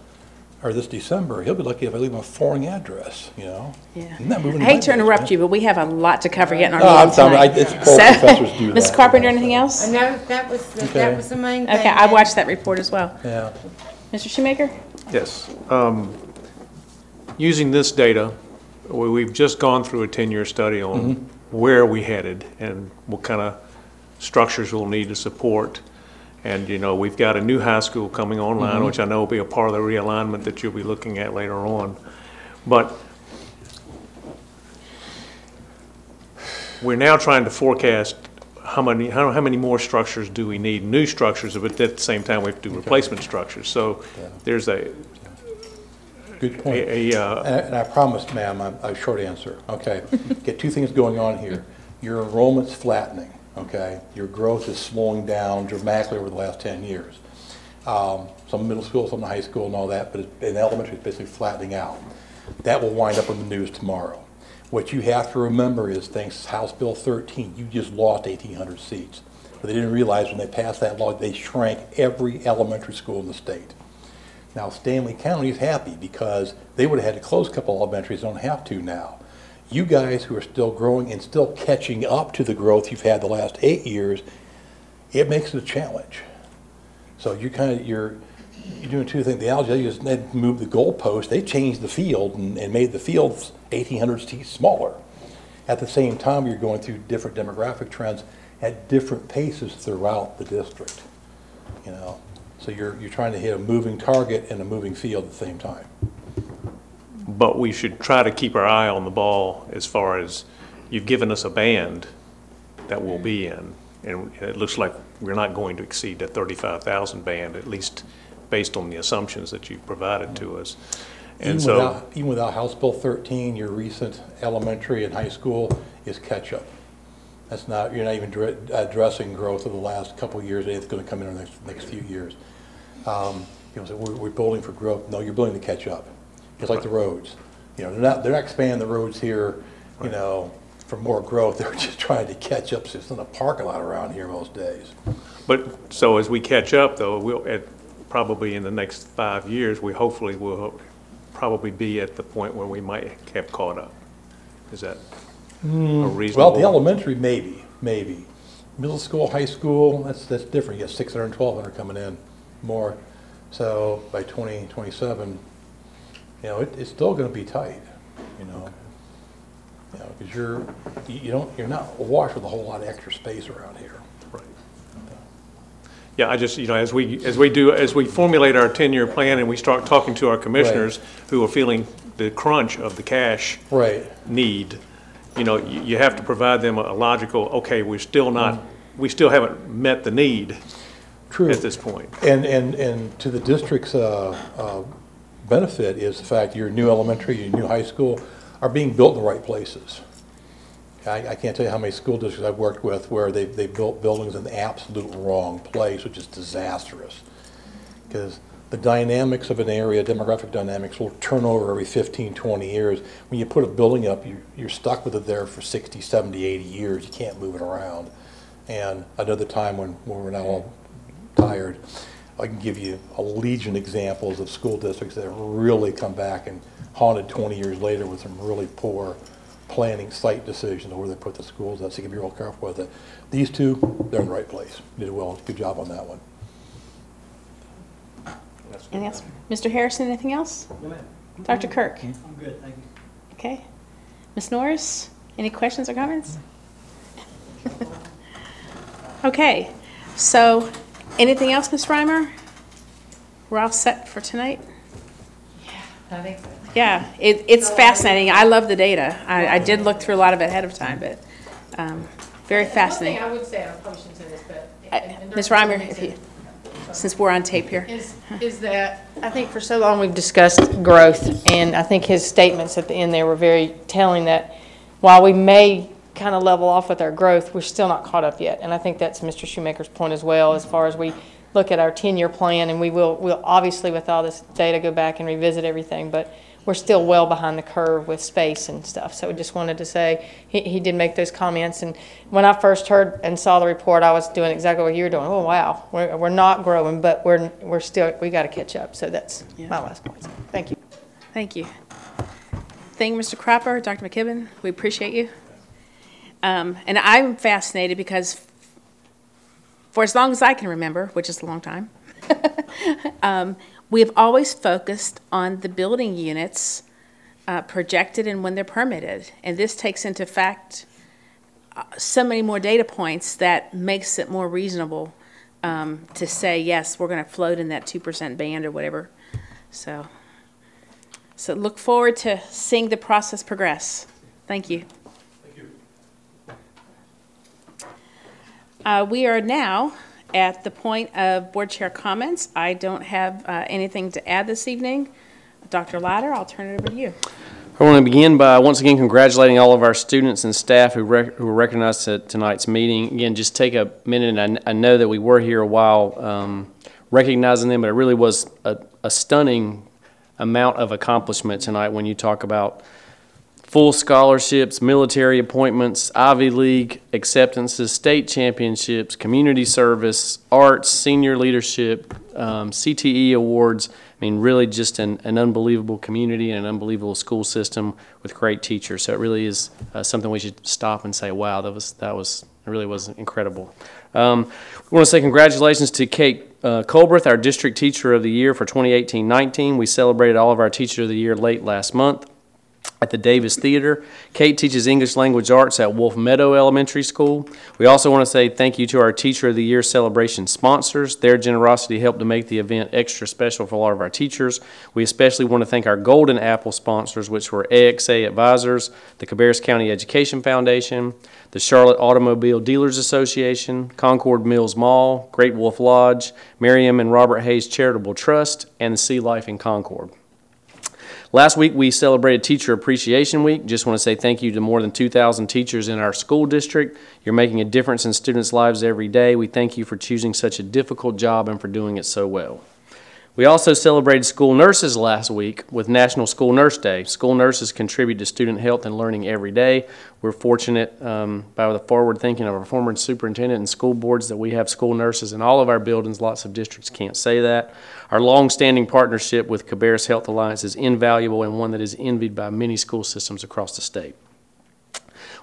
or this December, he'll be lucky if I leave him a foreign address, you know. Yeah. I hate to interrupt you, but we have a lot to cover yet in our I'm meeting sorry, tonight. professors do Ms. that. Carpenter, anything else? No, that was the main thing. Okay, I watched that report as well. Yeah. Mr. Shoemaker? Yes. Using this data, we've just gone through a 10-year study on where we headed and what kind of structures we'll need to support. And, we've got a new high school coming online, which I know will be a part of the realignment that you'll be looking at later on. But we're now trying to forecast how many more structures do we need, new structures, but at the same time we have to do replacement structures. So there's a good point. And I promise, ma'am, a short answer. Okay, get 2 things going on here. Your enrollment's flattening. Okay, your growth is slowing down dramatically over the last 10 years. Some middle school, some high school and all that, but in elementary it's basically flattening out. That will wind up in the news tomorrow. What you have to remember is, thanks to House Bill 13, you just lost 1,800 seats. But they didn't realize when they passed that law, they shrank every elementary school in the state. Now, Stanley County is happy because they would have had to close a couple elementaries, don't have to now. You guys who are still growing and still catching up to the growth you've had the last 8 years, it makes it a challenge. So you're doing 2 things. The analogy is they moved the goalpost, they changed the field and made the fields 1,800 seats smaller. At the same time, you're going through different demographic trends at different paces throughout the district. So you're trying to hit a moving target and a moving field at the same time. but we should try to keep our eye on the ball as far as you've given us a band that we'll be in. And it looks like we're not going to exceed that 35,000 band, at least based on the assumptions that you've provided to us. And even without House Bill 13, your recent elementary and high school is catch-up. That's not, you're not even addressing growth of the last couple of years. It's going to come in the next few years. So we're building for growth. No, you're building to catch up. Just like the roads. They're not expanding the roads here, for more growth. They're just trying to catch up. So it's not a parking lot around here most days. But so as we catch up, though, probably in the next 5 years, we hopefully will probably be at the point where we might have caught up. Is that a reasonable? Well, the elementary, maybe. Middle school, high school, that's different. You got 600 and 1,200 coming in more. So by 2027, it's still going to be tight. Because you're not awash with a whole lot of extra space around here. Right. Yeah, I just, as we formulate our 10-year plan and we start talking to our commissioners who are feeling the crunch of the cash need, you know, you have to provide them a logical, okay, we still haven't met the need at this point. And to the district's benefit is the fact your new elementary, your new high school are being built in the right places. I can't tell you how many school districts I've worked with where they built buildings in the absolute wrong place, which is disastrous. Because the dynamics of an area, demographic dynamics, will turn over every 15, 20 years. When you put a building up, you're stuck with it there for 60, 70, 80 years. You can't move it around. And another time when we're now all tired, I can give you a legion examples of school districts that have really come back and haunted 20 years later with some really poor planning site decisions of where they put the schools. That's, you can be real careful with it. These two, they're in the right place. You did well. Good job on that one. Anything else? Mr. Harrison, anything else? No, ma'am. Dr. Kirk? I'm good, thank you. Okay. Ms. Norris, any questions or comments? Okay. So, anything else, Ms. Reimer? We're all set for tonight? I think so. Yeah, it's fascinating. I love the data. I did look through a lot of it ahead of time, but very fascinating. One thing I would say, I probably shouldn't say this, but Ms. Reimer, if you, since we're on tape here. Is that I think for so long we've discussed growth, and I think his statements at the end there were very telling that while we may kind of level off with our growth, we're still not caught up yet. And I think that's Mr. Shoemaker's point as well, as far as we look at our 10-year plan, and we'll obviously with all this data go back and revisit everything, but we're still well behind the curve with space and stuff. So I just wanted to say he did make those comments, and when I first heard and saw the report, I was doing exactly what you were doing. Oh wow, we're not growing, but we got to catch up. So that's my last point. So, thank you. Thank you. Thank you, Mr. Cropper, Dr. McKibben. We appreciate you. And I'm fascinated because for as long as I can remember, which is a long time, we have always focused on the building units projected and when they're permitted. And this takes into fact so many more data points that makes it more reasonable to say, yes, we're going to float in that 2% band or whatever. So look forward to seeing the process progress. Thank you. We are now at the point of board chair comments. I don't have anything to add this evening. Dr. Latter, I'll turn it over to you. I want to begin by once again congratulating all of our students and staff who were recognized at tonight's meeting. Again, just take a minute, and I know that we were here a while recognizing them, but it really was a stunning amount of accomplishment tonight when you talk about full scholarships, military appointments, Ivy League acceptances, state championships, community service, arts, senior leadership, CTE awards. I mean, really just an unbelievable community and an unbelievable school system with great teachers. So it really is something we should stop and say, wow, it really was incredible. We want to say congratulations to Kate Colbreth, our District Teacher of the Year for 2018-19. We celebrated all of our Teacher of the Year late last month at the Davis Theater. Kate teaches English Language Arts at Wolf Meadow Elementary School. We also want to say thank you to our Teacher of the Year celebration sponsors. Their generosity helped to make the event extra special for all of our teachers. We especially want to thank our Golden Apple sponsors, which were AXA Advisors, the Cabarrus County Education Foundation, the Charlotte Automobile Dealers Association, Concord Mills Mall, Great Wolf Lodge, Miriam and Robert Hayes Charitable Trust, and the Sea Life in Concord. Last week, we celebrated Teacher Appreciation Week. Just want to say thank you to more than 2,000 teachers in our school district. You're making a difference in students' lives every day. We thank you for choosing such a difficult job and for doing it so well. We also celebrated school nurses last week with National School Nurse Day. School nurses contribute to student health and learning every day. We're fortunate by the forward thinking of our former superintendent and school boards that we have school nurses in all of our buildings. Lots of districts can't say that. Our long-standing partnership with Cabarrus Health Alliance is invaluable and one that is envied by many school systems across the state.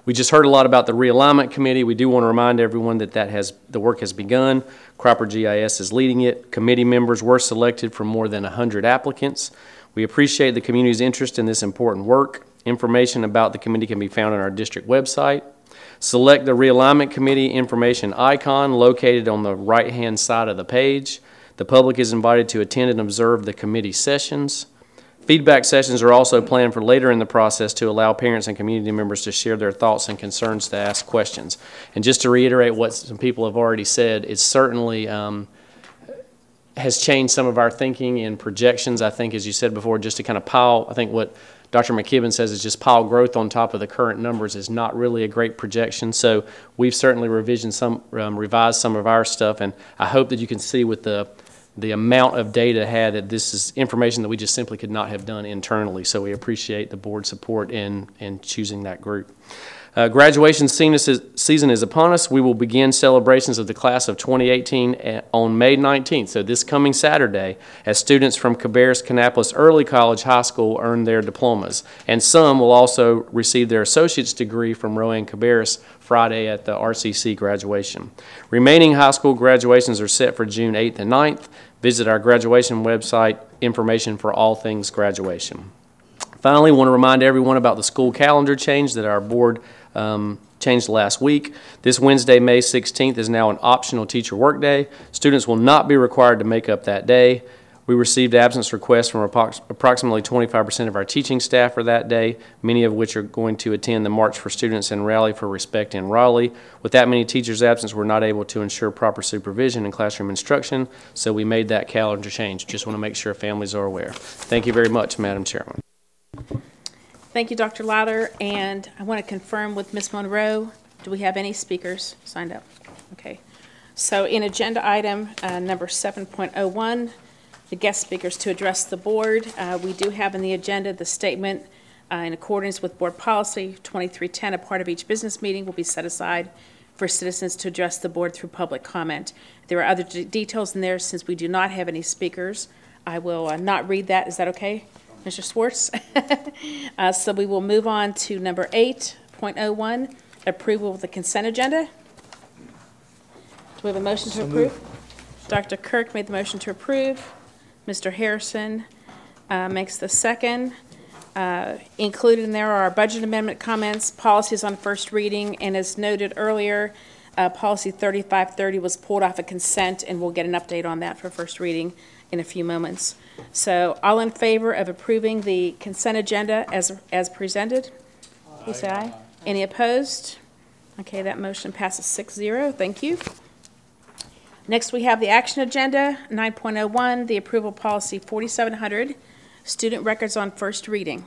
We just heard a lot about the realignment committee. We do want to remind everyone that the work has begun. Cropper GIS is leading it. Committee members were selected from more than 100 applicants. We appreciate the community's interest in this important work. Information about the committee can be found on our district website. Select the realignment committee information icon located on the right-hand side of the page. The public is invited to attend and observe the committee sessions. Feedback sessions are also planned for later in the process to allow parents and community members to share their thoughts and concerns to ask questions. And just to reiterate what some people have already said, it certainly has changed some of our thinking and projections. I think, as you said before, just to kind of pile, I think what Dr. McKibben says is just pile growth on top of the current numbers is not really a great projection. So we've certainly revised some of our stuff, and I hope that you can see with the amount of data had that this is information that we just simply could not have done internally. So we appreciate the board's support in choosing that group. Graduation season is upon us. We will begin celebrations of the class of 2018 on May 19th, so this coming Saturday, as students from Cabarrus Kannapolis Early College High School earn their diplomas. And some will also receive their associate's degree from Rowan Cabarrus Friday at the RCC graduation. Remaining high school graduations are set for June 8th and 9th. Visit our graduation website, information for all things graduation. Finally, I want to remind everyone about the school calendar change that our board changed last week. This Wednesday, May 16th, is now an optional teacher workday. Students will not be required to make up that day. We received absence requests from approximately 25% of our teaching staff for that day, many of which are going to attend the March for Students and Rally for Respect in Raleigh. With that many teachers absent, we're not able to ensure proper supervision and classroom instruction, so we made that calendar change. Just want to make sure families are aware. Thank you very much, Madam Chairman. Thank you, Dr. Lowther, and I want to confirm with Ms. Monroe, do we have any speakers signed up? Okay. So in agenda item number 7.01, the guest speakers to address the board, we do have in the agenda the statement in accordance with board policy 2310, a part of each business meeting will be set aside for citizens to address the board through public comment. There are other details in there. Since we do not have any speakers, I will not read that. Is that okay, Mr. Swartz? So we will move on to number 8.01, approval of the consent agenda. Do we have a motion to approve? Dr. Kirk made the motion to approve. Mr. Harrison makes the second. Included in there are our budget amendment comments, policies on first reading, and as noted earlier, policy 3530 was pulled off of consent, and we'll get an update on that for first reading in a few moments. So all in favor of approving the consent agenda as presented? Please say aye. Any opposed? Okay, that motion passes 6-0. Thank you. Next, we have the action agenda, 9.01, the approval policy 4700, student records on first reading.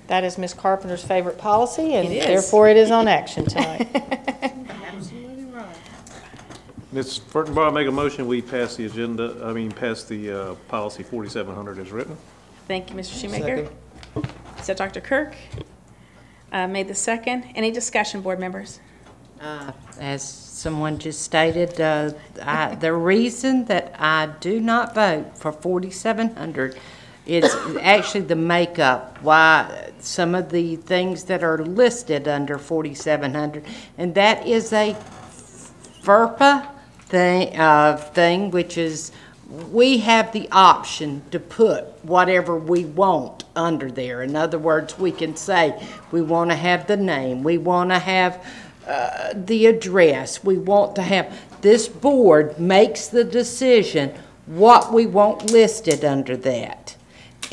That is Ms. Carpenter's favorite policy, and therefore it is on action tonight. Absolutely right. Ms. Furtenbauer, I make a motion we pass the pass the policy 4700 as written. Thank you, Mr. Shoemaker. Is that Dr. Kirk? Made the second. Any discussion, board members? As someone just stated, the reason that I do not vote for 4700 is actually the makeup, why some of the things that are listed under 4700, and that is a FERPA thing, which is we have the option to put whatever we want under there. In other words, we can say we want to have the name, we want to have the address, we want to have, this board makes the decision what we want listed under that.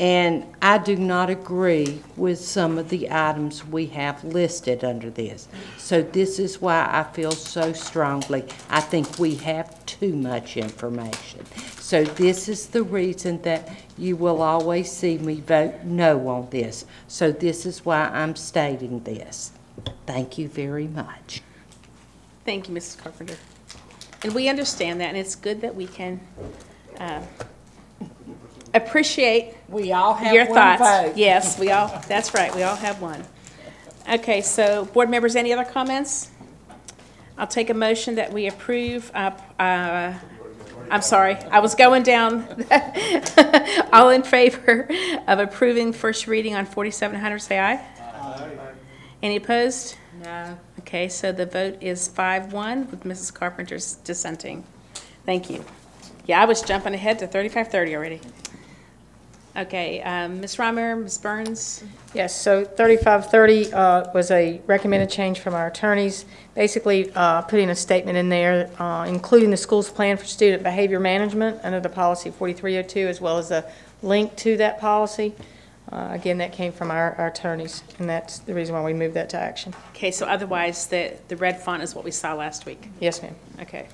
And I do not agree with some of the items we have listed under this. So this is why I feel so strongly. I think we have too much information. So this is the reason that you will always see me vote no on this. So this is why I'm stating this. Thank you very much. Thank you, Mrs. Carpenter. And we understand that, and it's good that we can appreciate we all have your one thoughts. vote. Yes, we all, that's right, we all have one. Okay, so board members, any other comments? I'll take a motion that we approve. I'm sorry, I was going down. All in favor of approving first reading on 4700, say aye. Aye. Any opposed? No. Okay, so the vote is 5-1 with Mrs. Carpenter's dissenting. Thank you. Yeah, I was jumping ahead to 3530 already. Okay, Ms. Reimer, Ms. Burns? Yes, so 3530 was a recommended change from our attorneys, basically putting a statement in there, including the school's plan for student behavior management under the policy 4302, as well as a link to that policy. Again, that came from our attorneys, and that's the reason why we moved that to action. Okay, so otherwise, the red font is what we saw last week? Yes, ma'am. Okay.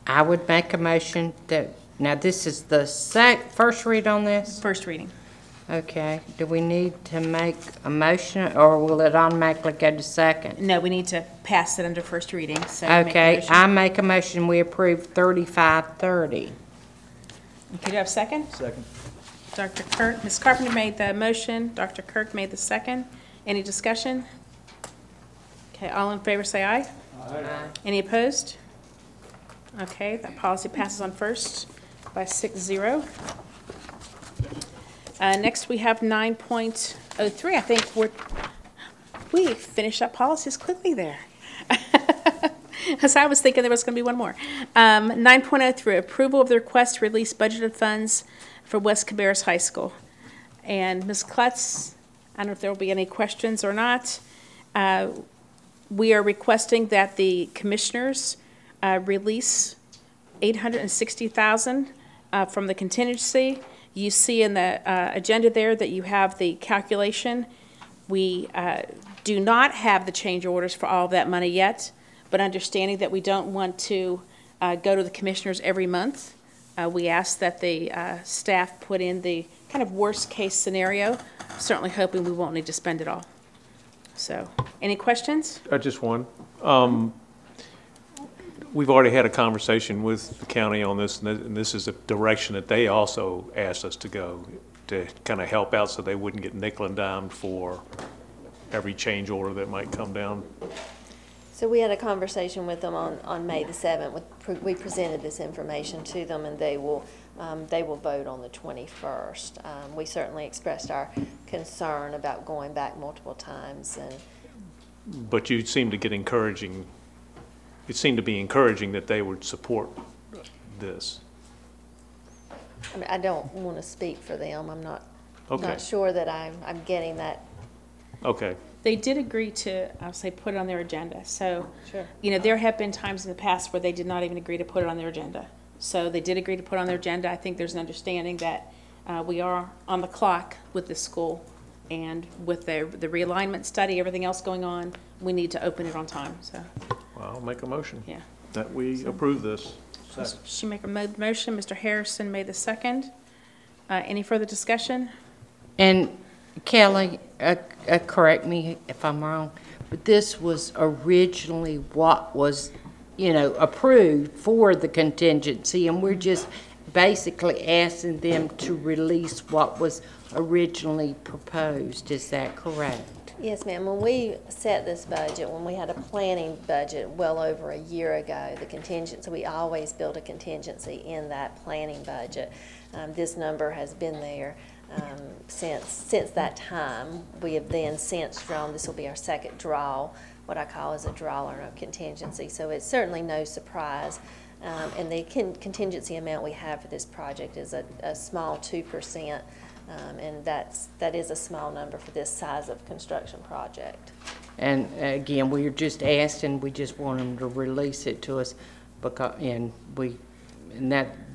I would make a motion that, now this is the first read on this? First reading. Okay, do we need to make a motion, or will it automatically go to second? No, we need to pass it under first reading, so. Make a Okay, motion. I make a motion, we approve 3530. Okay, do I have a second? Second. Dr. Kirk, Ms. Carpenter made the motion, Dr. Kirk made the second. Any discussion? Okay, all in favor say aye. Aye. Any opposed? Okay, that policy passes on first by 6-0. Next, we have 9.03. I think we finished up policies quickly there. Because I was thinking there was going to be one more. 9.03, approval of the request to release budgeted funds for West Cabarrus High School. And Ms. Klutz, I don't know if there will be any questions or not. We are requesting that the commissioners release $860,000 from the contingency. You see in the agenda there that you have the calculation. We do not have the change orders for all of that money yet, but understanding that we don't want to go to the commissioners every month, we ask that the staff put in the kind of worst case scenario, certainly hoping we won't need to spend it all. So, any questions? Just one. We've already had a conversation with the county on this, and this is a direction that they also asked us to go to kind of help out so they wouldn't get nickel and dimed for every change order that might come down. So we had a conversation with them on May the 7th. We presented this information to them, and they will vote on the 21st. We certainly expressed our concern about going back multiple times. But you seem to get encouraging. It seemed to be encouraging that they would support this. I mean, I don't want to speak for them. I'm not Okay. not sure that I'm getting that. Okay. They did agree to, I'll say, put it on their agenda. So, Sure. you know, there have been times in the past where they did not even agree to put it on their agenda. So they did agree to put it on their agenda. I think there's an understanding that we are on the clock with this school, and with the realignment study, everything else going on, we need to open it on time. So, Well, I'll make a motion. Yeah. That we approve this. She make a motion. Mr. Harrison made the second. Any further discussion? And Kelly, correct me if I'm wrong, but this was originally what was, approved for the contingency, and we're just basically asking them to release what was originally proposed. Is that correct? Yes, ma'am. When we set this budget, when we had a planning budget well over a year ago, the contingency, we always build a contingency in that planning budget. This number has been there since that time. We have then since drawn, this will be our second draw, what I call as a draw or a contingency. So it's certainly no surprise. And the contingency amount we have for this project is a small 2%. And that is a small number for this size of construction project. And again, we're just asking, we just want them to release it to us, but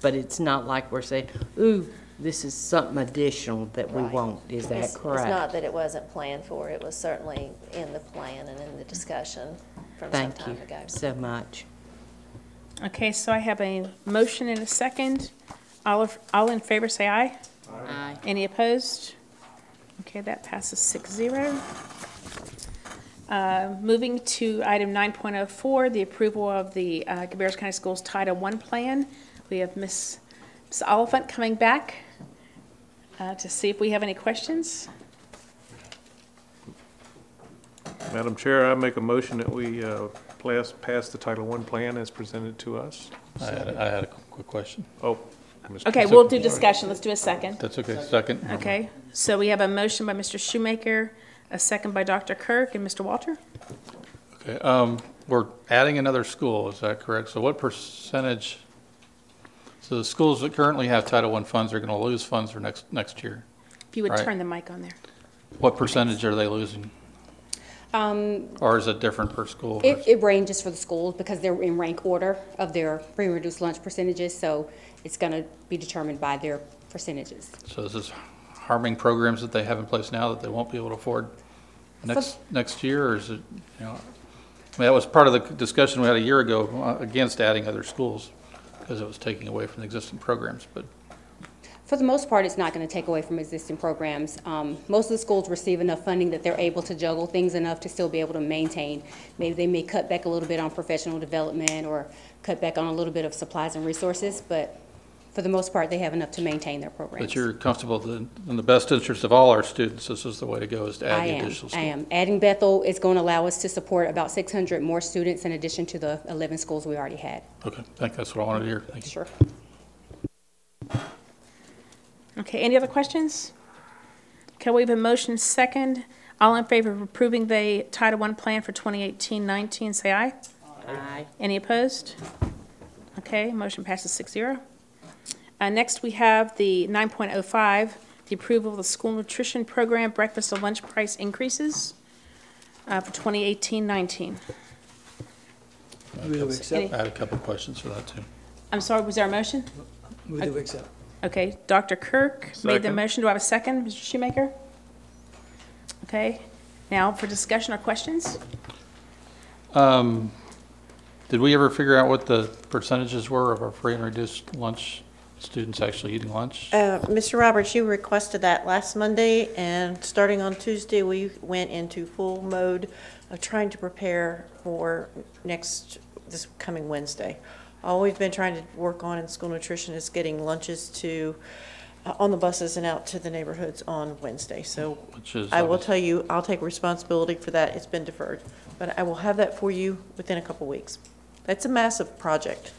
it's not like we're saying, ooh, this is something additional that we want. Is that correct? It's not that it wasn't planned for. It was certainly in the plan and in the discussion from some time ago. Thank you so much. Okay, so I have a motion and a second. All in favor say aye. Aye. Any opposed? Okay, that passes 6-0. Moving to item 9.04, the approval of the Cabarrus County Schools Title I plan. We have Ms. Oliphant coming back to see if we have any questions. Madam Chair, I make a motion that we pass the Title I plan as presented to us. I had a quick question. Oh. Okay, we'll do discussion. Let's do a second. That's okay. Second. Okay, so we have a motion by Mr. Shoemaker, a second by Dr. Kirk, and Mr. Walter. Okay, we're adding another school, is that correct? So what percentage, So the schools that currently have Title I funds are going to lose funds for next year. If you would right? turn the mic on there. What percentage are they losing? Or is it different per school? It ranges for the schools because they're in rank order of their free and reduced lunch percentages, so it's going to be determined by their percentages. So is this harming programs that they have in place now that they won't be able to afford next year, or is it, you know, I mean, that was part of the discussion we had a year ago against adding other schools because it was taking away from the existing programs, but. For the most part, it's not going to take away from existing programs. Most of the schools receive enough funding that they're able to juggle things enough to still be able to maintain. Maybe they may cut back a little bit on professional development or cut back on a little bit of supplies and resources, but for the most part, they have enough to maintain their programs. But you're comfortable that in the best interest of all our students, this is the way to go, is to add the additional schools? I am. Adding Bethel is going to allow us to support about 600 more students in addition to the 11 schools we already had. Okay, I think that's what I wanted to hear. Thank you. Sure. Okay, any other questions? Okay, we have a motion second. All in favor of approving the Title I plan for 2018-19, say aye. Aye. Any opposed? Okay, motion passes 6-0. Next, we have the 9.05, the approval of the school nutrition program breakfast and lunch price increases for 2018-19. Move to accept. I had a couple of questions for that too. I'm sorry, was there a motion? Move to accept. Okay, Dr. Kirk made the Second. motion. Do I have a second, Mr. Shoemaker? Okay, now for discussion or questions? Did we ever figure out what the percentages were of our free and reduced lunch students actually eating lunch? Mr. Roberts, you requested that last Monday, and starting on Tuesday, we went into full mode of trying to prepare for this coming Wednesday. All we've been trying to work on in school nutrition is getting lunches to on the buses and out to the neighborhoods on Wednesday. So I will tell you, I'll take responsibility for that. It's been deferred, but I will have that for you within a couple weeks. That's a massive project.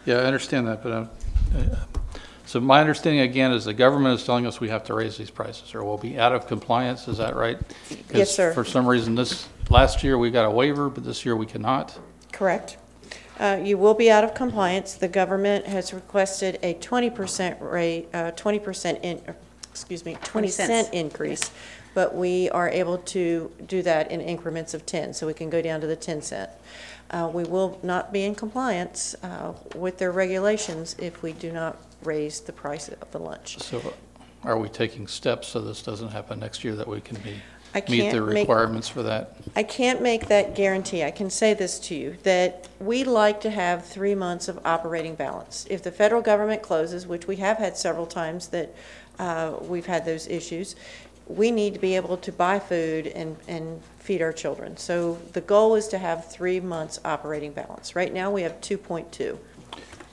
Yeah, I understand that, but so my understanding again is the government is telling us we have to raise these prices or we'll be out of compliance. Is that right? Yes, sir. For some reason, last year we got a waiver, but this year we cannot. Correct. You will be out of compliance. The government has requested a 20% rate, 20 cent increase, but we are able to do that in increments of 10, so we can go down to the 10 cent. We will not be in compliance with their regulations if we do not raise the price of the lunch. So are we taking steps so this doesn't happen next year, that we can I meet can't the make- requirements for that? I can't make that guarantee. I can say this to you, that we like to have 3 months of operating balance. If the federal government closes, which we have had several times that we've had those issues, we need to be able to buy food and feed our children. So the goal is to have 3 months operating balance. Right now, we have 2.2.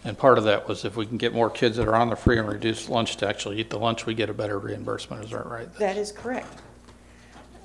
And part of that was if we can get more kids that are on the free and reduced lunch to actually eat the lunch, we get a better reimbursement. Is that right? That is correct.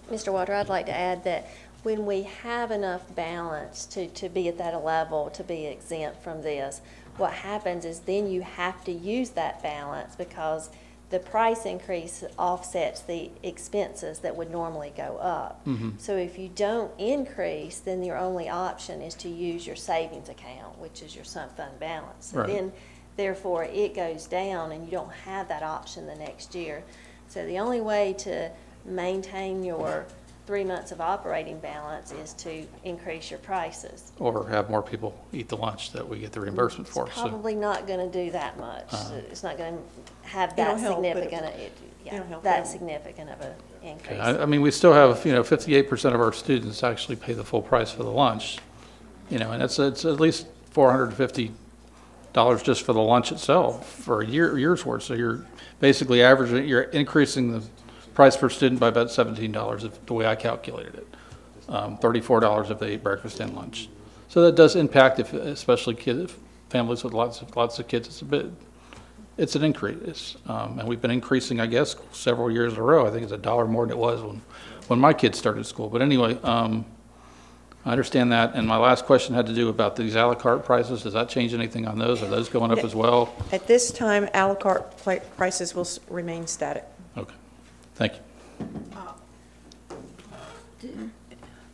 Mr. Walter, I'd like to add that when we have enough balance to be at that level, to be exempt from this, what happens is then you have to use that balance because the price increase offsets the expenses that would normally go up. Mhm. So if you don't increase, then your only option is to use your savings account, which is your sunk fund balance. Right. And then, therefore, it goes down and you don't have that option the next year. So the only way to maintain your 3 months of operating balance is to increase your prices. Or have more people eat the lunch that we get the reimbursement for. It's probably not going to do that much. It's not going to have It'll that help, but significant, it'll help that out. significant of an increase. I mean, we still have, 58% of our students actually pay the full price for the lunch, and it's at least $450 just for the lunch itself for a year's worth. So you're basically you're increasing the price per student by about $17 the way I calculated it. $34 if they eat breakfast and lunch. So that does impact, especially families with lots of kids. It's an increase, and we've been increasing, I guess, several years in a row. I think it's $1 more than it was when my kids started school. But anyway, I understand that. And my last question had to do about these a la carte prices. Does that change anything on those? Are those going up as well? At this time, a la carte prices will remain static. Okay, thank you.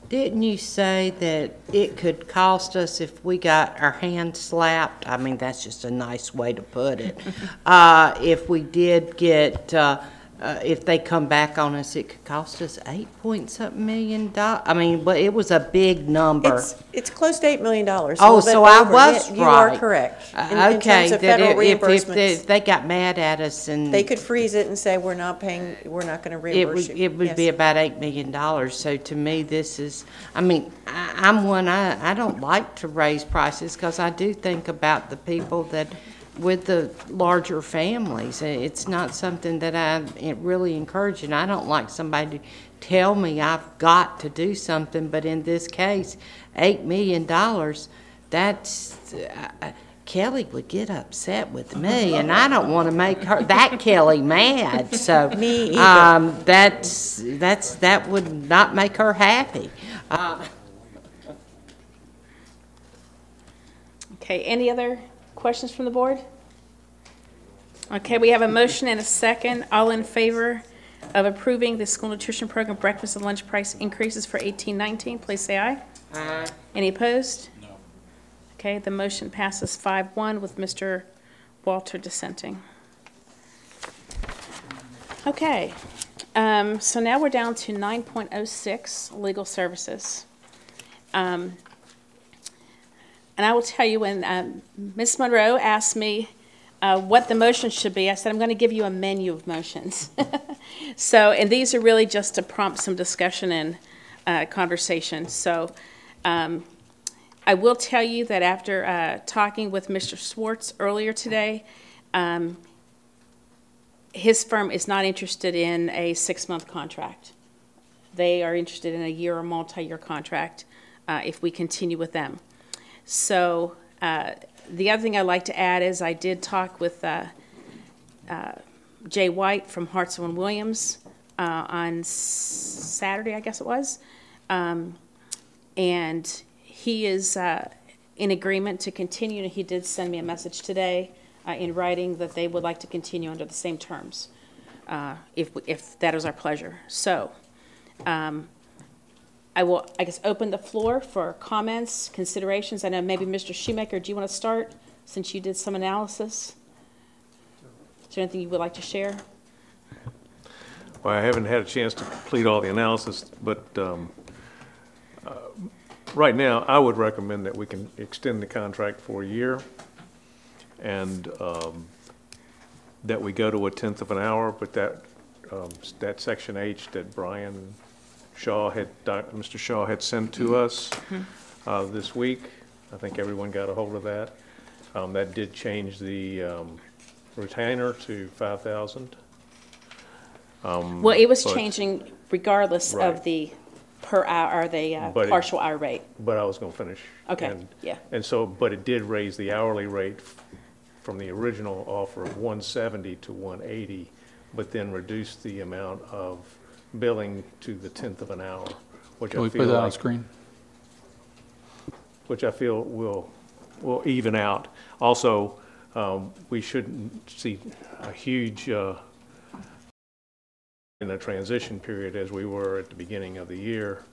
Didn't you say that it could cost us if we got our hands slapped? I mean, that's just a nice way to put it. If we did get, if they come back on us, it could cost us $8-point-something million. I mean, but it was a big number. It's close to $8 million. Oh, so I was right. You are correct. In terms of federal reimbursements. If they got mad at us and they could freeze it and say, we're not paying, we're not going to reimburse you. It would be about $8 million. So to me, this is, I mean, I don't like to raise prices because I do think about the people that, with the larger families. It's not something that I really encourage, and I don't like somebody to tell me I've got to do something, but in this case, $8 million, that's, Kelly would get upset with me, and I don't want to make that Kelly mad, so me either. That would not make her happy. Okay, any other questions from the board? Okay, we have a motion and a second. All in favor of approving the school nutrition program breakfast and lunch price increases for 18-19, please say aye. Aye. Any opposed? No. Okay, the motion passes 5-1 with Mr. Walter dissenting. Okay, so now we're down to 9.06, legal services. And I will tell you, when Ms. Monroe asked me what the motion should be, I said, I'm going to give you a menu of motions. So, and these are really just to prompt some discussion and conversation. So, I will tell you that after talking with Mr. Swartz earlier today, his firm is not interested in a 6-month contract. They are interested in a year or multi-year contract if we continue with them. So the other thing I'd like to add is I did talk with Jay White from Hartsell and Williams on Saturday, I guess it was, and he is in agreement to continue. He did send me a message today in writing that they would like to continue under the same terms, if that is our pleasure. So I will, I guess, open the floor for comments, considerations. I know maybe Mr. Shoemaker, do you want to start since you did some analysis? Is there anything you would like to share? Well, I haven't had a chance to complete all the analysis, but right now I would recommend that we can extend the contract for a year and that we go to 1/10 of an hour, but that section H that Brian Shaw Mr. Shaw had sent to us this week. I think everyone got a hold of that. That did change the retainer to $5,000. Well, it was changing regardless of the per hour or the partial hour rate. But I was going to finish. Okay. And so, but it did raise the hourly rate from the original offer of $170 to $180, but then reduced the amount of billing to the 1/10 of an hour, which Can we put that on screen? Which I feel will even out. Also, we shouldn't see a huge in a transition period as we were at the beginning of the year,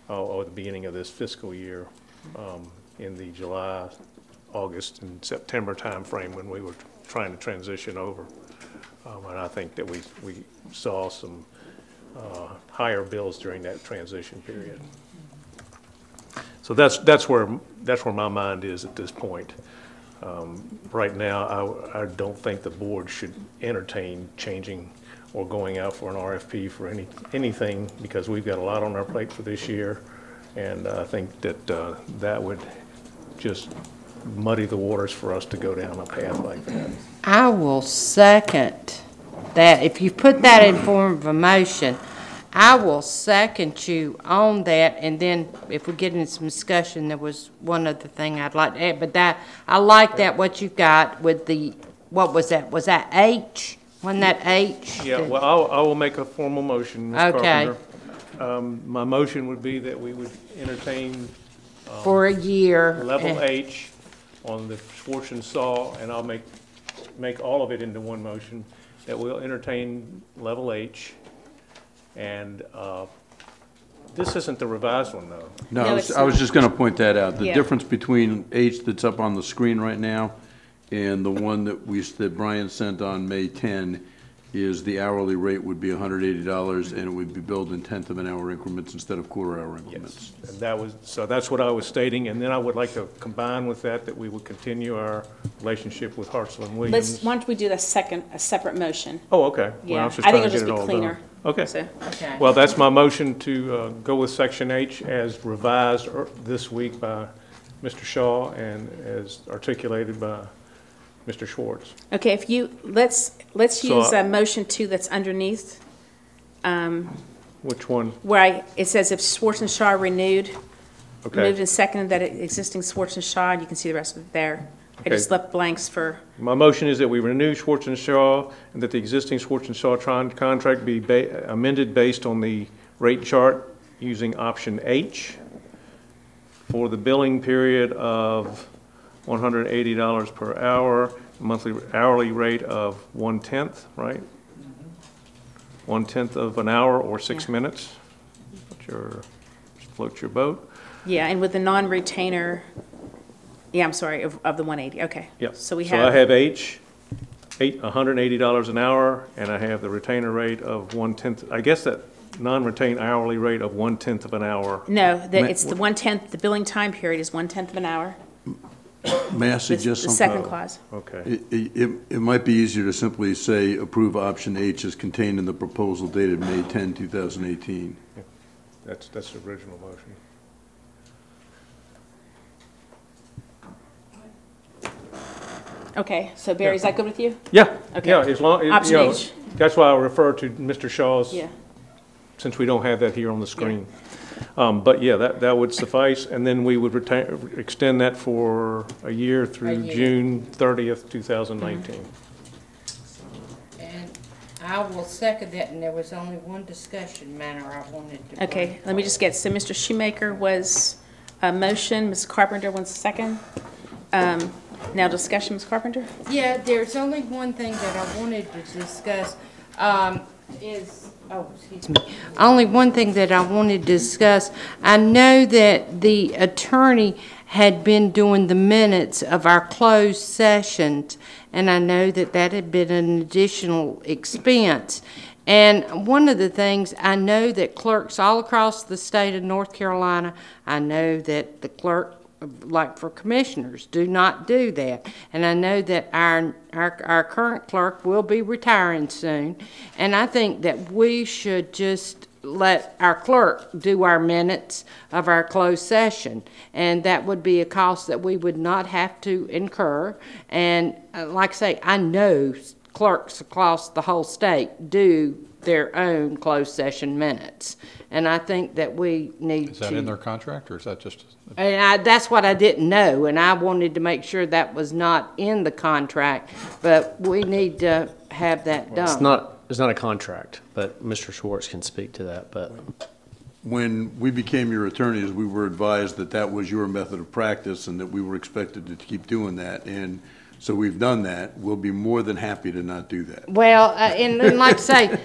or the beginning of this fiscal year, in the July, August, and September timeframe when we were trying to transition over. And I think that we saw some higher bills during that transition period. So that's where my mind is at this point. Right now, I don't think the board should entertain changing or going out for an RFP for anything because we've got a lot on our plate for this year, and I think that that would just muddy the waters for us to go down a path like that. I will second that. If you put that in form of a motion, I will second you on that, and then if we get into some discussion, there was one other thing I'd like to add, but that, I like that what you've got with the, what was that? Was that H? Wasn't that H? Yeah, well, I will make a formal motion, Ms. Carpenter. My motion would be that we would entertain for a year level H on the Schwartz and Saw, and I'll make all of it into one motion, that we'll entertain level H and This isn't the revised one, though. No, No, I was it's just going to point that out. The Yeah. difference between H that's up on the screen right now and the one that Brian sent on May 10 is the hourly rate would be $180, and it would be billed in tenth of an hour increments instead of quarter-hour increments. And that's what I was stating, and then I would like to combine with that we would continue our relationship with Hartzell and Williams. Why don't we do a separate motion? Oh, okay. Well, Yeah, I was just I think trying to it'll get just it be all cleaner. done. Okay. So- Okay. Well, that's my motion to go with Section H as revised this week by Mr. Shaw and as articulated by Mr. Schwartz. Okay, let's So, use motion 2 that's underneath, Which one? where it says if Schwartz and Shaw renewed, Okay. moved and seconded that existing Schwartz and Shaw, and you can see the rest of it there. I Okay. just left blanks for, My motion is that we renew Schwartz and Shaw and that the existing Schwartz and Shaw contract be amended based on the rate chart using option H for the billing period of $180 per hour, monthly hourly rate of 1/10, right? 1/10 of an hour or 6 minutes. Float your boat. yeah, and with the non-retainer, yeah, I'm sorry, of the 180, okay. Yep. So we So I have, have H, $180 an hour, and I have the retainer rate of 1/10. I guess that non-retained hourly rate of 1/10 of an hour. no, it's the 1/10, the billing time period is 1/10 of an hour. May I The suggest something? second clause. Okay. It might be easier to simply say approve option H as contained in the proposal dated May 10, 2018. That's the original motion. Okay, so Barry, is that good with you? Yeah. Okay. Yeah, as long, Option H. that's why I refer to Mr. Shaw's. Yeah. Since we don't have that here on the screen. But yeah, that would suffice, and then we would extend that for a year through June 30th, 2019. And I will second that, and there was only one discussion matter I wanted to. Okay, let me just get, so Mr. Shoemaker was a motion, Ms. Carpenter was a second. Now discussion, Ms. Carpenter? Yeah, there's only one thing that I wanted to discuss, only one thing that I wanted to discuss. I know that the attorney had been doing the minutes of our closed sessions, and I know that that had been an additional expense. And one of the things, I know that clerks all across the state of North Carolina, I know that the clerk, like for commissioners, do not do that. And I know that our current clerk will be retiring soon. And I think that we should just let our clerk do our minutes of our closed session. And that would be a cost that we would not have to incur. And like I say, I know clerks across the whole state do their own closed session minutes. And I think that we need to... Is that in their contract, or is that just... And that's what I didn't know, and I wanted to make sure that was not in the contract, but we need to have that done. It's not a contract, but Mr. Schwartz can speak to that, but. When we became your attorneys, we were advised that that was your method of practice and that we were expected to keep doing that. And so we've done that. We'll be more than happy to not do that. Well, and like I say,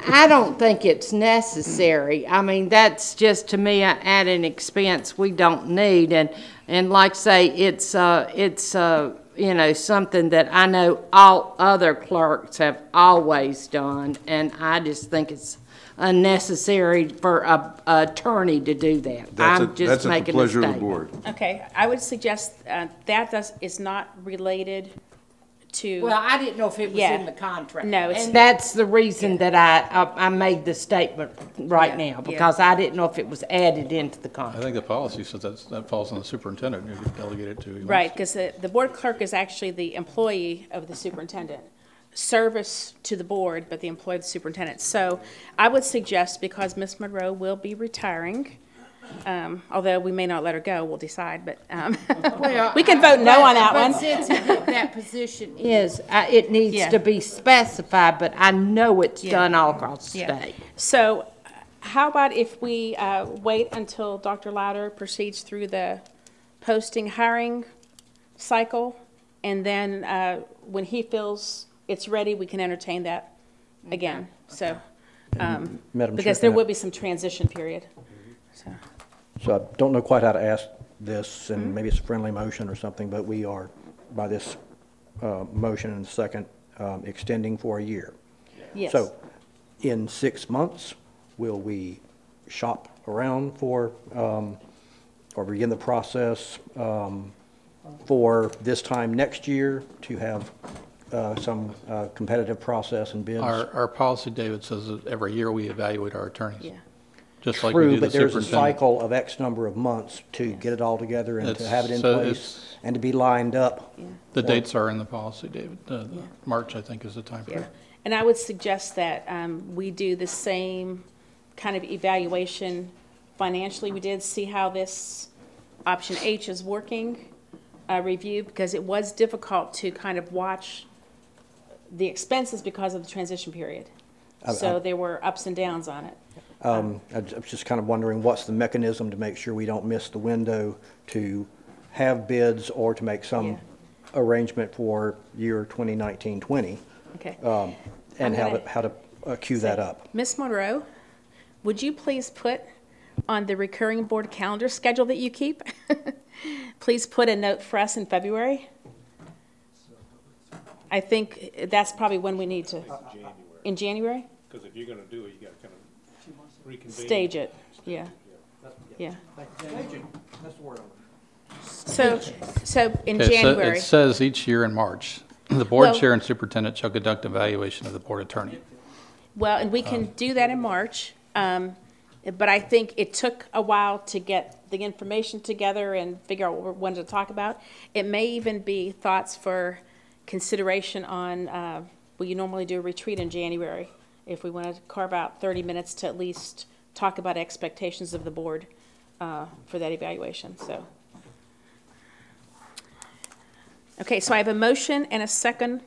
I don't think it's necessary. I mean, that's just, to me, an added expense we don't need. And like I say, it's you know, something that I know all other clerks have always done, and I just think it's unnecessary for an attorney to do that. I'm just making a pleasure of the statement. board. Okay, I would suggest that is not related to. Well, I didn't know if it was in the contract. No, it's. And that's the reason that I made the statement right now, because I didn't know if it was added into the I contract. think the policy says that falls on the superintendent, who can delegate it to. Right, because the board clerk is actually the employee of the superintendent. Service to the board, but the employee of the superintendent. So I would suggest, because Ms. Monroe will be retiring, although we may not let her go, we'll decide, but Well, we can vote no on that one. But since that position is, it needs to be specified, but I know it's done all across the state. So how about if we wait until Dr. Louder proceeds through the posting hiring cycle, and then when he feels it's ready, we can entertain that again. So, Madam Chair, because there will be some transition period. So I don't know quite how to ask this, and maybe it's a friendly motion or something, but we are, by this motion and second, extending for a year. Yes. So in 6 months, will we shop around for, or begin the process for this time next year to have some competitive process and bids? Our policy, David, says that every year we evaluate our attorneys. Yeah. Just like we True, do the but there's a superintendent. cycle of X number of months to get it all together and to have it in So place it's- and to be lined up. The dates are in the policy, David. March, I think, is the time frame. Yeah. And I would suggest that we do the same kind of evaluation financially we did, see how this option H is working, review, because it was difficult to kind of watch the expenses because of the transition period. So there were ups and downs on it. I was just kind of wondering, what's the mechanism to make sure we don't miss the window to have bids or to make some arrangement for year 2019-20? Okay. And how to queue that up. Ms. Monroe, would you please put on the recurring board calendar schedule that you keep, please put a note for us in February? I think that's probably when we need to. In January? Because if you're going to do it, you got to kind of reconvene. Stage it, yeah. Yeah. That's the word. So in Okay, so January. it says each year in March, the board Well- chair and superintendent shall conduct evaluation of the board attorney. Well, and we can do that in March, but I think it took a while to get the information together and figure out what we wanted to talk about. It may even be thoughts for consideration on, well, you normally do a retreat in January, if we want to carve out 30 minutes to at least talk about expectations of the board for that evaluation, so. Okay, so I have a motion and a second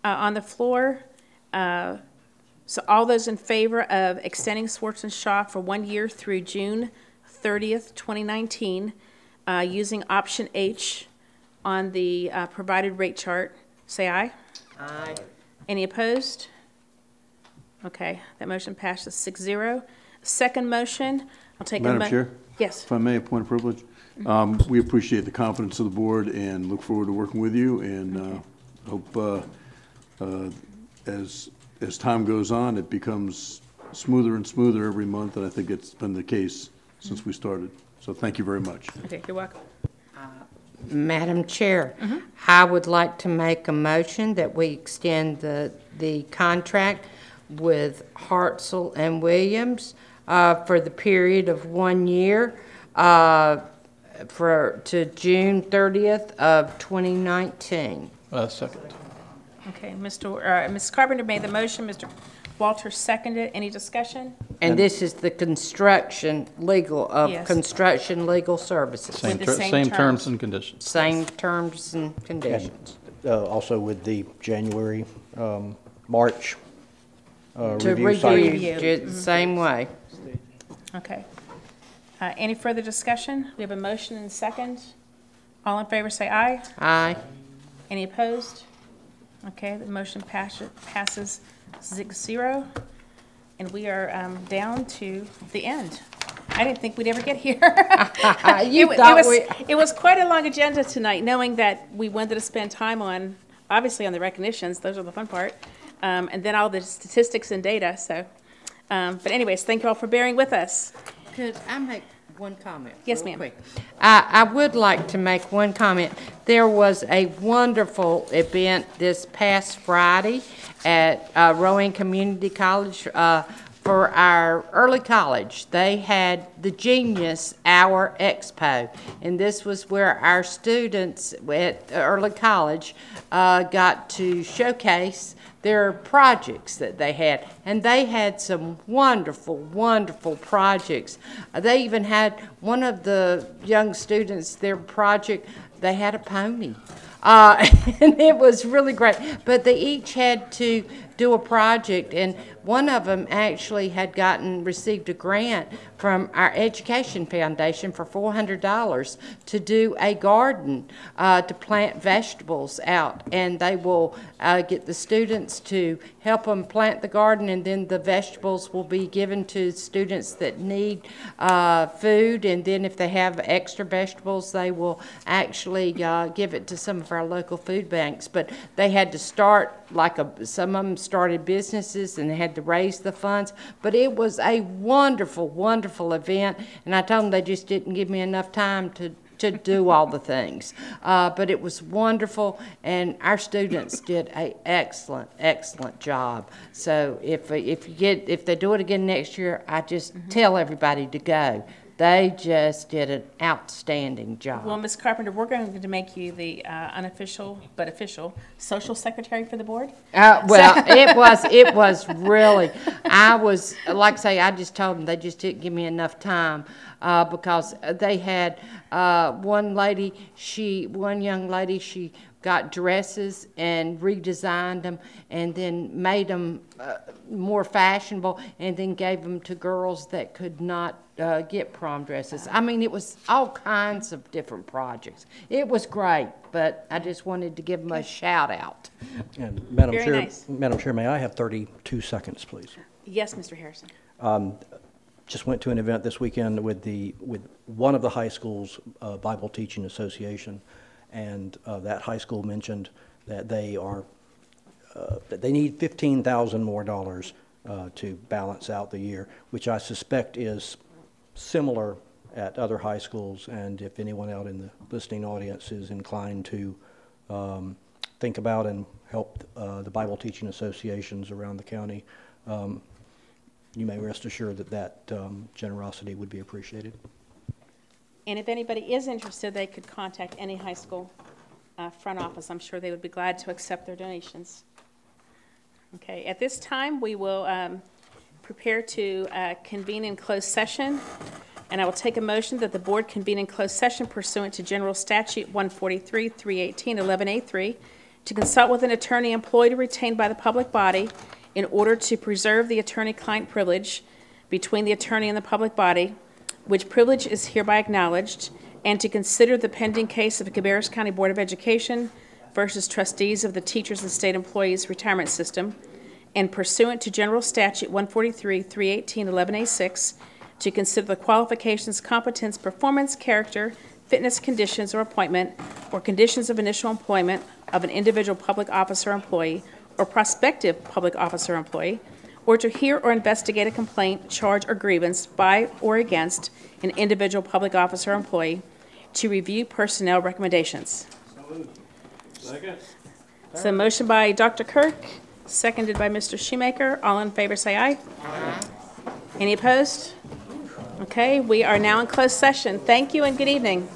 on the floor. So all those in favor of extending Swartz and Shaw for 1 year through June 30th, 2019, using option H on the provided rate chart, say aye. Aye. Any opposed? Okay, that motion passes 6-0. Second motion, I'll take a Madam Chair? Yes. If I may, a point of privilege. We appreciate the confidence of the board and look forward to working with you, and hope as time goes on, it becomes smoother and smoother every month, and I think it's been the case since we started. So thank you very much. Okay, you're welcome. Madam Chair, I would like to make a motion that we extend the contract with Hartzell and Williams for the period of 1 year to June 30th of 2019. Second. Okay, Ms. Carpenter made the motion, Mr. Walters seconded. Any discussion? And this is the construction legal Yes. construction legal services. Same, With the same terms and conditions. Same terms and conditions. Also with the January, March To review cycle. review, same way. Okay. Any further discussion? We have a motion and a second. All in favor say aye. Aye. Any opposed? Okay, the motion passes 6-0. And we are down to the end. I didn't think we'd ever get here. It was quite a long agenda tonight, knowing that we wanted to spend time on, obviously on the recognitions, those are the fun part, and then all the statistics and data, so. But anyways, thank you all for bearing with us. Could I make one comment? Yes, real ma'am. quick? I would like to make one comment. There was a wonderful event this past Friday at Rowan Community College for our early college. They had the Genius Hour Expo, and this was where our students at early college got to showcase their projects that they had, and they had some wonderful, wonderful projects. They even had one of the young students, their project, they had a pony. And it was really great. But they each had to do a project, and one of them actually had received a grant from our Education Foundation for $400 to do a garden, to plant vegetables out, and they will get the students to help them plant the garden, and then the vegetables will be given to students that need food, and then if they have extra vegetables, they will actually give it to some of our local food banks. But they had to start, some of them started businesses and they had to raise the funds, but it was a wonderful, wonderful event, and I told them they just didn't give me enough time to do all the things. But it was wonderful, and our students did an excellent, excellent job. So if they do it again next year, I just tell everybody to go. They just did an outstanding job. Well, Ms. Carpenter, we're going to make you the unofficial but official social secretary for the board. Well, it was really, like I say, I just told them they just didn't give me enough time because they had one young lady, she got dresses and redesigned them and then made them more fashionable and then gave them to girls that could not get prom dresses. I mean, it was all kinds of different projects. It was great, but I just wanted to give them a shout out. And Madam Very Chair, nice. Madam Chair, may I have 32 seconds, please? Yes, Mr. Harrison. Just went to an event this weekend with one of the high schools' Bible Teaching Association, and that high school mentioned that they need $15,000 more to balance out the year, which I suspect is similar at other high schools. And if anyone out in the listening audience is inclined to think about and help the Bible teaching associations around the county, you may rest assured that generosity would be appreciated. And if anybody is interested, they could contact any high school front office. I'm sure they would be glad to accept their donations. Okay, at this time, we will prepare to convene in closed session, and I will take a motion that the board convene in closed session pursuant to General Statute 143, 318, 11A3, to consult with an attorney employed or retained by the public body in order to preserve the attorney-client privilege between the attorney and the public body, which privilege is hereby acknowledged, and to consider the pending case of the Cabarrus County Board of Education versus trustees of the Teachers and State Employees Retirement System, and pursuant to General Statute 143, 318, 11A6, to consider the qualifications, competence, performance, character, fitness, conditions, or appointment, or conditions of initial employment of an individual public officer or employee, or prospective public officer or employee, or to hear or investigate a complaint, charge, or grievance by or against an individual public officer or employee, to review personnel recommendations. Second. So motion by Dr. Kirk, seconded by Mr. Shoemaker. All in favor say aye. Aye. Any opposed? Okay, we are now in closed session. Thank you and good evening.